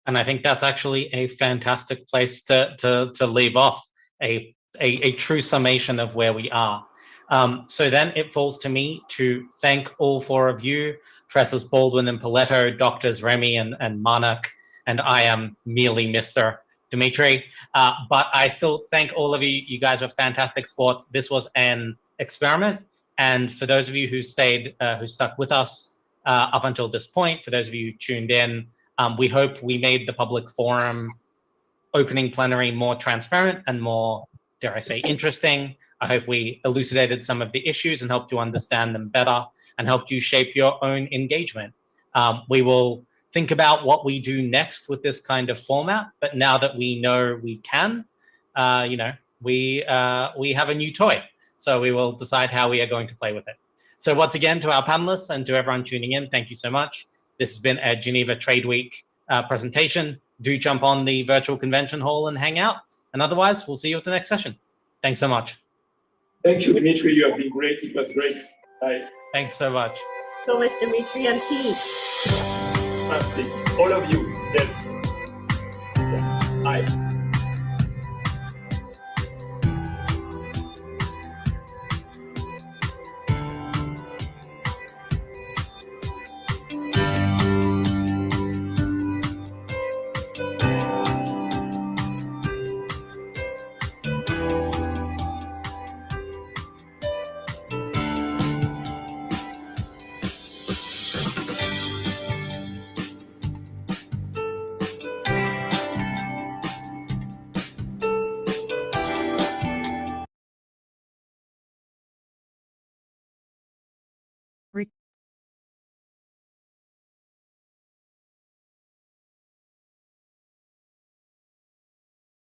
And I think that's actually a fantastic place to leave off, a true summation of where we are. So then it falls to me to thank all four of you, Professors Baldwin and Paletto, Doctors Remy and Manak, and I am merely Mr. Dimitri. But I still thank all of you. You guys were fantastic sports. This was an experiment. And for those of you who stayed, who stuck with us up until this point, for those of you who tuned in, we hope we made the public forum opening plenary more transparent and more, dare I say, interesting. I hope we elucidated some of the issues and helped you understand them better and helped you shape your own engagement. We will think about what we do next with this kind of format, but now that we know we can, we have a new toy. So we will decide how we are going to play with it. So once again, to our panelists and to everyone tuning in, thank you so much. This has been a Geneva Trade Week presentation. Do jump on the virtual convention hall and hang out. And otherwise, we'll see you at the next session. Thanks so much. Thank you, Dimitri. You have been great. It was great. Bye. Thanks so much. So much, Dimitri and team. Fantastic. All of you. Yes.